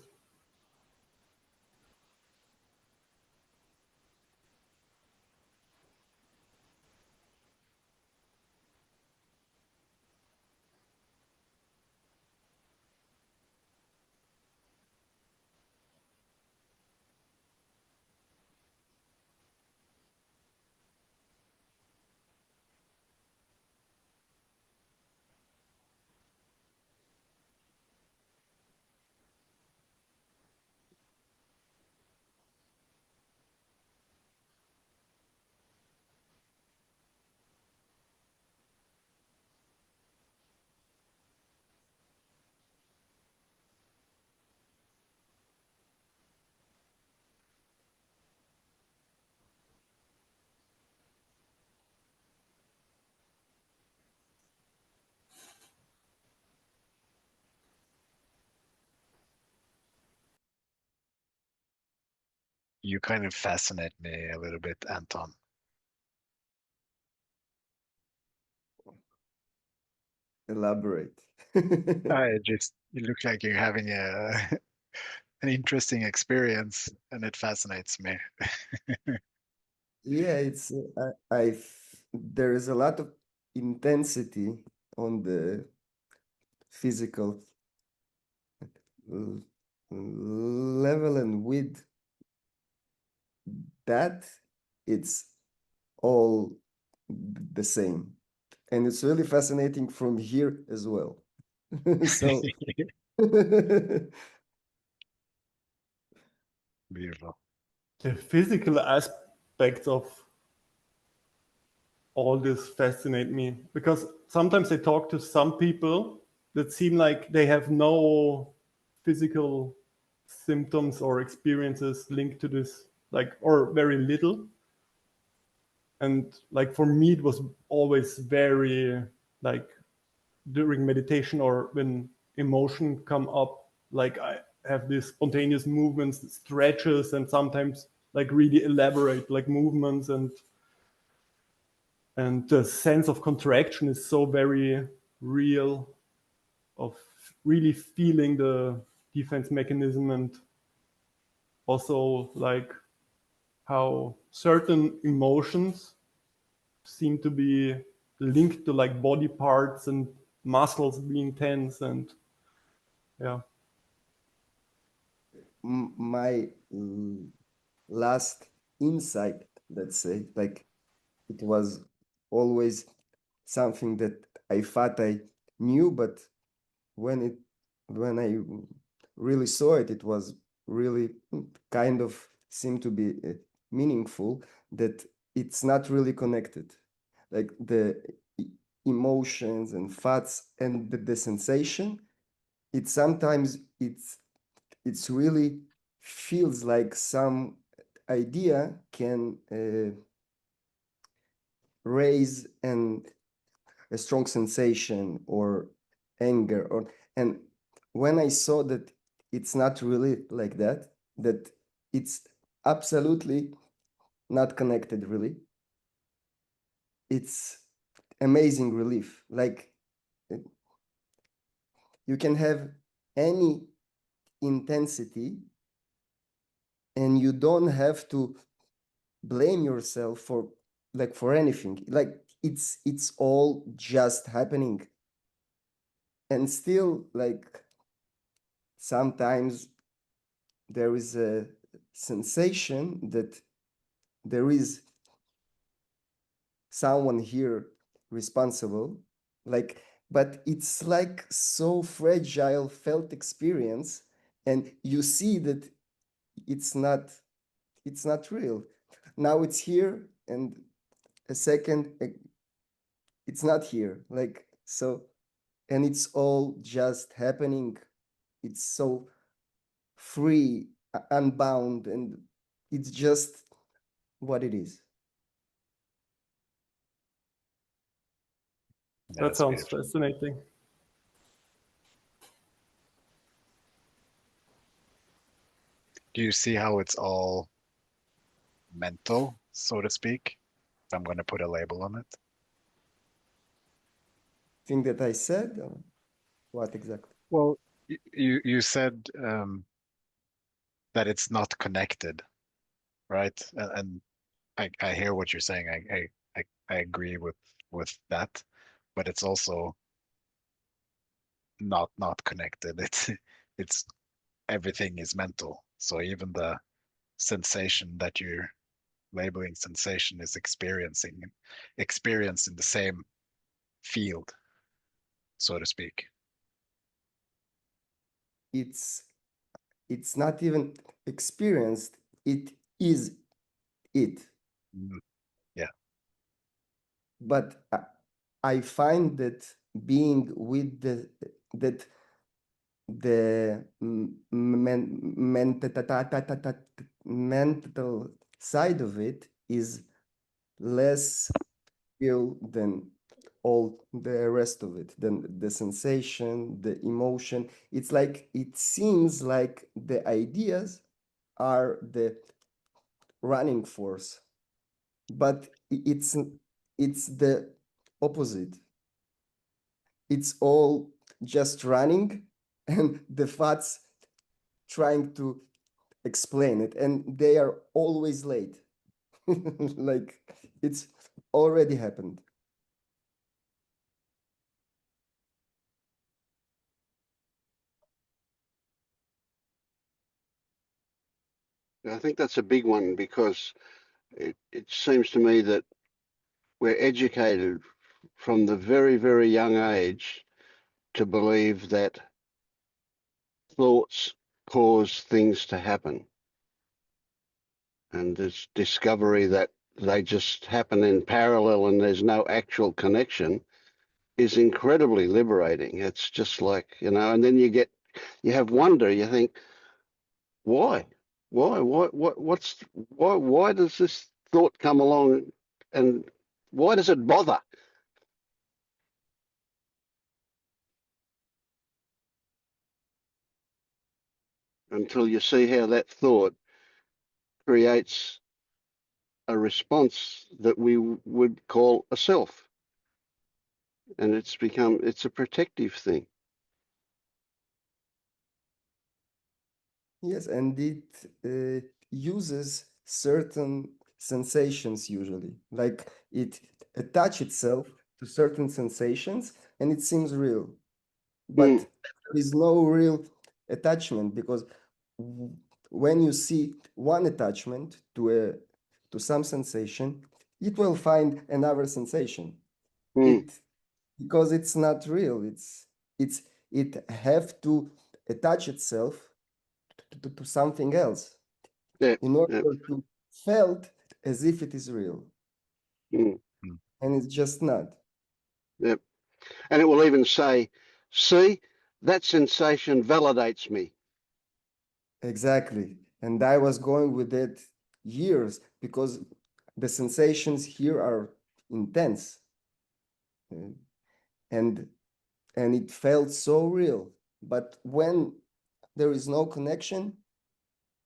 C: You kind of fascinate me a little bit, Anton.
F: Elaborate.
C: You look like you're having an interesting experience, and it fascinates me.
F: Yeah, it's there is a lot of intensity on the physical l- level, and with that, it's all the same. And it's really fascinating from here as well. So
C: Beautiful.
G: The physical aspects of all this fascinate me, because sometimes I talk to some people that seem like they have no physical symptoms or experiences linked to this, like, or very little. And like for me, it was always very, like, during meditation or when emotion come up, like I have these spontaneous movements, stretches, and sometimes like really elaborate like movements, and the sense of contraction is so very real, of really feeling the defense mechanism, and also like how certain emotions seem to be linked to like body parts and muscles being tense, and yeah.
F: my last insight, let's say, like it was always something that I thought I knew, but when I really saw it, it was really kind of seemed to be meaningful, that it's not really connected. Like the emotions and thoughts and the sensation, it sometimes it's really feels like some idea can raise a strong sensation or anger, or and when I saw that it's not really like that, that it's absolutely not connected really, it's amazing relief. Like you can have any intensity and you don't have to blame yourself for like for anything, like it's all just happening. And still, like sometimes there is a sensation that there is someone here responsible, like, but it's like so fragile felt experience, and you see that it's not real. Now it's here, and a second it's not here, like, so, and it's all just happening. It's so free, unbound, and it's just what it is.
C: Yeah,
G: That
C: that's
G: sounds
C: beautiful.
G: fascinating.
C: Do you see how it's all mental, so to speak? If I'm going to put a label on it.
F: Thing that I said, or what exactly?
C: Well, you said that it's not connected, right? And I hear what you're saying. I agree with that, but it's also not connected. It's everything is mental. So even the sensation that you're labeling sensation is experienced in the same field, so to speak.
F: It's not even experienced, it is it.
C: Mm, yeah.
F: But I find that being with that the mental side of it is less real than all the rest of it, than the sensation, the emotion. It's like, it seems like the ideas are the running force, but it's the opposite. It's all just running, and the thoughts trying to explain it, and they are always late. Like, it's already happened.
B: I think that's a big one because it seems to me that we're educated from the very, very young age to believe that thoughts cause things to happen. And this discovery that they just happen in parallel and there's no actual connection is incredibly liberating. It's just like, and then you have wonder, you think, why? Why does this thought come along and why does it bother? Until you see how that thought creates a response that we would call a self. And it's a protective thing.
F: Yes, and it uses certain sensations usually. Like, it attach itself to certain sensations, and it seems real. But there is no real attachment, because when you see one attachment to some sensation, it will find another sensation. It, because it's not real. It's it have to attach itself to something else
B: Yeah,
F: in order to felt as if it is real,
B: mm,
F: and it's just not.
B: yeah. And it will even say, see, that sensation validates me.
F: Exactly. And I was going with it years, because the sensations here are intense. Uh, and and it felt so real. But when there is no connection,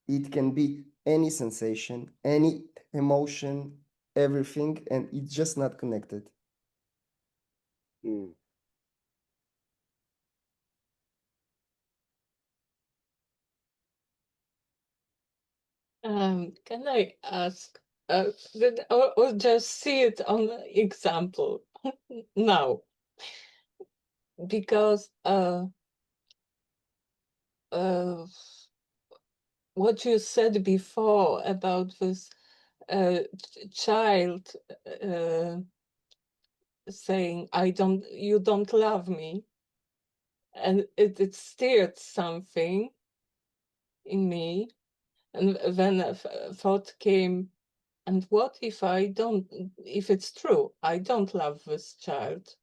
F: it can be any sensation, any emotion, everything, and it's just not connected.
B: Mm.
J: Can I ask, or just see it on the example now? Because what you said before about this child saying, you don't love me. And it stirred something in me. And then a thought came, and what if if it's true, I don't love this child?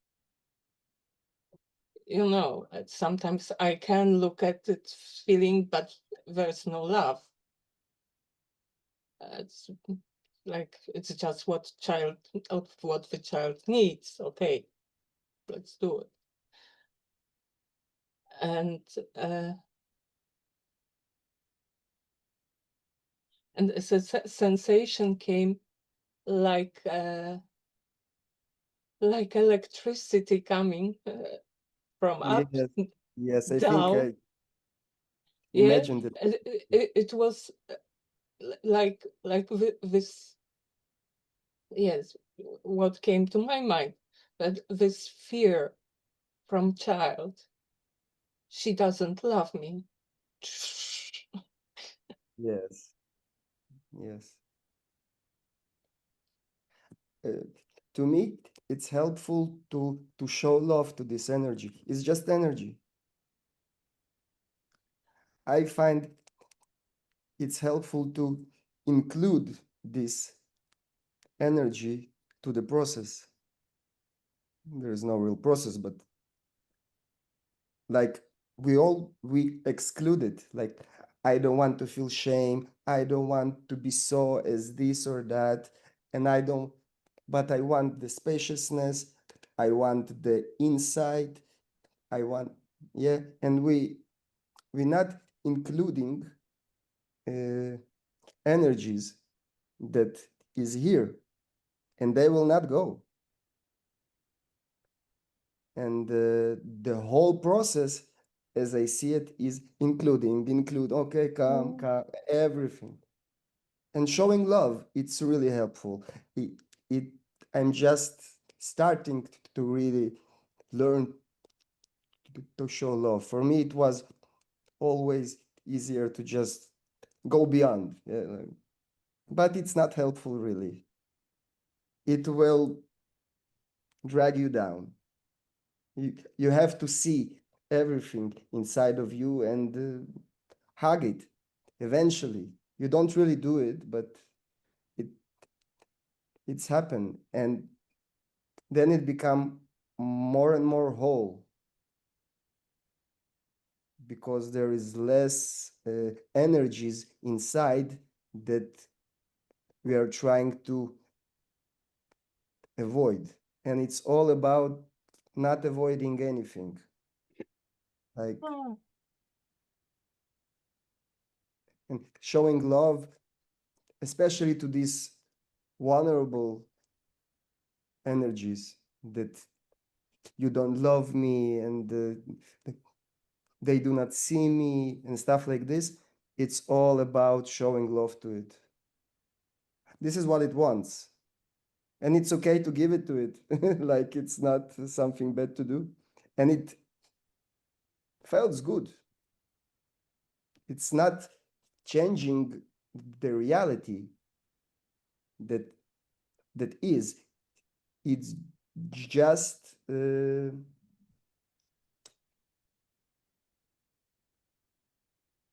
J: You know, sometimes I can look at it feeling, but there's no love. It's like, it's just what the child needs. Okay, let's do it. And a sensation came like electricity coming from up
F: Yes, I think
J: down.
F: I
J: Yeah,
F: imagined it.
J: it was like this. Yes, what came to my mind, that this fear from child, she doesn't love me.
F: Yes, yes. To me, it's helpful to show love to this energy. It's just energy. I find it's helpful to include this energy to the process. There is no real process, but like we exclude it. Like, I don't want to feel shame. I don't want to be so as this or that. And but I want the spaciousness. I want the insight. I want, yeah. And we're not including energies that is here, and they will not go. And the whole process, as I see it, is include, okay, come, everything. And showing love, it's really helpful. It I'm just starting to really learn to show love. For me, it was always easier to just go beyond. But it's not helpful, really. It will drag you down. You have to see everything inside of you and hug it eventually. You don't really do it, but it it's happened. And then it become more and more whole, because there is less energies inside that we are trying to avoid. And it's all about not avoiding anything. Like, and showing love, especially to these vulnerable energies that you don't love me and they do not see me and stuff like this. It's all about showing love to it. This is what it wants. And it's okay to give it to it. Like, it's not something bad to do. And it felt good. It's not changing the reality that is. It's just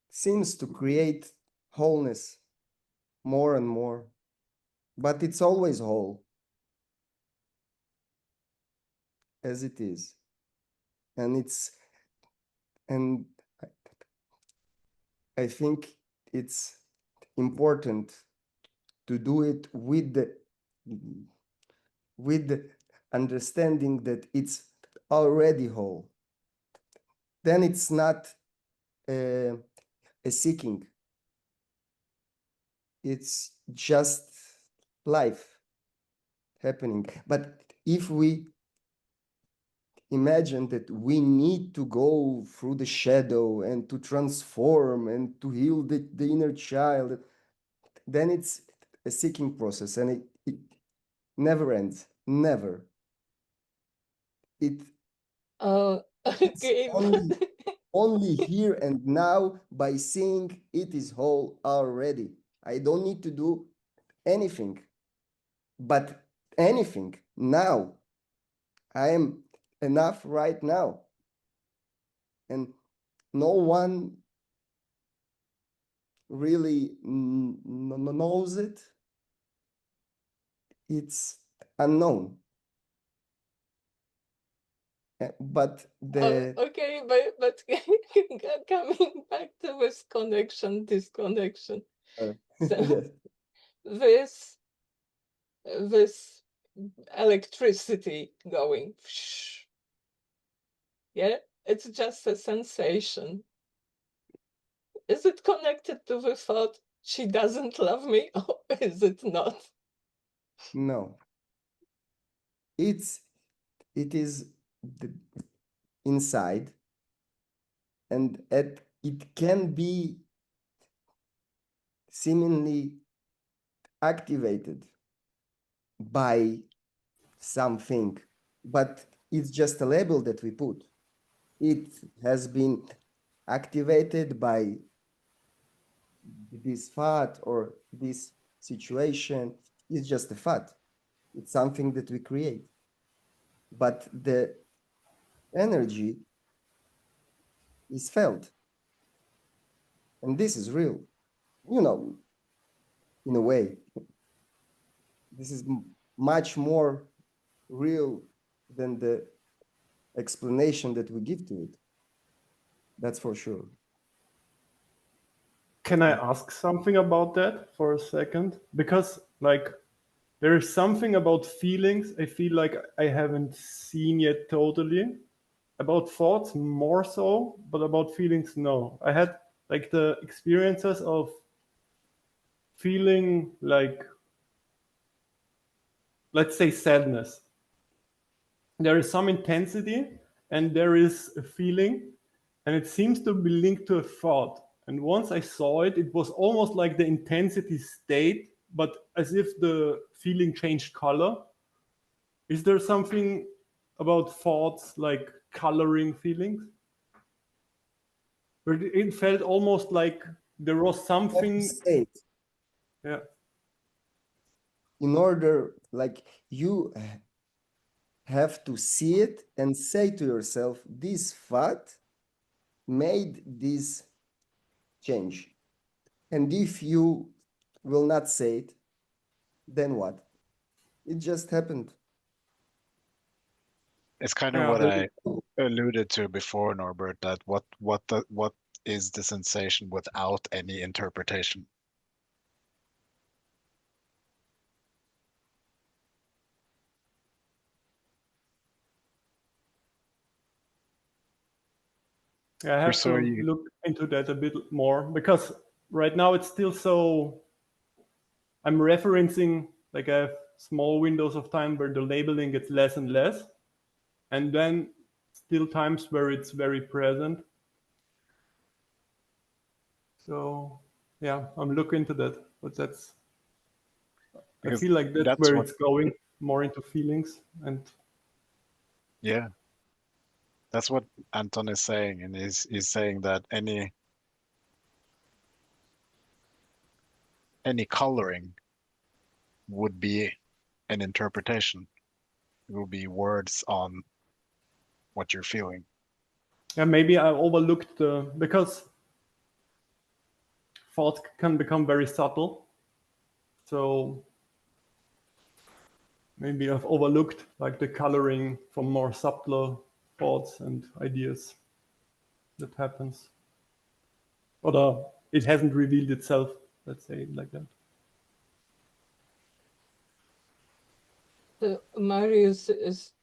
F: seems to create wholeness more and more. But it's always whole, as it is. And I think it's important to do it with the understanding that it's already whole. Then it's not a seeking. It's just life happening. But if we imagine that we need to go through the shadow and to transform and to heal the inner child, then it's a seeking process, and it never ends. Never. It's
J: Okay.
F: only here and now, by seeing it is whole already. I don't need to do anything, but anything now. I am enough right now. And no one really knows it. It's unknown. But the
J: okay, but coming back to this connection, disconnection. So
F: yes.
J: this electricity going, yeah, it's just a sensation. Is it connected to the thought she doesn't love me, or is it not?
F: No, it is inside, and it can be seemingly activated by something, but it's just a label that we put. It has been activated by this thought or this situation. It's just a thought. It's something that we create. But the energy is felt. And this is real, you know, in a way. This is much more real than the explanation that we give to it. That's for sure.
G: Can I ask something about that for a second? Because like there is something about feelings I feel like I haven't seen yet totally. About thoughts more so, but about feelings no. I had like the experiences of feeling like, let's say, sadness. There is some intensity and there is a feeling, and it seems to be linked to a thought. And once I saw it, it was almost like the intensity stayed, but as if the feeling changed color. Is there something about thoughts like coloring feelings? But it felt almost like there was
F: You have to
G: something.
F: say it
G: Yeah.
F: in order, like you have to see it and say to yourself, this thought made this change. And if you will not say it, then what? It just happened.
C: It's kind of
G: Yeah.
C: what I alluded to before, Norbert, that what is the sensation without any interpretation?
G: I have
C: So
G: to
C: you,
G: look into that a bit more because right now it's still so. I'm referencing like I have small windows of time where the labeling gets less and less, and then still times where it's very present. So yeah, I'm looking into that, but that's. I
C: because
G: feel like that's
C: that's
G: where
C: what,
G: it's going more into feelings and.
C: yeah, that's what Anton is saying, and he's saying that any coloring would be an interpretation. It will be words on what you're feeling.
G: Yeah, maybe I overlooked the because thoughts can become very subtle. So maybe I've overlooked like the coloring from more subtle thoughts and ideas that happens. Or it hasn't revealed itself, let's say it like that.
J: Marius, is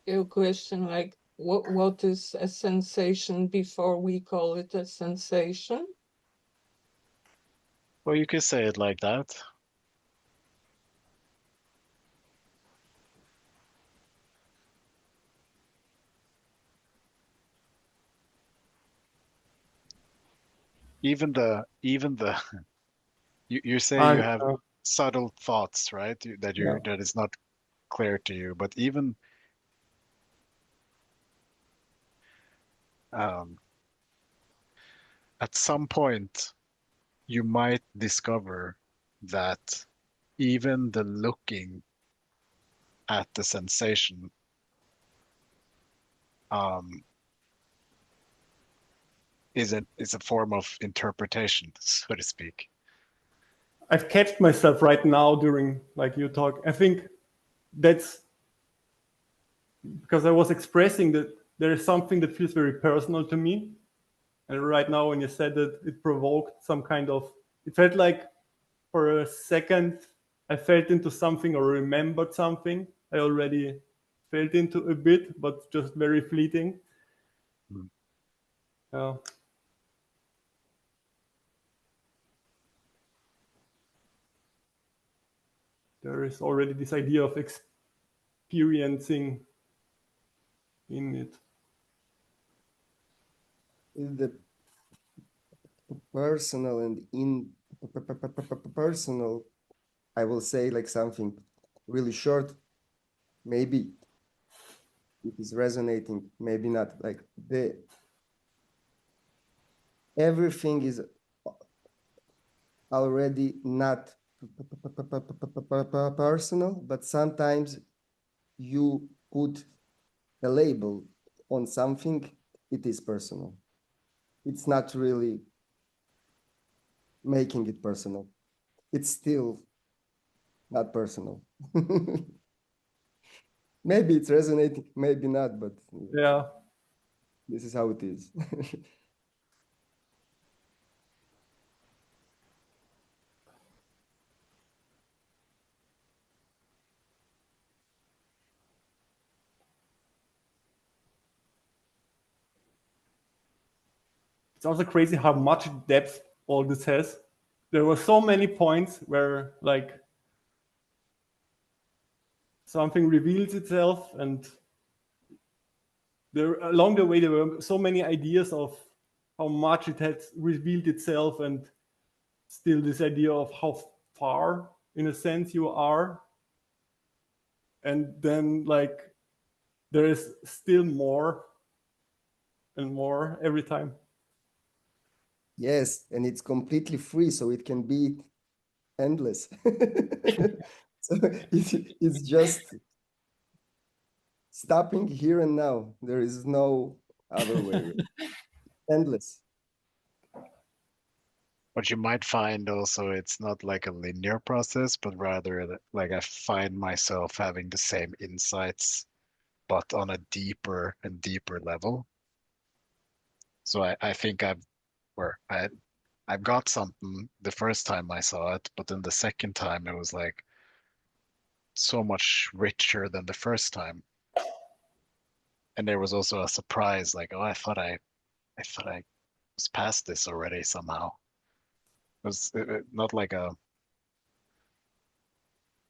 J: your question like what is a sensation before we call it a sensation?
C: Well, you could say it like that. Even the you say you
G: And
C: have subtle thoughts, right?
G: yeah,
C: That is not clear to you, but even um, at some point you might discover that even the looking at the sensation is a form of interpretation, so to speak.
G: I've catched myself right now during like you talk. I think that's because I was expressing that there is something that feels very personal to me. And right now when you said that, it provoked some kind of, it felt like for a second I felt into something or remembered something I already felt into a bit, but just very fleeting.
C: Mm.
G: Yeah. There is already this idea of experiencing in it.
F: The personal and in personal, I will say like something really short. Maybe it is resonating, maybe not. Like everything is already not personal, but sometimes you put a label on something, it is personal. It's not really making it personal. It's still not personal. Maybe it's resonating, maybe not, but
G: Yeah.
F: this is how it is.
G: It's also crazy how much depth all this has. There were so many points where like something reveals itself, and there along the way there were so many ideas of how much it had revealed itself, and still this idea of how far in a sense you are, and then like there is still more and more every time.
F: Yes, and it's completely free, so it can be endless. So it's just stopping here and now. There is no other way. Endless.
C: What you might find also, it's not like a linear process, but rather like I find myself having the same insights, but on a deeper and deeper level. So I think I've got something the first time I saw it, but then the second time it was like so much richer than the first time. And there was also a surprise, like, oh, I thought I was past this already somehow. It was not like a,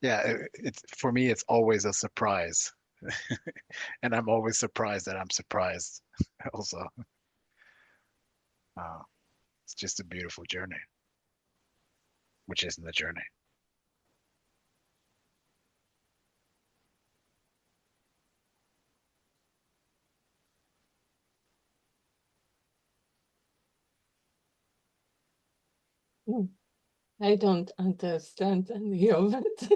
C: yeah, it's for me, it's always a surprise. And I'm always surprised that I'm surprised also. Uh, it's just a beautiful journey, which isn't a journey.
J: I don't understand any of it.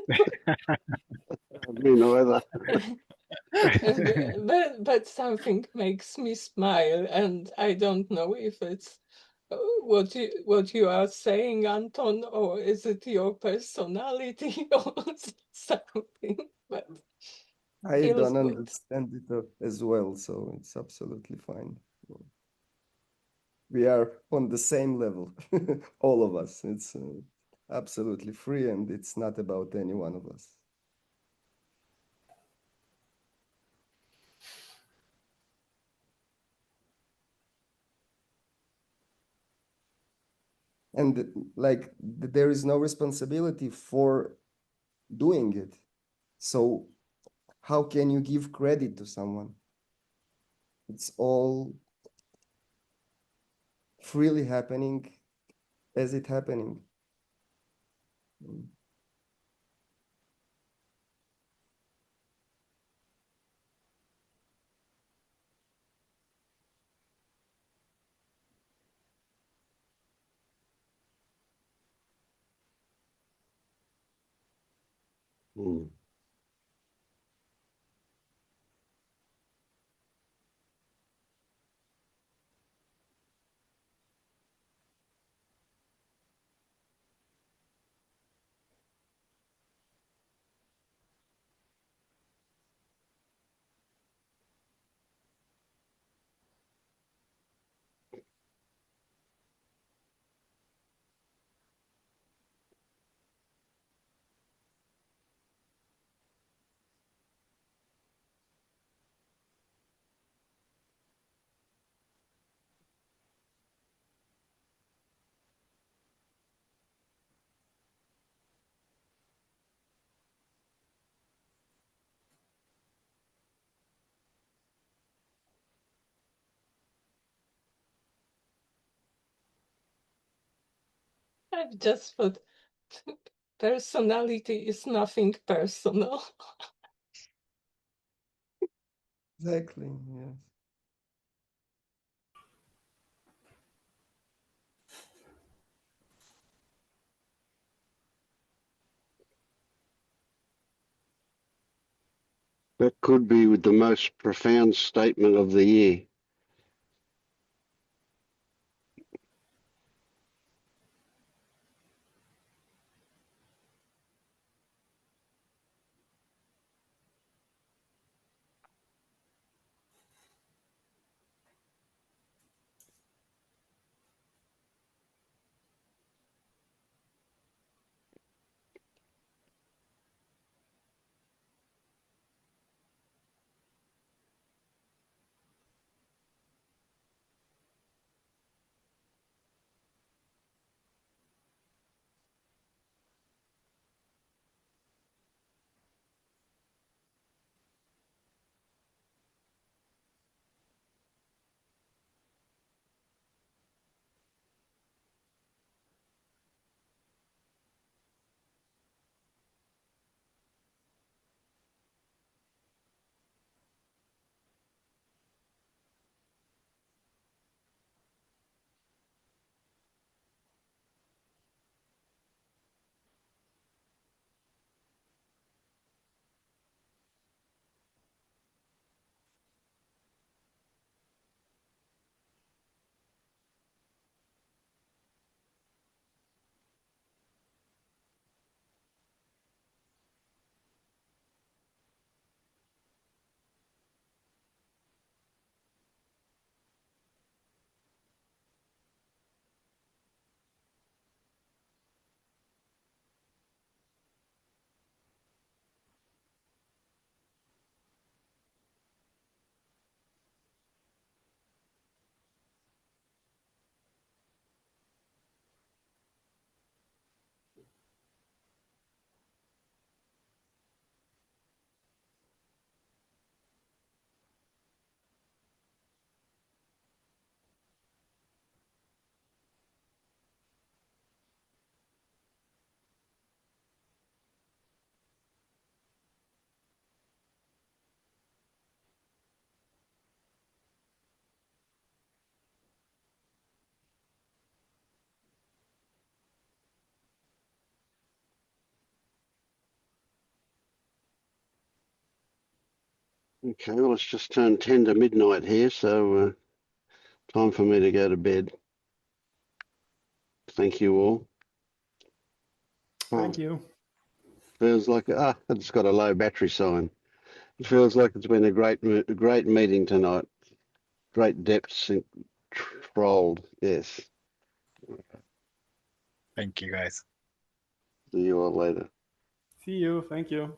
B: Me neither.
J: But something makes me smile, and I don't know if it's what you are saying, Anton, or is it your personality or something? But
F: I
J: feels
F: don't
J: good.
F: understand it as well, so it's absolutely fine. We are on the same level, all of us. It's absolutely free, and it's not about any one of us. And like there is no responsibility for doing it. So how can you give credit to someone? It's all freely happening as it happening.
B: Mm.
J: I've just thought personality is nothing personal.
F: Exactly. Yes.
B: That could be the most profound statement of the year. Okay, well, it's just turned 10 to midnight here, so time for me to go to bed. Thank you all.
G: Thank you.
B: Feels like, it's got a low battery sign. It feels like it's been a great meeting tonight. Great depths trolled, yes.
C: Thank you, guys.
B: See you all later.
G: See you. Thank you.